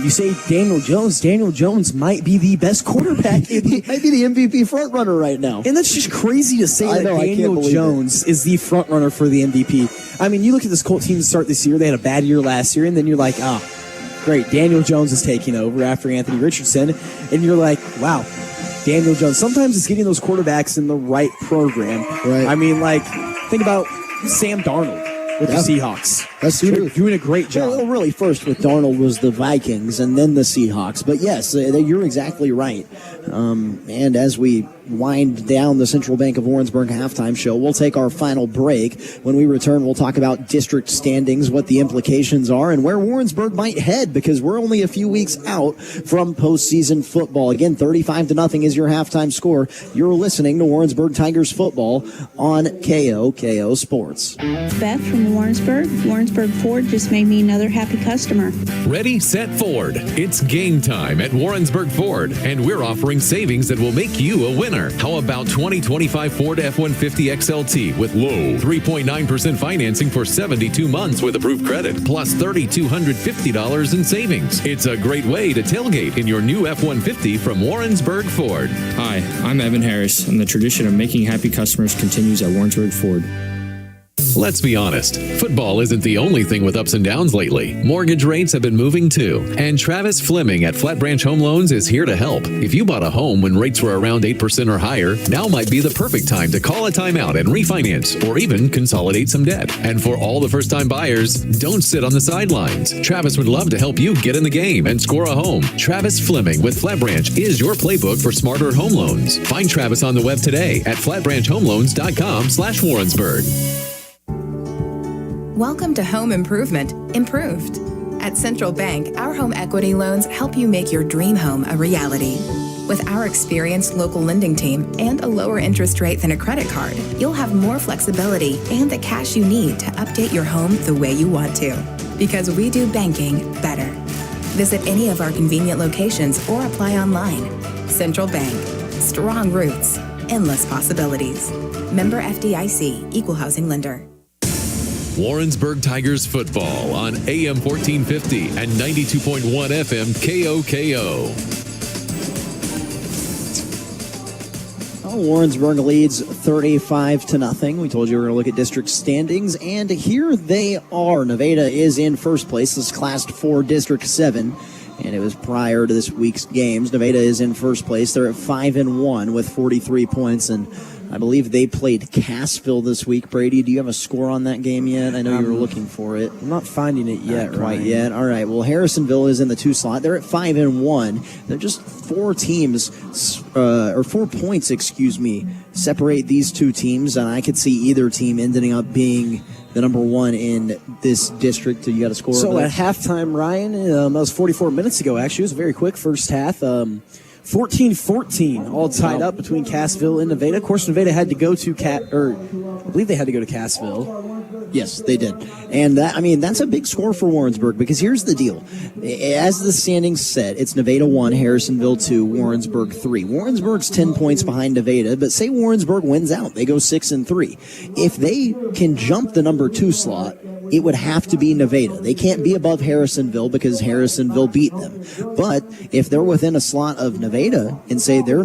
you say Daniel Jones. Daniel Jones might be the best quarterback. He might be the MVP frontrunner right now. And that's just crazy to say that Daniel Jones is the frontrunner for the MVP. I mean, you look at this Colt team to start this year. They had a bad year last year, and then you're like, oh, great. Daniel Jones is taking over after Anthony Richardson. And you're like, wow, Daniel Jones. Sometimes it's getting those quarterbacks in the right program. Right. I mean, like, think about Sam Darnold with the Seahawks. That's true. Doing a great job. Well, really, first with Darnold was the Vikings and then the Seahawks. But yes, you're exactly right. And as we wind down the Central Bank of Warrensburg halftime show, we'll take our final break. When we return, we'll talk about district standings, what the implications are, and where Warrensburg might head, because we're only a few weeks out from postseason football. Again, 35-0 is your halftime score. You're listening to Warrensburg Tigers football on KOKO Sports. Beth from Warrensburg. Warrensburg Ford just made me another happy customer. Ready, set, Ford. It's game time at Warrensburg Ford, and we're offering savings that will make you a winner. How about 2025 Ford F-150 XLT with low 3.9% financing for 72 months with approved credit, plus $3,250 in savings. It's a great way to tailgate in your new F-150 from Warrensburg Ford. Hi, I'm Evan Harris, and the tradition of making happy customers continues at Warrensburg Ford. Let's be honest, football isn't the only thing with ups and downs lately. Mortgage rates have been moving too. And Travis Fleming at Flat Branch Home Loans is here to help. If you bought a home when rates were around 8% or higher, now might be the perfect time to call a timeout and refinance or even consolidate some debt. And for all the first-time buyers, don't sit on the sidelines. Travis would love to help you get in the game and score a home. Travis Fleming with Flat Branch is your playbook for smarter home loans. Find Travis on the web today at flatbranchhomeloans.com/Warrensburg. Welcome to Home Improvement, Improved. At Central Bank, our home equity loans help you make your dream home a reality. With our experienced local lending team and a lower interest rate than a credit card, you'll have more flexibility and the cash you need to update your home the way you want to. Because we do banking better. Visit any of our convenient locations or apply online. Central Bank. Strong roots. Endless possibilities. Member FDIC. Equal housing lender. Warrensburg Tigers football on AM 1450 and 92.1 FM KOKO. Well, Warrensburg leads 35-0. We told you we were going to look at district standings, and here they are. Nevada is in first place. This is Class 4 District 7, and it was prior to this week's games. Nevada is in first place. They're at 5-1 with 43 points, and I believe they played Cassville this week. Brady, do you have a score on that game yet? I know you were looking for it. I'm not finding it yet. Not quite yet. All right. Well, Harrisonville is in the 2 slot. They're at 5-1. They're just 4 points, separate these two teams, and I could see either team ending up being the number 1 in this district. You got a score? So at halftime, Ryan, that was 44 minutes ago, actually. It was a very quick first half. 14-14, all tied up between Cassville and Nevada. Of course, Nevada had to go to I believe they had to go to Cassville. Yes, they did. And that's a big score for Warrensburg, because here's the deal. As the standings said, it's Nevada 1, Harrisonville 2, Warrensburg 3. Warrensburg's 10 points behind Nevada, but say Warrensburg wins out. They go 6-3. If they can jump the number 2 slot, it would have to be Nevada. They can't be above Harrisonville because Harrisonville beat them. But if they're within a slot of Nevada and say they're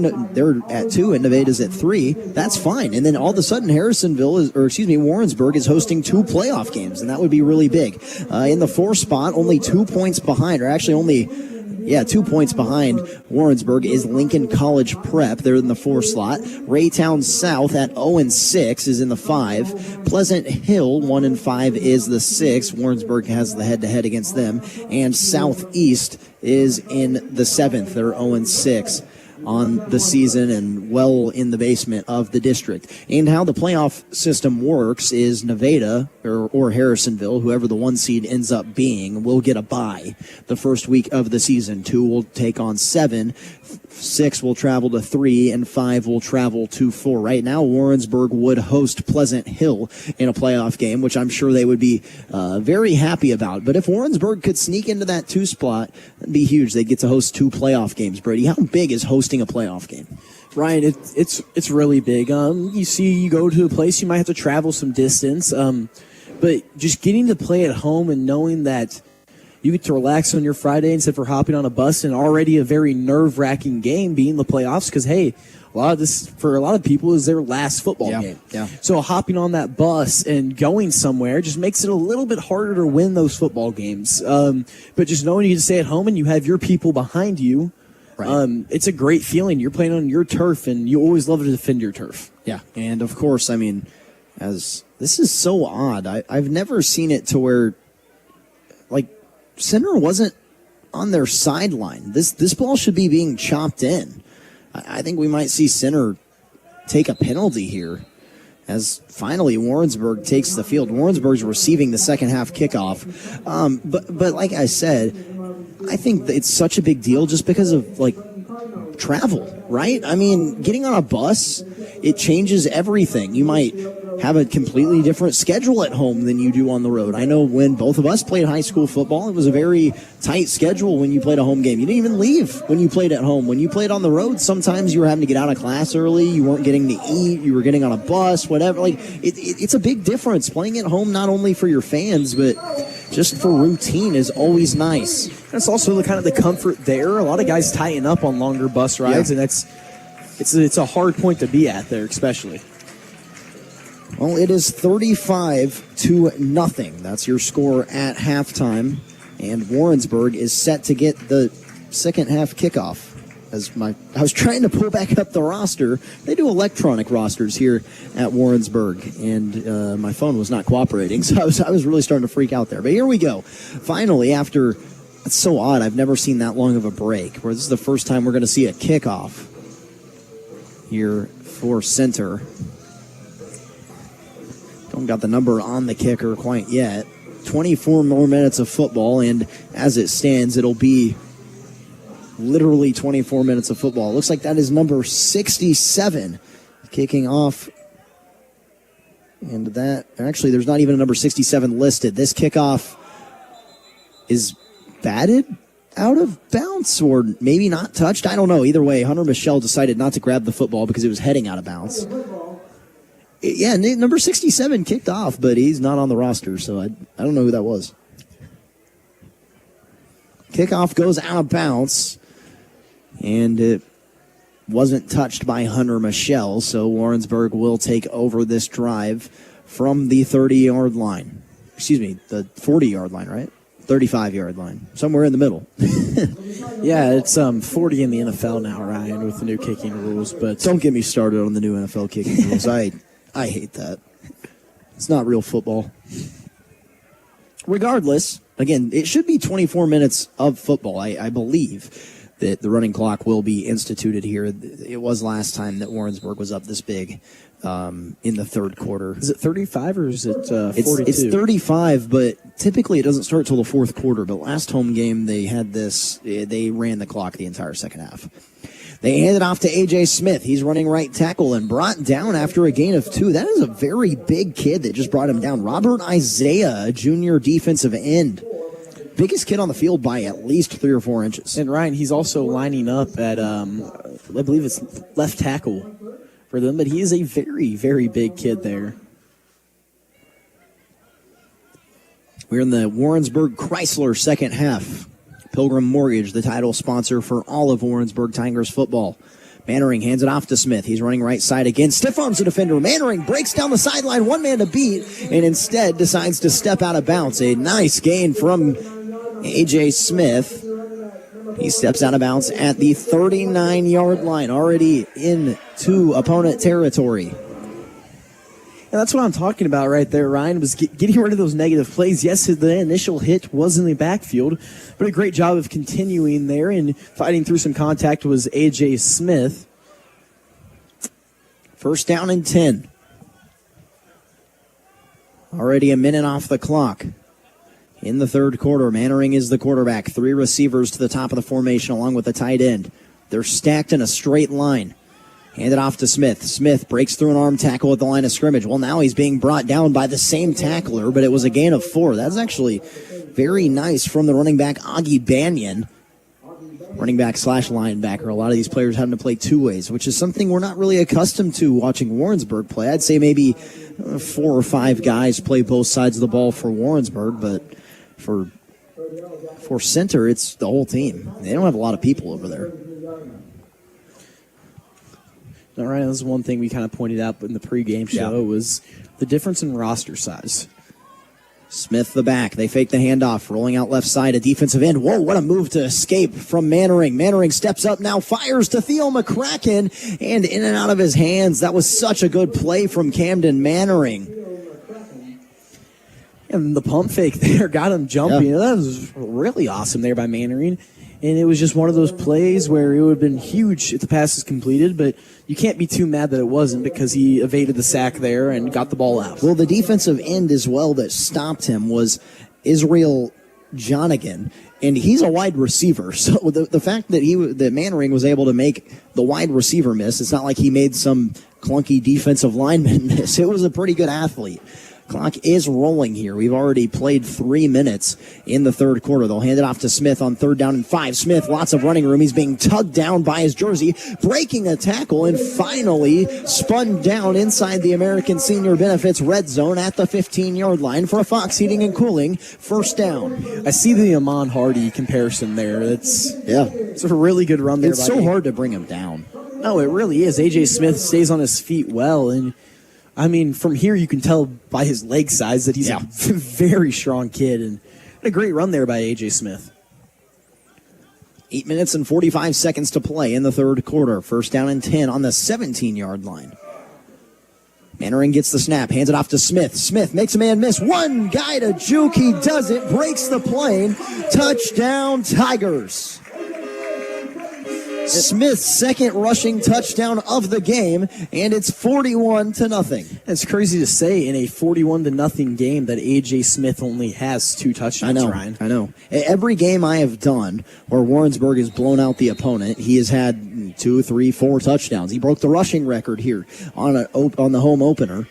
at 2 and Nevada's at 3, that's fine. And then all of a sudden Warrensburg is hosting 2 playoff games, and that would be really big. In the 4 spot, only 2 points behind, or actually only 2 points behind Warrensburg is Lincoln College Prep. They're in the 4 slot. Raytown South at 0-6 is in the 5. Pleasant Hill 1-5 is the 6. Warrensburg has the head-to-head against them. And Southeast is in the 7th. They're 0-6 on the season and well in the basement of the district. And how the playoff system works is Nevada or Harrisonville, whoever the 1 seed ends up being, will get a bye the first week of the season. 2 will take on 7. 6 will travel to 3, and 5 will travel to 4. Right now, Warrensburg would host Pleasant Hill in a playoff game, which I'm sure they would be very happy about. But if Warrensburg could sneak into that 2 spot, that'd be huge. They'd get to host 2 playoff games. Brady, how big is hosting a playoff game? Ryan, it's really big. You go to a place, you might have to travel some distance, but just getting to play at home and knowing that you get to relax on your Friday instead of hopping on a bus and already a very nerve-wracking game being the playoffs because, hey, for a lot of people, is their last football game. Yeah. So hopping on that bus and going somewhere just makes it a little bit harder to win those football games. But just knowing you can stay at home and you have your people behind you, it's a great feeling. You're playing on your turf, and you always love to defend your turf. Yeah, and of course, I mean, this is so odd. I've never seen it to where, like, center wasn't on their sideline. This ball should be being chopped in. I think we might see center take a penalty here as finally Warrensburg takes the field. Warrensburg's receiving the second half kickoff. But like I said, I think that it's such a big deal just because of, like, travel, right? I mean, getting on a bus, it changes everything. You might have a completely different schedule at home than you do on the road. I know when both of us played high school football, it was a very tight schedule when you played a home game. You didn't even leave when you played at home. When you played on the road, sometimes you were having to get out of class early. You weren't getting to eat. You were getting on a bus, whatever. Like, it's a big difference. Playing at home, not only for your fans, but just for routine, is always nice. That's also the comfort there. A lot of guys tighten up on longer bus rides, and it's a hard point to be at there, especially. Well, it is 35-0. That's your score at halftime, and Warrensburg is set to get the second half kickoff. I was trying to pull back up the roster. They do electronic rosters here at Warrensburg, and my phone was not cooperating, so I was really starting to freak out there. But here we go. Finally, after, it's so odd, I've never seen that long of a break, where this is the first time we're going to see a kickoff here for center. Don't got the number on the kicker quite yet. 24 more minutes of football, and as it stands, it'll be literally 24 minutes of football. It looks like that is number 67 kicking off. And that, actually, there's not even a number 67 listed. This kickoff is batted out of bounds or maybe not touched. I don't know. Either way, Hunter Michelle decided not to grab the football because it was heading out of bounds. Yeah, number 67 kicked off, but he's not on the roster, so I don't know who that was. Kickoff goes out of bounds, and it wasn't touched by Hunter Michelle, so Warrensburg will take over this drive from the 30-yard line. Excuse me, the 40-yard line, right? 35-yard line, somewhere in the middle. Yeah, it's 40 in the NFL now, Ryan, with the new kicking rules. But don't get me started on the new NFL kicking rules. I hate that. It's not real football. Regardless, again, it should be 24 minutes of football. I believe that the running clock will be instituted here. It was last time that Warrensburg was up this big in the third quarter. Is it 35 or is it 42? It's 35, but typically it doesn't start till the fourth quarter. But last home game, they ran the clock the entire second half. They hand it off to A.J. Smith. He's running right tackle and brought down after a gain of 2. That is a very big kid that just brought him down. Robert Isaiah, a junior defensive end. Biggest kid on the field by at least 3 or 4 inches. And Ryan, he's also lining up at, I believe it's left tackle for them, but he is a very, very big kid there. We're in the Warrensburg Chrysler second half. Pilgrim Mortgage, the title sponsor for all of Warrensburg Tigers football. Mannering hands it off to Smith. He's running right side again. Stiff arms the defender. Mannering breaks down the sideline, one man to beat, and instead decides to step out of bounds. A nice gain from A.J. Smith. He steps out of bounds at the 39-yard line, already into opponent territory. And that's what I'm talking about right there, Ryan, was getting rid of those negative plays. Yes, the initial hit was in the backfield, but a great job of continuing there and fighting through some contact was A.J. Smith. First down and 10. Already a minute off the clock. In the third quarter, Mannering is the quarterback. 3 receivers to the top of the formation along with the tight end. They're stacked in a straight line. Hand it off to Smith. Smith breaks through an arm tackle at the line of scrimmage. Well, now he's being brought down by the same tackler, but it was a gain of 4. That's actually very nice from the running back, Augie Banyan. Running back / linebacker. A lot of these players having to play 2 ways, which is something we're not really accustomed to watching Warrensburg play. I'd say maybe 4 or 5 guys play both sides of the ball for Warrensburg, but for For Center, it's the whole team. They don't have a lot of people over there. All right, that was one thing we kind of pointed out in the pregame show was the difference in roster size. Smith the back. They fake the handoff. Rolling out left side, a defensive end. Whoa, what a move to escape from Mannering. Mannering steps up now, fires to Theo McCracken, and in and out of his hands. That was such a good play from Camden Mannering. And the pump fake there got him jumping. Yeah. That was really awesome there by Mannering. And it was just one of those plays where it would have been huge if the pass is completed, but you can't be too mad that it wasn't because he evaded the sack there and got the ball out. Well, the defensive end as well that stopped him was Israel Jonigan, and he's a wide receiver. So the fact that Mannering was able to make the wide receiver miss, it's not like he made some clunky defensive lineman miss. It was a pretty good athlete. Clock is rolling here. We've already played 3 minutes in the third quarter. They'll hand it off to Smith on 3rd down and 5. Smith, lots of running room. He's being tugged down by his jersey, breaking a tackle, and finally spun down inside the American Senior Benefits red zone at the 15-yard line for a Fox Heating and Cooling first down. I see the Amon Hardy comparison there. It's a really good run there. It's so hard to bring him down. No, it really is. A.J. Smith stays on his feet well, and I mean, from here you can tell by his leg size that he's a very strong kid, and a great run there by A.J. Smith. 8 minutes and 45 seconds to play in the third quarter. First down and 10 on the 17-yard line. Mannering gets the snap, hands it off to Smith. Smith makes a man miss. One guy to juke. He does it, breaks the plane. Touchdown, Tigers. Smith's second rushing touchdown of the game, and it's 41-0. It's crazy to say in a 41-0 game that A.J. Smith only has 2 touchdowns, Ryan. I know. Every game I have done where Warrensburg has blown out the opponent, he has had 2, 3, 4 touchdowns. He broke the rushing record here on the home opener.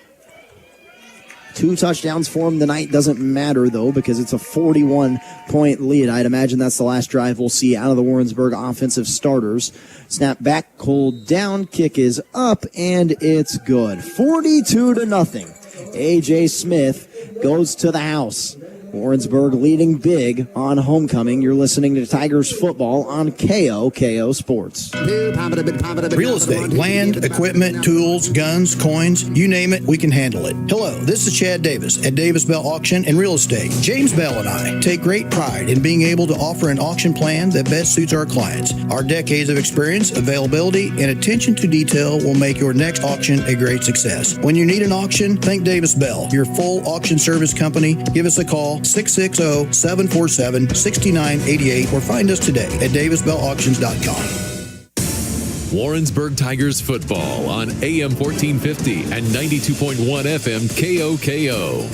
2 touchdowns for him tonight. Doesn't matter, though, because it's a 41-point lead. I'd imagine that's the last drive we'll see out of the Warrensburg offensive starters. Snap back, hold down, kick is up, and it's good. 42-0. A.J. Smith goes to the house. Warrensburg leading big on homecoming. You're listening to Tigers football on KOKO Sports. Real estate, land, equipment, tools, guns, coins, you name it, we can handle it. Hello, this is Chad Davis at Davis Bell Auction and Real Estate. James Bell and I take great pride in being able to offer an auction plan that best suits our clients. Our decades of experience, availability, and attention to detail will make your next auction a great success. When you need an auction, think Davis Bell, your full auction service company. Give us a call, 660-747-6988, or find us today at davisbellauctions.com. Warrensburg Tigers football on AM 1450 and 92.1 FM KOKO.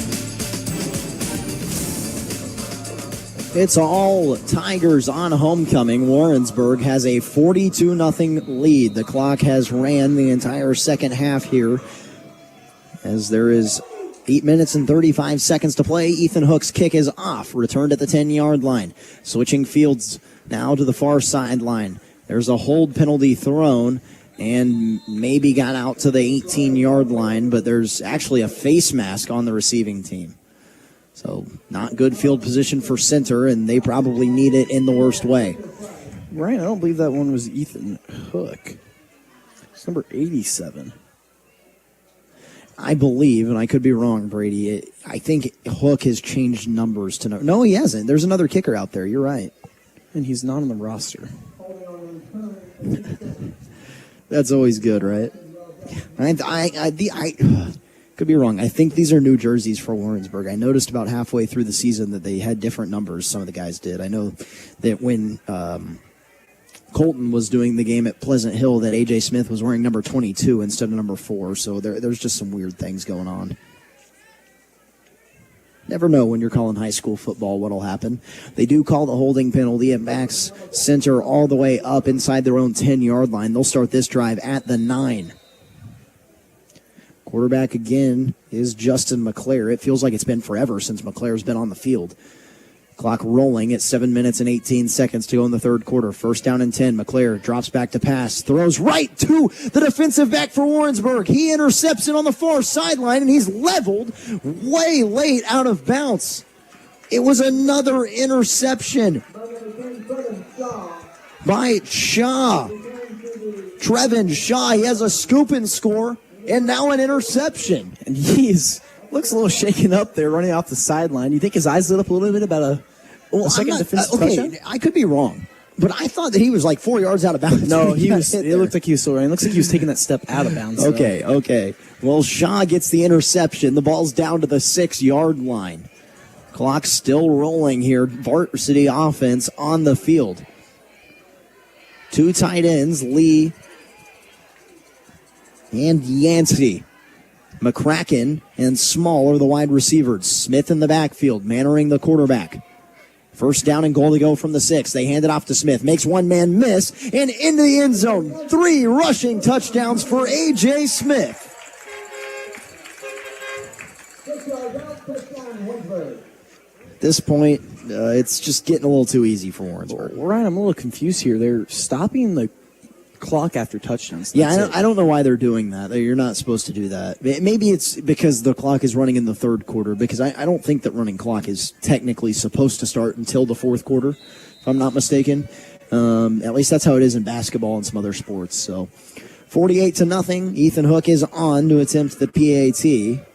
It's all Tigers on homecoming. Warrensburg has a 42-0 lead. The clock has ran the entire second half here as there is 8 minutes and 35 seconds to play. Ethan Hook's kick is off, returned at the 10-yard line. Switching fields now to the far sideline. There's a hold penalty thrown and maybe got out to the 18-yard line, but there's actually a face mask on the receiving team. So not good field position for Center, and they probably need it in the worst way. Right, I don't believe that one was Ethan Hook. It's number 87. I believe, and I could be wrong, Brady, I think Hook has changed numbers to no, he hasn't. There's another kicker out there. You're right. And he's not on the roster. That's always good, right? I could be wrong. I think these are new jerseys for Warrensburg. I noticed about halfway through the season that they had different numbers. Some of the guys did. I know that when Colton was doing the game at Pleasant Hill, that A.J. Smith was wearing number 22 instead of number 4, so there's just some weird things going on. Never know when you're calling high school football what'll happen. They do call the holding penalty. It backs Center all the way up inside their own 10-yard line. They'll start this drive at the 9. Quarterback again is Justin McClare. It feels like it's been forever since McClare's been on the field. Clock rolling at 7 minutes and 18 seconds to go in the third quarter. First down and 10. McClare drops back to pass. Throws right to the defensive back for Warrensburg. He intercepts it on the far sideline, and he's leveled way late out of bounds. It was another interception. by Shaw. Trevin Shaw, he has a scoop and score, and now an interception. And looks a little shaken up there running off the sideline. You think his eyes lit up a little bit about a second defensive touchdown? I could be wrong, but I thought that he was like 4 yards out of bounds. No, it looked like he was still running. It looks like he was taking that step out of bounds. Okay. Well, Shaw gets the interception. The ball's down to the 6-yard line. Clock still rolling here. Varsity offense on the field. Two tight ends, Lee and Yancey. McCracken and Small are the wide receivers. Smith in the backfield, Mannering the quarterback. First down and goal to go from the 6. They hand it off to Smith. Makes one man miss and into the end zone. 3 rushing touchdowns for A.J. Smith. At this point, it's just getting a little too easy for Warrensburg. Ryan, I'm a little confused here. They're stopping the clock after touchdowns. Yeah, I don't know why they're doing that. You're not supposed to do that. Maybe it's because the clock is running in the third quarter, because I don't think that running clock is technically supposed to start until the fourth quarter, if I'm not mistaken. At least that's how it is in basketball and some other sports. So 48-0. Ethan Hook is on to attempt the PAT.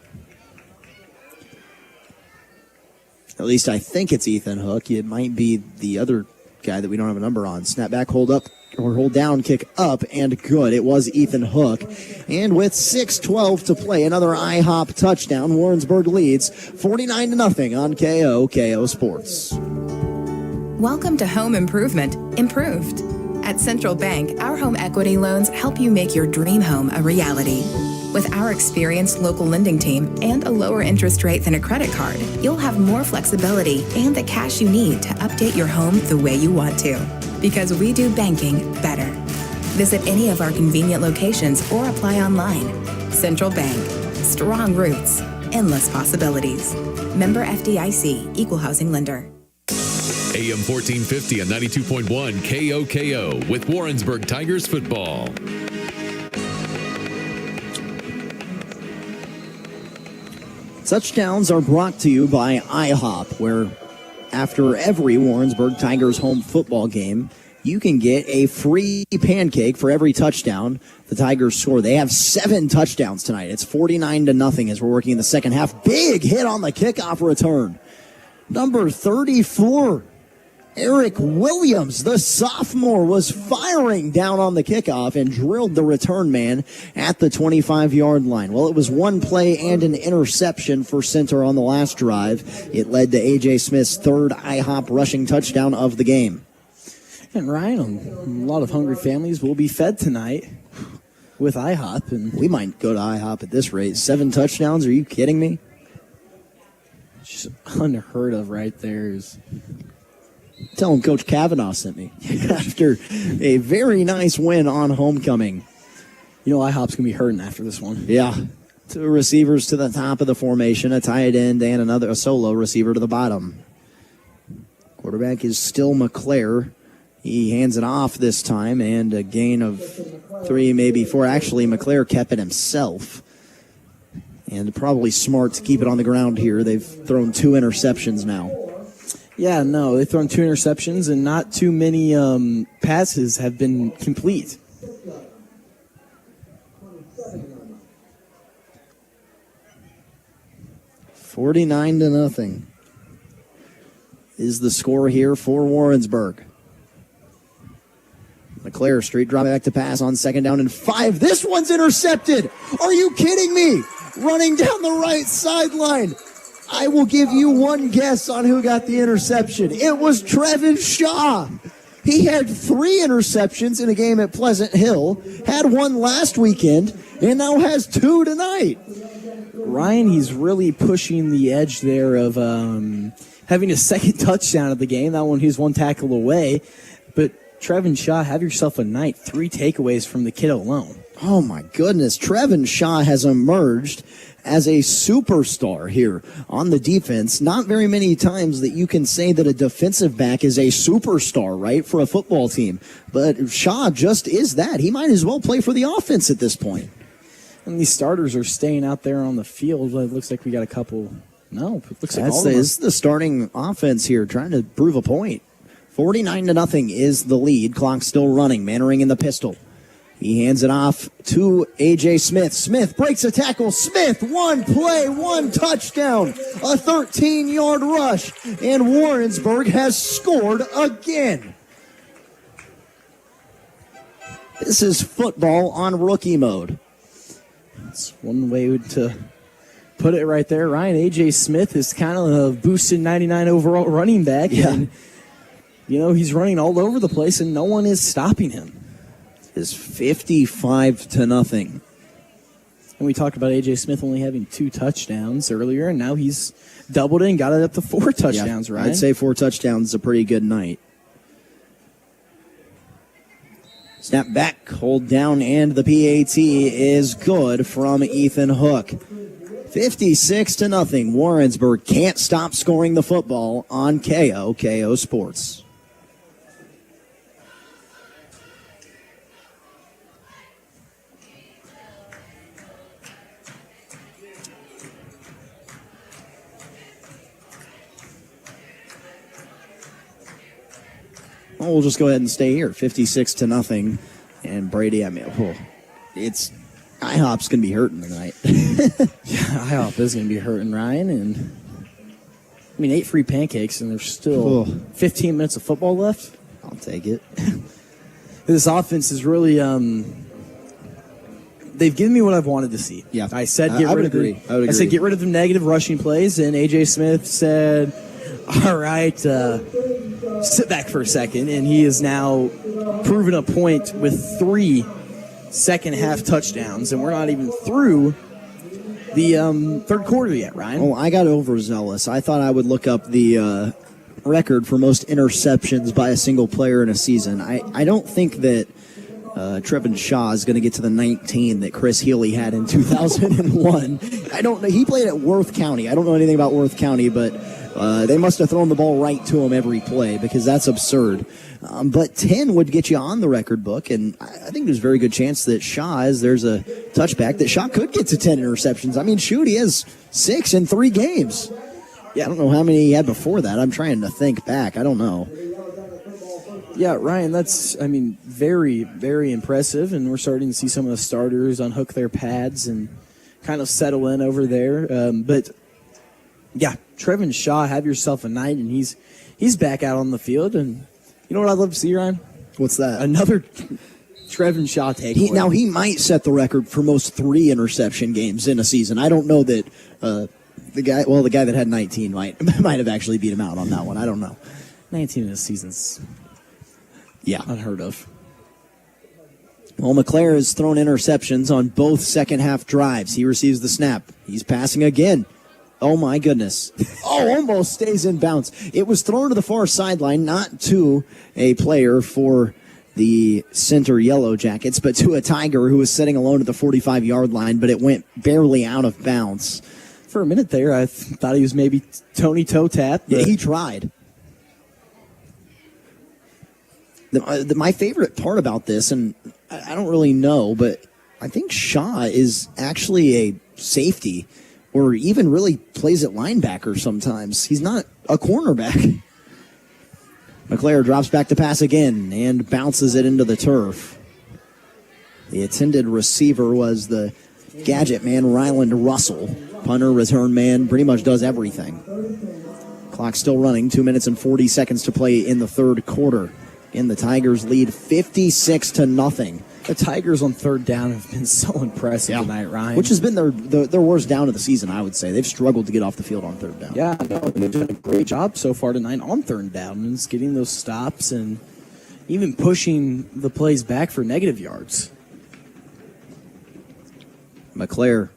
At least I think it's Ethan Hook. It might be the other guy that we don't have a number on. Snap back, hold up, or hold down, kick up, and good. It was Ethan Hook. And with 6:12 to play, another IHOP touchdown. Warrensburg leads 49-0 on KO Sports. Welcome to Home Improvement Improved. At Central Bank, our home equity loans help you make your dream home a reality. With our experienced local lending team and a lower interest rate than a credit card, you'll have more flexibility and the cash you need to update your home the way you want to. Because we do banking better. Visit any of our convenient locations or apply online. Central Bank. Strong roots. Endless possibilities. Member FDIC. Equal housing lender. AM 1450 and 92.1 KOKO with Warrensburg Tigers Football. Touchdowns are brought to you by IHOP, where after every Warrensburg Tigers home football game, you can get a free pancake for every touchdown the Tigers score. They have 7 touchdowns tonight. It's 49-0 as we're working in the second half. Big hit on the kickoff return. Number 34, Eric Williams, the sophomore, was firing down on the kickoff and drilled the return man at the 25-yard line. Well, it was one play and an interception for Center on the last drive. It led to A.J. Smith's third IHOP rushing touchdown of the game. And Ryan, a lot of hungry families will be fed tonight with IHOP. And we might go to IHOP at this rate. 7 touchdowns? Are you kidding me? Just unheard of right there. Tell him Coach Kavanaugh sent me after a very nice win on homecoming. You know IHOP's going to be hurting after this one. Yeah. 2 receivers to the top of the formation, a tight end and a solo receiver to the bottom. Quarterback is still McClare. He hands it off this time, and a gain of 3, maybe 4. Actually, McClare kept it himself. And probably smart to keep it on the ground here. They've thrown 2 interceptions now. Yeah, no, they've thrown 2 interceptions, and not too many passes have been complete. $49-0 is the score here for Warrensburg. McClare, straight drop back to pass on second down and 5. This one's intercepted. Are you kidding me? Running down the right sideline. I will give you one guess on who got the interception. It was Trevin Shaw. He had 3 interceptions in a game at Pleasant Hill, had 1 last weekend, and now has 2 tonight. Ryan, he's really pushing the edge there of having a second touchdown of the game. That one, he was 1 tackle away. But Trevin Shaw, have yourself a night. 3 takeaways from the kid alone. Oh, my goodness. Trevin Shaw has emerged as a superstar here on the defense. Not very many times that you can say that a defensive back is a superstar, right, for a football team. But Shaw just is that. He might as well play for the offense at this point. And these starters are staying out there on the field. It looks like we got a couple. No, it looks like all of them. That's the starting offense here, trying to prove a point. 49-0 is the lead. Clock still running. Mannering in the pistol. He hands it off to A.J. Smith. Smith breaks a tackle. Smith, one play, one touchdown. A 13-yard rush. And Warrensburg has scored again. This is football on rookie mode. That's one way to put it right there. Ryan, A.J. Smith is kind of a boosted 99 overall running back. Yeah. And, he's running all over the place, and no one is stopping him. It's 55-0. And we talked about A.J. Smith only having 2 touchdowns earlier, and now he's doubled it and got it up to 4 touchdowns, right? I'd say 4 touchdowns is a pretty good night. Snap back, hold down, and the PAT is good from Ethan Hook. 56-0. Warrensburg can't stop scoring the football on KO Sports. Well, we'll just go ahead and stay here. 56-0. And Brady, it's IHOP's going to be hurting tonight. Yeah, IHOP is going to be hurting, Ryan. And 8 free pancakes, and there's still 15 minutes of football left. I'll take it. This offense is really, they've given me what I've wanted to see. Yeah, I said I would agree. I said get rid of the negative rushing plays, and A.J. Smith said, all right, sit back for a second, and he is now proven a point with 3 second-half touchdowns, and we're not even through the third quarter yet, Ryan. Oh, I got overzealous. I thought I would look up the record for most interceptions by a single player in a season. I don't think that Trevin Shaw is going to get to the 19 that Chris Healy had in 2001. I don't know. He played at Worth County. I don't know anything about Worth County, but they must have thrown the ball right to him every play because that's absurd. But 10 would get you on the record book, and I think there's a very good chance that Shaw, as there's a touchback, that Shaw could get to 10 interceptions. I mean, shoot, he has 6 in 3 games. Yeah, I don't know how many he had before that. I'm trying to think back. I don't know. Yeah, Ryan, that's, very, very impressive, and we're starting to see some of the starters unhook their pads and kind of settle in over there. But, yeah, Trevin Shaw, have yourself a night, and he's back out on the field, and you know what I'd love to see, Ryan? What's that? Another Trevin Shaw takeaway. Now, he might set the record for most 3 interception games in a season. I don't know that the guy that had 19 might have actually beat him out on that one. I don't know. 19 in a season's unheard of. Well, McClare has thrown interceptions on both second-half drives. He receives the snap. He's passing again. Oh, my goodness. Almost stays in bounds. It was thrown to the far sideline, not to a player for the center Yellow Jackets, but to a Tiger who was sitting alone at the 45-yard line, but it went barely out of bounds. For a minute there, I thought he was maybe Tony Toe Tap. Yeah, he tried. My favorite part about this, and I don't really know, but I think Shaw is actually a safety or even really plays at linebacker sometimes. He's not a cornerback. McClare drops back to pass again and bounces it into the turf. The intended receiver was the gadget man, Ryland Russell. Punter, return man, pretty much does everything. Clock still running, 2 minutes and 40 seconds to play in the third quarter. And the Tigers lead 56-0. The Tigers on third down have been so impressive tonight, Ryan. Which has been their worst down of the season, I would say. They've struggled to get off the field on third down. Yeah, no, they've done a great job so far tonight on third down. And getting those stops and even pushing the plays back for negative yards. McClare,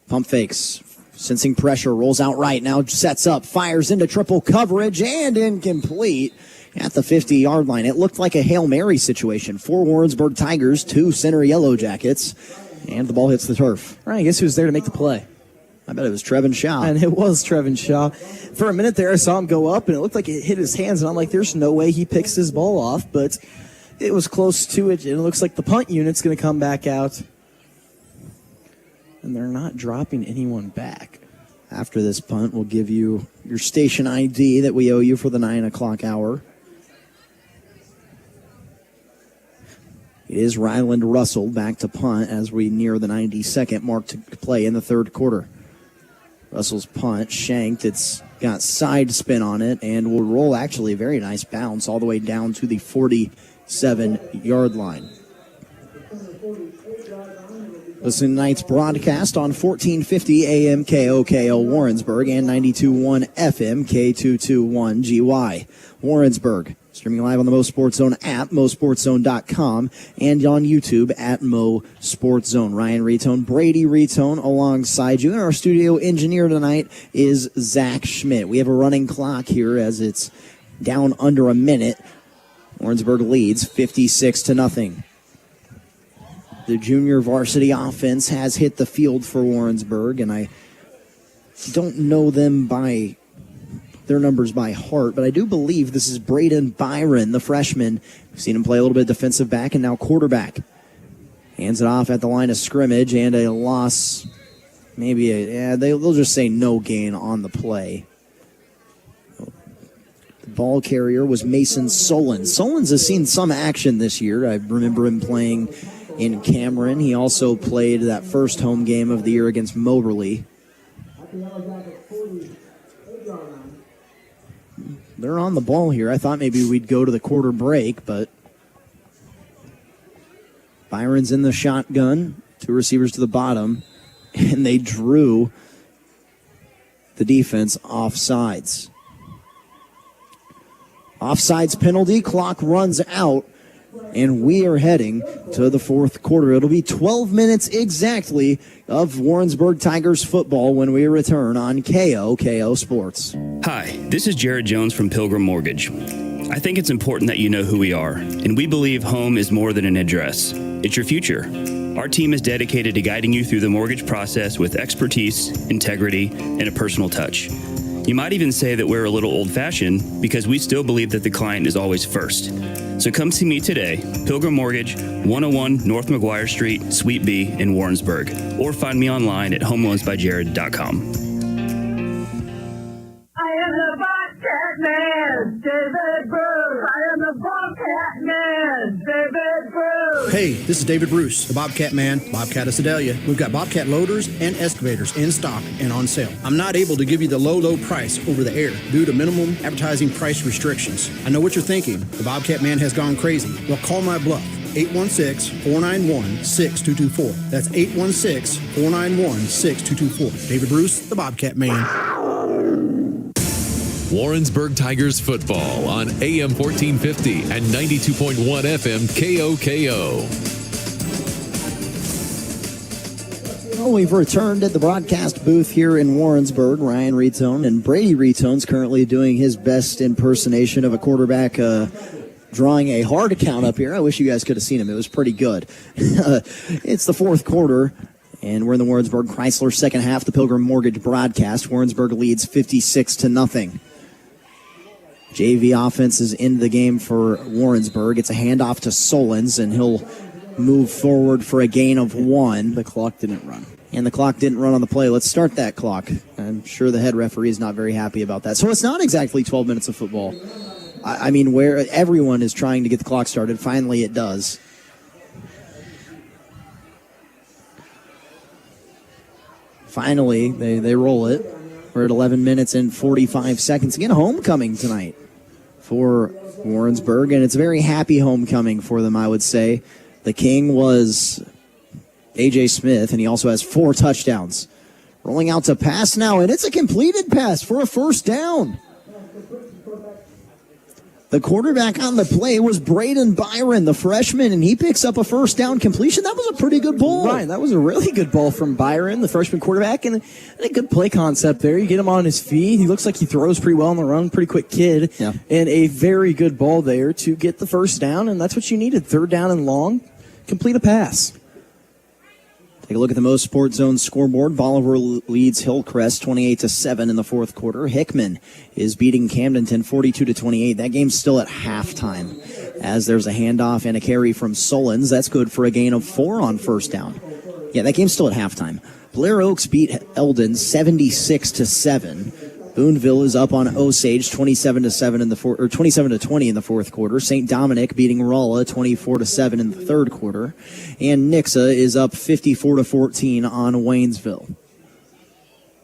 pump fakes, sensing pressure, rolls out right, now sets up, fires into triple coverage, and incomplete at the 50-yard line. It looked like a Hail Mary situation for Warrensburg Tigers, 2 center Yellow Jackets, and the ball hits the turf. Ryan, guess who was there to make the play? I bet it was Trevin Shaw. And it was Trevin Shaw. For a minute there, I saw him go up, and it looked like it hit his hands, and I'm like, there's no way he picks his ball off, but it was close to it, and it looks like the punt unit's going to come back out. And they're not dropping anyone back. After this punt, we'll give you your station ID that we owe you for the 9 o'clock hour. It is Ryland Russell back to punt as we near the 92nd mark to play in the third quarter. Russell's punt shanked. It's got side spin on it and will roll actually a very nice bounce all the way down to the 47-yard line. Listen to tonight's broadcast on 1450 AM KOKO Warrensburg and 92.1 FM K221GY Warrensburg. Streaming live on the MoSportsZone app, MoSportsZone.com, and on YouTube at MoSportsZone. Ryan Retone, Brady Retone alongside you. And our studio engineer tonight is Zach Schmidt. We have a running clock here as it's down under a minute. Warrensburg leads 56-0. The junior varsity offense has hit the field for Warrensburg, and I don't know them by their numbers by heart, but I do believe this is Braden Byron, the freshman. We've seen him play a little bit defensive back and now quarterback. Hands it off at the line of scrimmage, and a loss, they'll just say no gain on the play. The ball carrier was Mason Solons. Solons has seen some action this year. I remember him playing in Cameron. He also played that first home game of the year against Moberly. They're on the ball here. I thought maybe we'd go to the quarter break, but Byron's in the shotgun. Two receivers to the bottom, and they drew the defense offsides. Offsides penalty, clock runs out, and we are heading to the fourth quarter. It'll be 12 minutes exactly of Warrensburg Tigers football when we return on KOKO Sports. Hi, this is Jared Jones from Pilgrim Mortgage. I think it's important that you know who we are, and we believe home is more than an address. It's your future. Our team is dedicated to guiding you through the mortgage process with expertise, integrity, and a personal touch. You might even say that we're a little old-fashioned because we still believe that the client is always first. So come see me today, Pilgrim Mortgage, 101 North McGuire Street, Suite B in Warrensburg, or find me online at homeloansbyjared.com. Man, David Bruce. I am the Bobcat Man, David Bruce. Hey, this is David Bruce, the Bobcat Man, Bobcat of Sedalia. We've got Bobcat loaders and excavators in stock and on sale. I'm not able to give you the low price over the air due to minimum advertising price restrictions. I know what you're thinking. The Bobcat Man has gone crazy. Well, call my bluff. 816-491-6224. That's 816-491-6224. David Bruce, the Bobcat Man. Warrensburg Tigers football on AM 1450 and 92.1 FM KOKO. Well, we've returned at the broadcast booth here in Warrensburg. Ryan Retone and Brady Retone's currently doing his best impersonation of a quarterback drawing a hard count up here. I wish you guys could have seen him. It was pretty good. It's the fourth quarter, and we're in the Warrensburg Chrysler second half, the Pilgrim Mortgage broadcast. Warrensburg leads 56-0. JV offense is in the game for Warrensburg. It's a handoff to Solons, and he'll move forward for a gain of 1. The clock didn't run. And the clock didn't run on the play. Let's start that clock. I'm sure the head referee is not very happy about that. So it's not exactly 12 minutes of football. I mean, where everyone is trying to get the clock started. Finally, it does. Finally, they roll it. We're at 11 minutes and 45 seconds. Again, homecoming tonight for Warrensburg, and it's a very happy homecoming for them, I would say. The king was A.J. Smith, and he also has 4 touchdowns. Rolling out to pass now, and it's a completed pass for a first down. The quarterback on the play was Braden Byron, the freshman, and he picks up a first down completion. That was a pretty good ball. Right, that was a really good ball from Byron, the freshman quarterback, and a good play concept there. You get him on his feet. He looks like he throws pretty well on the run, pretty quick kid. Yeah. And a very good ball there to get the first down, and that's what you needed. Third down and long, complete a pass. Take a look at the MoSportsZone scoreboard. Bolivar leads Hillcrest 28-7 in the fourth quarter. Hickman is beating Camdenton 42-28. That game's still at halftime, as there's a handoff and a carry from Solons. That's good for a gain of 4 on first down. Yeah, that game's still at halftime. Blair Oaks beat Eldon 76-7. Boonville is up on Osage 27-7 in the 27-20 in the fourth quarter. St. Dominic beating Rolla 24-7 in the third quarter, and Nixa is up 54-14 on Waynesville.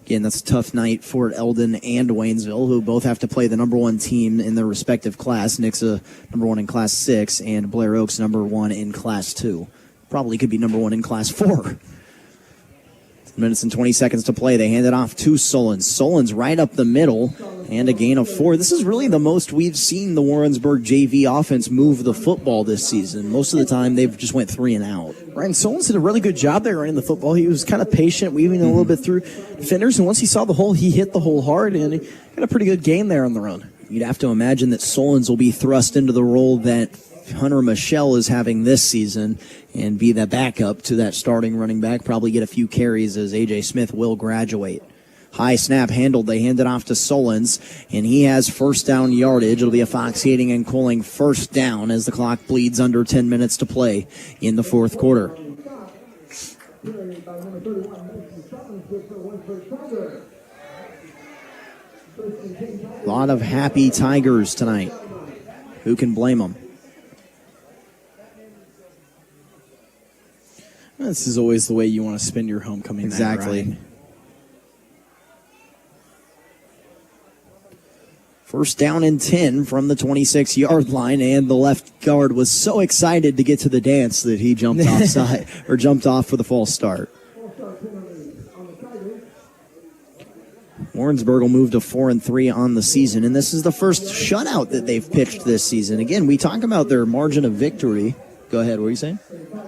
Again, that's a tough night for Eldon and Waynesville, who both have to play the number one team in their respective class. Nixa number one in Class 6, and Blair Oaks number one in Class 2. Probably could be number one in Class 4. 10 minutes and 20 seconds to play. They hand it off to Solons. Solons right up the middle, and a gain of 4. This is really the most we've seen the Warrensburg JV offense move the football this season. Most of the time, they've just went 3 and out. Ryan Solons did a really good job there running the football. He was kind of patient, weaving a little bit through defenders, and once he saw the hole, he hit the hole hard, and he got a pretty good gain there on the run. You'd have to imagine that Solons will be thrust into the role that Hunter Michelle is having this season and be the backup to that starting running back, probably get a few carries as A.J. Smith will graduate. High snap handled. They hand it off to Solons, and he has first down yardage. It'll be a Fox Heating and Cooling first down as the clock bleeds under 10 minutes to play in the fourth quarter. A lot of happy Tigers tonight. Who can blame them? This is always the way you want to spend your homecoming night. Exactly. First down and 10 from the 26-yard line, and the left guard was so excited to get to the dance that he jumped offside or jumped off for the false start. Warrensburg will move to 4-3 on the season, and this is the first shutout that they've pitched this season. Again, we talk about their margin of victory. Go ahead, what were you saying?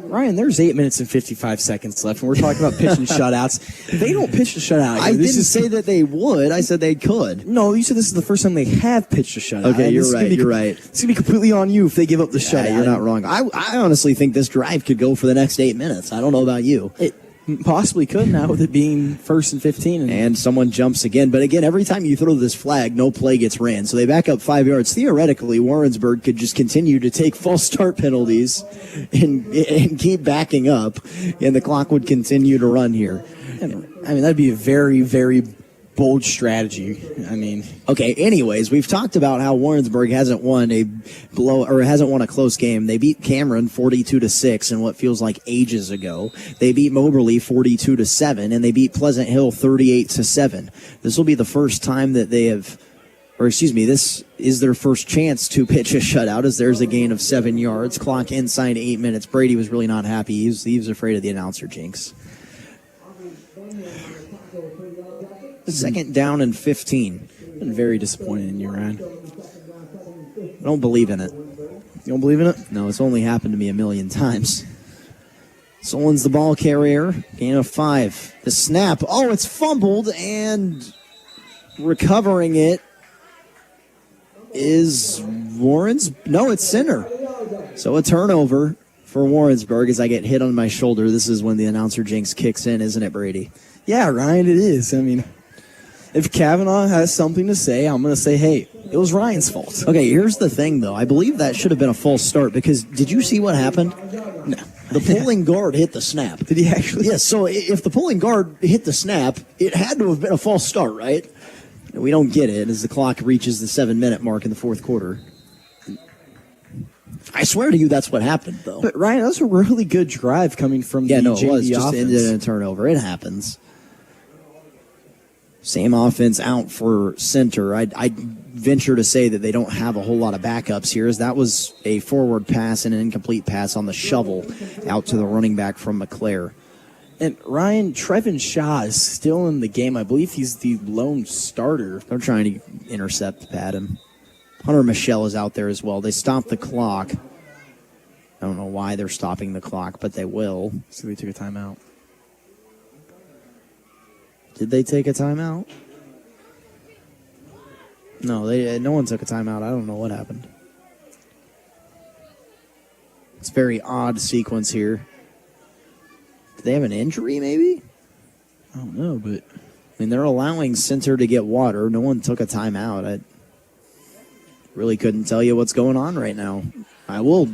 Ryan, there's 8 minutes and 55 seconds left, and we're talking about pitching shutouts. They don't pitch a shutout. I didn't say that they would. I said they could. No, you said this is the first time they have pitched a shutout. Okay, you're right. You're right. It's going to be completely on you if they give up the shutout. You're not wrong. I honestly think this drive could go for the next 8 minutes. I don't know about you. It possibly could now with it being 1st and 15. And someone jumps again. But again, every time you throw this flag, no play gets ran. So they back up 5 yards. Theoretically, Warrensburg could just continue to take false start penalties and keep backing up, and the clock would continue to run here. I mean, that'd be a very, very bold strategy. I mean, okay. Anyways, we've talked about how Warrensburg hasn't won a close game. They beat Cameron 42-6 in what feels like ages ago. They beat Moberly 42-7, and they beat Pleasant Hill 38-7. This will be the first time that they have, this is their first chance to pitch a shutout, as there's a gain of 7 yards. Clock inside 8 minutes. Brady was really not happy. He was afraid of the announcer jinx. Second down and 15. Been very disappointed in you, Ryan. I don't believe in it. You don't believe in it? No, it's only happened to me a million times. Solon's the ball carrier. Gain of 5. The snap. Oh, it's fumbled, and recovering it is it's Center. So a turnover for Warrensburg as I get hit on my shoulder. This is when the announcer jinx kicks in, isn't it, Brady? Yeah, Ryan, it is. I mean, if Kavanaugh has something to say, I'm going to say, hey, it was Ryan's fault. Okay, here's the thing, though. I believe that should have been a false start, because did you see what happened? No. The pulling guard hit the snap. Did he actually? Yes, so if the pulling guard hit the snap, it had to have been a false start, right? We don't get it as the clock reaches the 7-minute mark in the fourth quarter. I swear to you that's what happened, though. But, Ryan, that was a really good drive coming from the JV it was. Just offense. Ended in a turnover. It happens. Same offense out for Center. I'd venture to say that they don't have a whole lot of backups here, as that was a forward pass and an incomplete pass on the shovel out to the running back from McClare. And Ryan, Trevin Shaw is still in the game. I believe he's the lone starter. They're trying to intercept him. Hunter Michelle is out there as well. They stopped the clock. I don't know why they're stopping the clock, but they will. So they took a timeout. Did they take a timeout? No, no one took a timeout. I don't know what happened. It's a very odd sequence here. Did they have an injury, maybe? I don't know, but they're allowing Center to get water. No one took a timeout. I really couldn't tell you what's going on right now. I will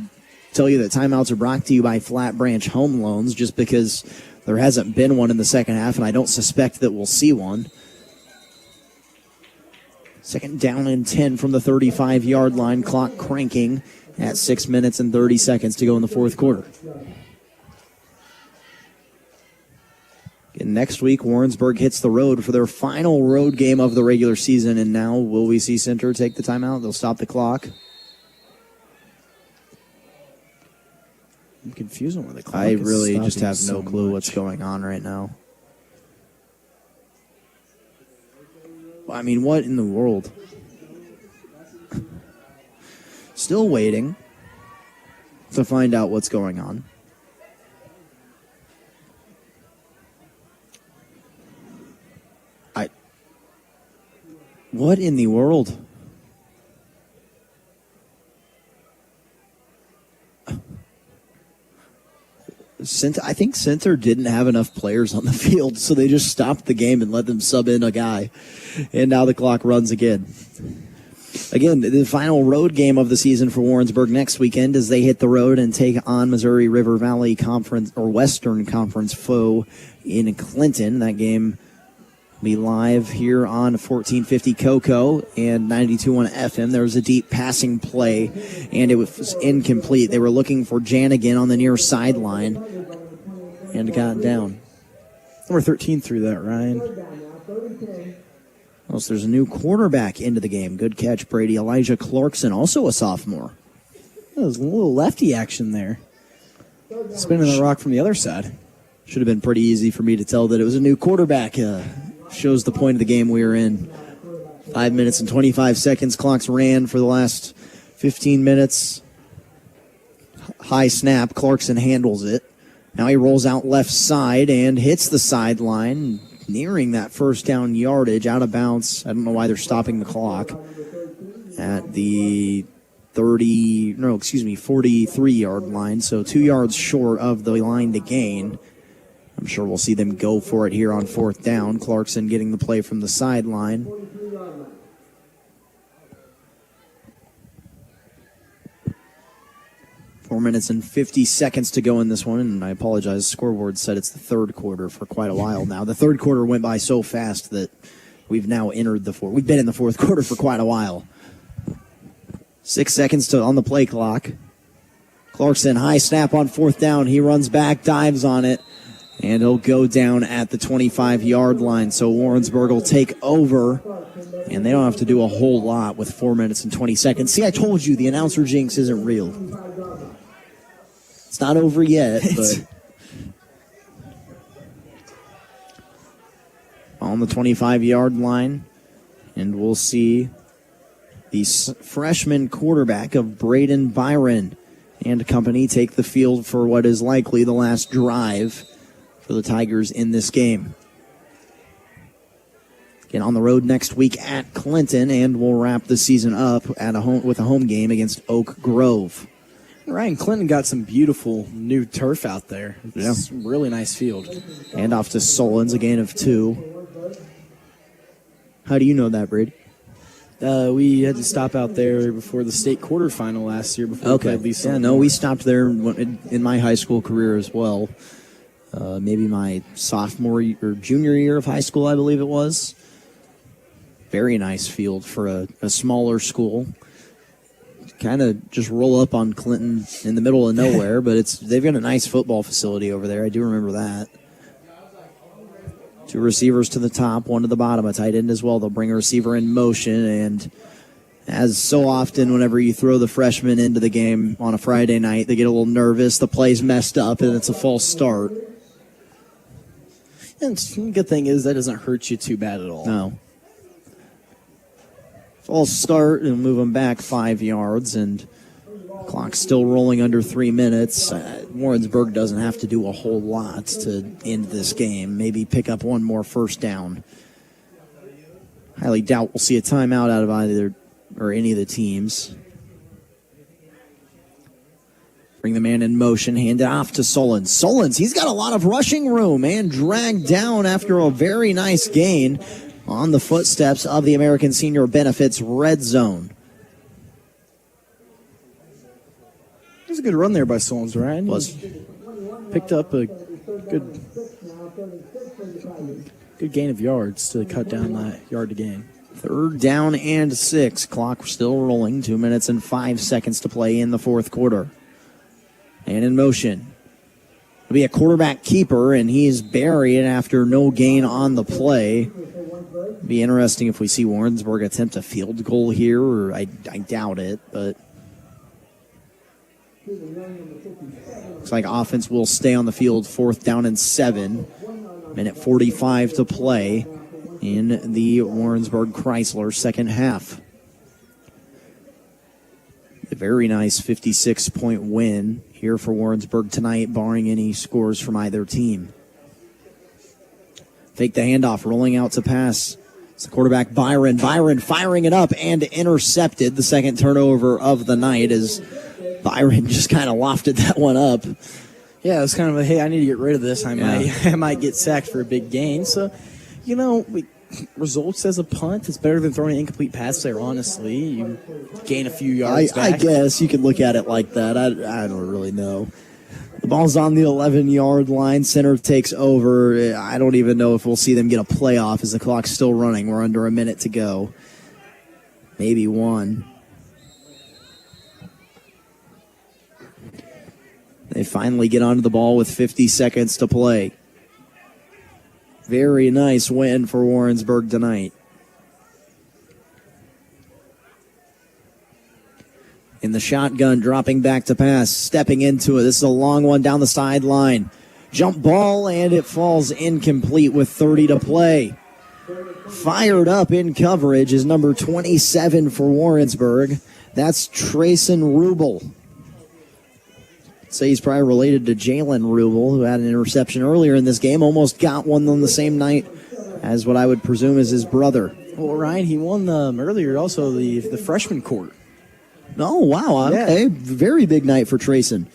tell you that timeouts are brought to you by Flat Branch Home Loans, just because there hasn't been one in the second half, and I don't suspect that we'll see one. Second down and 10 from the 35-yard line. Clock cranking at 6 minutes and 30 seconds to go in the fourth quarter. And next week, Warrensburg hits the road for their final road game of the regular season. And now, will we see Center take the timeout? They'll stop the clock. I'm confused on where the clock I is really just have stopping no so clue much. what's going on right now. I mean, what in the world? Still waiting to find out what's going on. What in the world? I think Center didn't have enough players on the field, so they just stopped the game and let them sub in a guy. And now the clock runs again. Again, the final road game of the season for Warrensburg next weekend as they hit the road and take on Missouri River Valley Conference or Western Conference foe in Clinton. That game will be live here on 1450 KOKO and 92.1 FM. There was a deep passing play, and it was incomplete. They were looking for Janigan on the near sideline and got down. Number 13 threw that, Ryan. Well, so there's a new quarterback into the game. Good catch, Brady. Elijah Clarkson, also a sophomore. There's a little lefty action there. Spinning the rock from the other side. Should have been pretty easy for me to tell that it was a new quarterback. Shows the point of the game we were in. 5 minutes and 25 seconds. Clocks ran for the last 15 minutes. High snap. Clarkson handles it. Now he rolls out left side and hits the sideline, nearing that first down yardage, out of bounds. I don't know why they're stopping the clock at the 43-yard line, so 2 yards short of the line to gain. I'm sure we'll see them go for it here on fourth down. Clarkson getting the play from the sideline. Four minutes and 50 seconds to go in this one, and I apologize. Scoreboard said it's the third quarter for quite a while now. The third quarter went by so fast that we've now entered the fourth. We've been in the fourth quarter for quite a while. 6 seconds on the play clock. Clarkson, high snap on fourth down. He runs back, dives on it, and he'll go down at the 25-yard line. So Warrensburg will take over, and they don't have to do a whole lot with 4 minutes and 20 seconds. See, I told you the announcer jinx isn't real. It's not over yet, but on the 25-yard line, and we'll see the freshman quarterback of Braden Byron and company take the field for what is likely the last drive for the Tigers in this game. Again, on the road next week at Clinton, and we'll wrap the season up at with a home game against Oak Grove. Ryan, Clinton got some beautiful new turf out there. It's a really nice field. And off to Solons, a gain of 2. How do you know that, Brady? We had to stop out there before the state quarterfinal last year. Before we played Lisa. Yeah, no, we stopped there in my high school career as well. Maybe my sophomore or junior year of high school, I believe it was. Very nice field for a smaller school. Kind of just roll up on Clinton in the middle of nowhere, but they've got a nice football facility over there. I do remember that. 2 receivers to the top, 1 to the bottom, a tight end as well. They'll bring a receiver in motion, and as so often whenever you throw the freshmen into the game on a Friday night, they get a little nervous, the play's messed up, and it's a false start. And the good thing is that doesn't hurt you too bad at all. No. False start and move them back 5 yards, and clock's still rolling under 3 minutes. Warrensburg doesn't have to do a whole lot to end this game. Maybe pick up 1 more first down. Highly doubt we'll see a timeout out of either or any of the teams. Bring the man in motion, hand it off to Solons. Solons, he's got a lot of rushing room and dragged down after a very nice gain on the footsteps of the American Senior Benefits red zone. It was a good run there by Solons, Ryan. Was. Picked up a good gain of yards to cut down that yard to gain. 3rd down and 6. Clock still rolling. 2 minutes and 5 seconds to play in the 4th quarter. And in motion. It'll be a quarterback keeper, and he's buried after no gain on the play. It'll be interesting if we see Warrensburg attempt a field goal here, or I doubt it, but looks like offense will stay on the field. 4th down and 7. Minute 45 to play in the Warrensburg Chrysler second half. A very nice 56-point win here for Warrensburg tonight, barring any scores from either team. Fake the handoff, rolling out to pass. It's the quarterback, Byron. Byron firing it up and intercepted. The second turnover of the night as Byron just kind of lofted that one up. Yeah, it was kind of a, hey, I need to get rid of this. I might get sacked for a big gain. So, results as a punt, it's better than throwing an incomplete pass there, honestly. You gain a few yards back. I guess you could look at it like that. I don't really know. The ball's on the 11-yard line. Center takes over. I don't even know if we'll see them get a playoff as the clock's still running. We're under a minute to go. Maybe one. They finally get onto the ball with 50 seconds to play. Very nice win for Warrensburg tonight. In the shotgun, dropping back to pass, stepping into it. This is a long one down the sideline. Jump ball, and it falls incomplete with 30 to play. Fired up in coverage is number 27 for Warrensburg. That's Trayson Rubel. I'd say he's probably related to Jalen Rubel, who had an interception earlier in this game. Almost got one on the same night as what I would presume is his brother. Well, Ryan, he won earlier also the freshman court. Oh, wow. Okay. Yeah. Very big night for Trayson.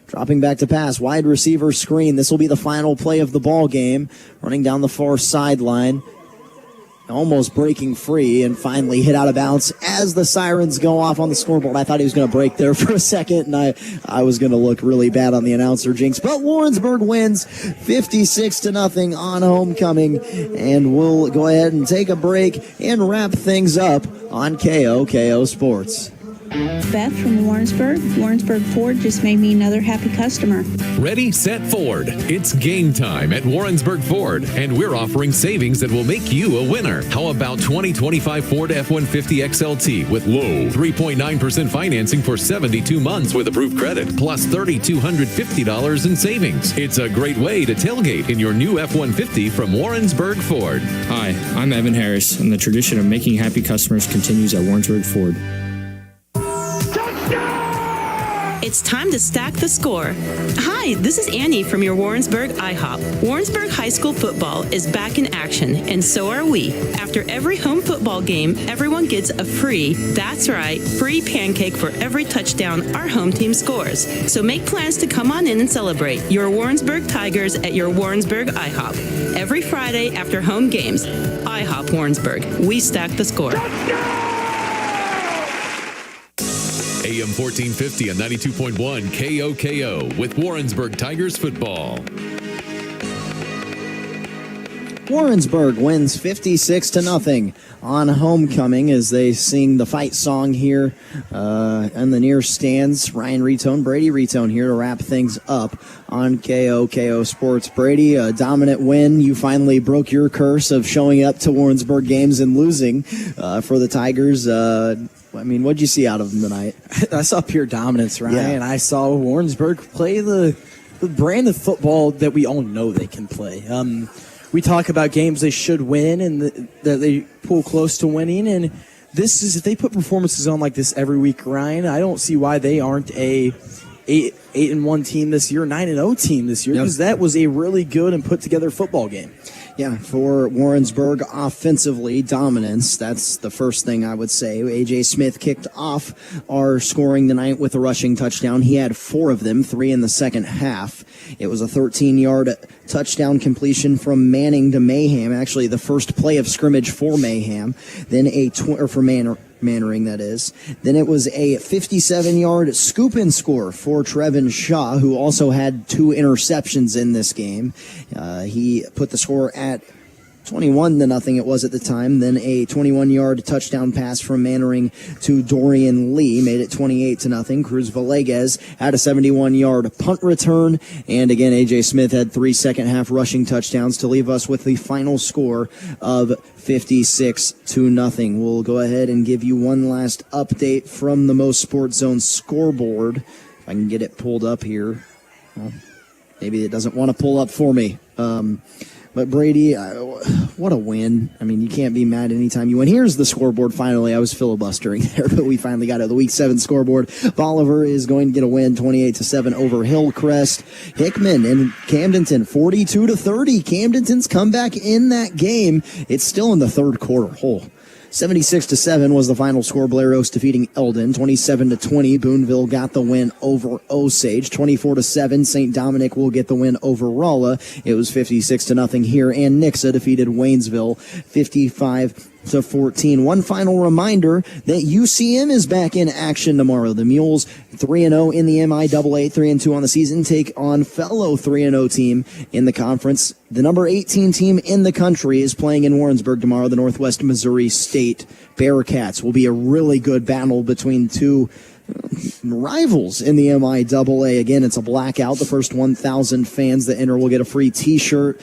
Dropping back to pass. Wide receiver screen. This will be the final play of the ball game. Running down the far sideline. Almost breaking free and finally hit out of bounds as the sirens go off on the scoreboard. I thought he was going to break there for a second, and I was going to look really bad on the announcer jinx. But Warrensburg wins 56-0 on homecoming, and we'll go ahead and take a break and wrap things up on KOKO Sports. Beth from Warrensburg. Warrensburg Ford just made me another happy customer. Ready, set, Ford. It's game time at Warrensburg Ford, and we're offering savings that will make you a winner. How about 2025 Ford F-150 XLT with low 3.9% financing for 72 months with approved credit, plus $3,250 in savings. It's a great way to tailgate in your new F-150 from Warrensburg Ford. Hi, I'm Evan Harris, and the tradition of making happy customers continues at Warrensburg Ford. It's time to stack the score. Hi, this is Annie from your Warrensburg IHOP. Warrensburg High School football is back in action, and so are we. After every home football game, everyone gets a free pancake for every touchdown our home team scores. So make plans to come on in and celebrate your Warrensburg Tigers at your Warrensburg IHOP. Every Friday after home games, IHOP Warrensburg. We stack the score. AM 1450 and 92.1 KOKO with Warrensburg Tigers Football. Warrensburg wins 56-0 on homecoming as they sing the fight song here in the near stands. Ryan Retone, Brady Retone here to wrap things up on KOKO Sports. Brady, a dominant win. You finally broke your curse of showing up to Warrensburg games and losing for the Tigers. What'd you see out of them tonight? I saw pure dominance, Ryan. Yeah. And I saw Warrensburg play the brand of football that we all know they can play. We talk about games they should win and that they pull close to winning. And this is, if they put performances on like this every week, Ryan, I don't see why they aren't a 8-1 team this year, 9-0 team this year, because that was a really good and put together football game. Yeah, for Warrensburg, offensively, dominance. That's the first thing I would say. A.J. Smith kicked off our scoring tonight with a rushing touchdown. He had 4 of them, 3 in the second half. It was a 13-yard touchdown completion from Manning to Mayhem, actually the first play of scrimmage for Mayhem. Then for Mannering, that is. Then it was a 57-yard scoop and score for Trevin Shaw, who also had 2 interceptions in this game. He put the score at 21-0 it was at the time. Then a 21-yard touchdown pass from Mannering to Dorian Lee made it 28-0. Cruz Villegas had a 71-yard punt return. And again, A.J. Smith had 3 second-half rushing touchdowns to leave us with the final score of 56-0. We'll go ahead and give you one last update from the MoSportsZone scoreboard. If I can get it pulled up here. Well, maybe it doesn't want to pull up for me. But Brady, what a win. I mean, you can't be mad anytime you win. Here's the scoreboard finally. I was filibustering there, but we finally got it. The Week 7 scoreboard. Bolivar is going to get a win, 28-7 over Hillcrest. Hickman and Camdenton, 42-30. Camdenton's come back in that game. It's still in the third quarter. 76-7 was the final score. Blair Oaks defeating Eldon. 27-20. Boonville got the win over Osage. 24-7. St. Dominic will get the win over Rolla. It was 56-0 here. And Nixa defeated Waynesville 55-14. One final reminder that UCM is back in action tomorrow. The Mules 3-0 in the MIAA, 3-2 on the season, take on fellow 3-0 team in the conference. The number 18 team in the country is playing in Warrensburg tomorrow. The Northwest Missouri State Bearcats will be a really good battle between two rivals in the MIAA. Again, it's a blackout. The first 1,000 fans that enter will get a free T-shirt.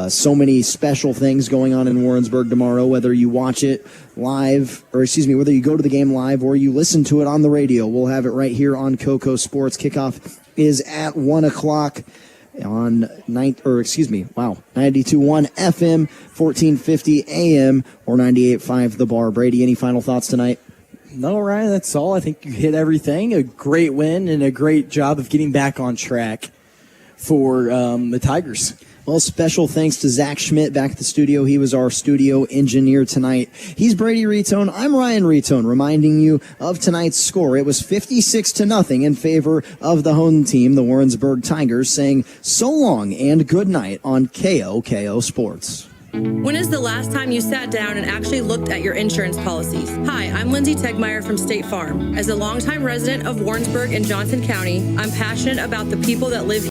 So many special things going on in Warrensburg tomorrow, whether you watch it live, whether you go to the game live or you listen to it on the radio. We'll have it right here on KOKO Sports. Kickoff is at 1 o'clock on 92.1 FM, 1450 AM, or 98.5 The Bar. Brady, any final thoughts tonight? No, Ryan, that's all. I think you hit everything. A great win and a great job of getting back on track for the Tigers. Well, special thanks to Zach Schmidt back at the studio. He was our studio engineer tonight. He's Brady Retone. I'm Ryan Retone, reminding you of tonight's score. It was 56-0 in favor of the home team, the Warrensburg Tigers, saying so long and good night on KOKO Sports. When is the last time you sat down and actually looked at your insurance policies? Hi, I'm Lindsay Tegmeyer from State Farm. As a longtime resident of Warrensburg and Johnson County, I'm passionate about the people that live here.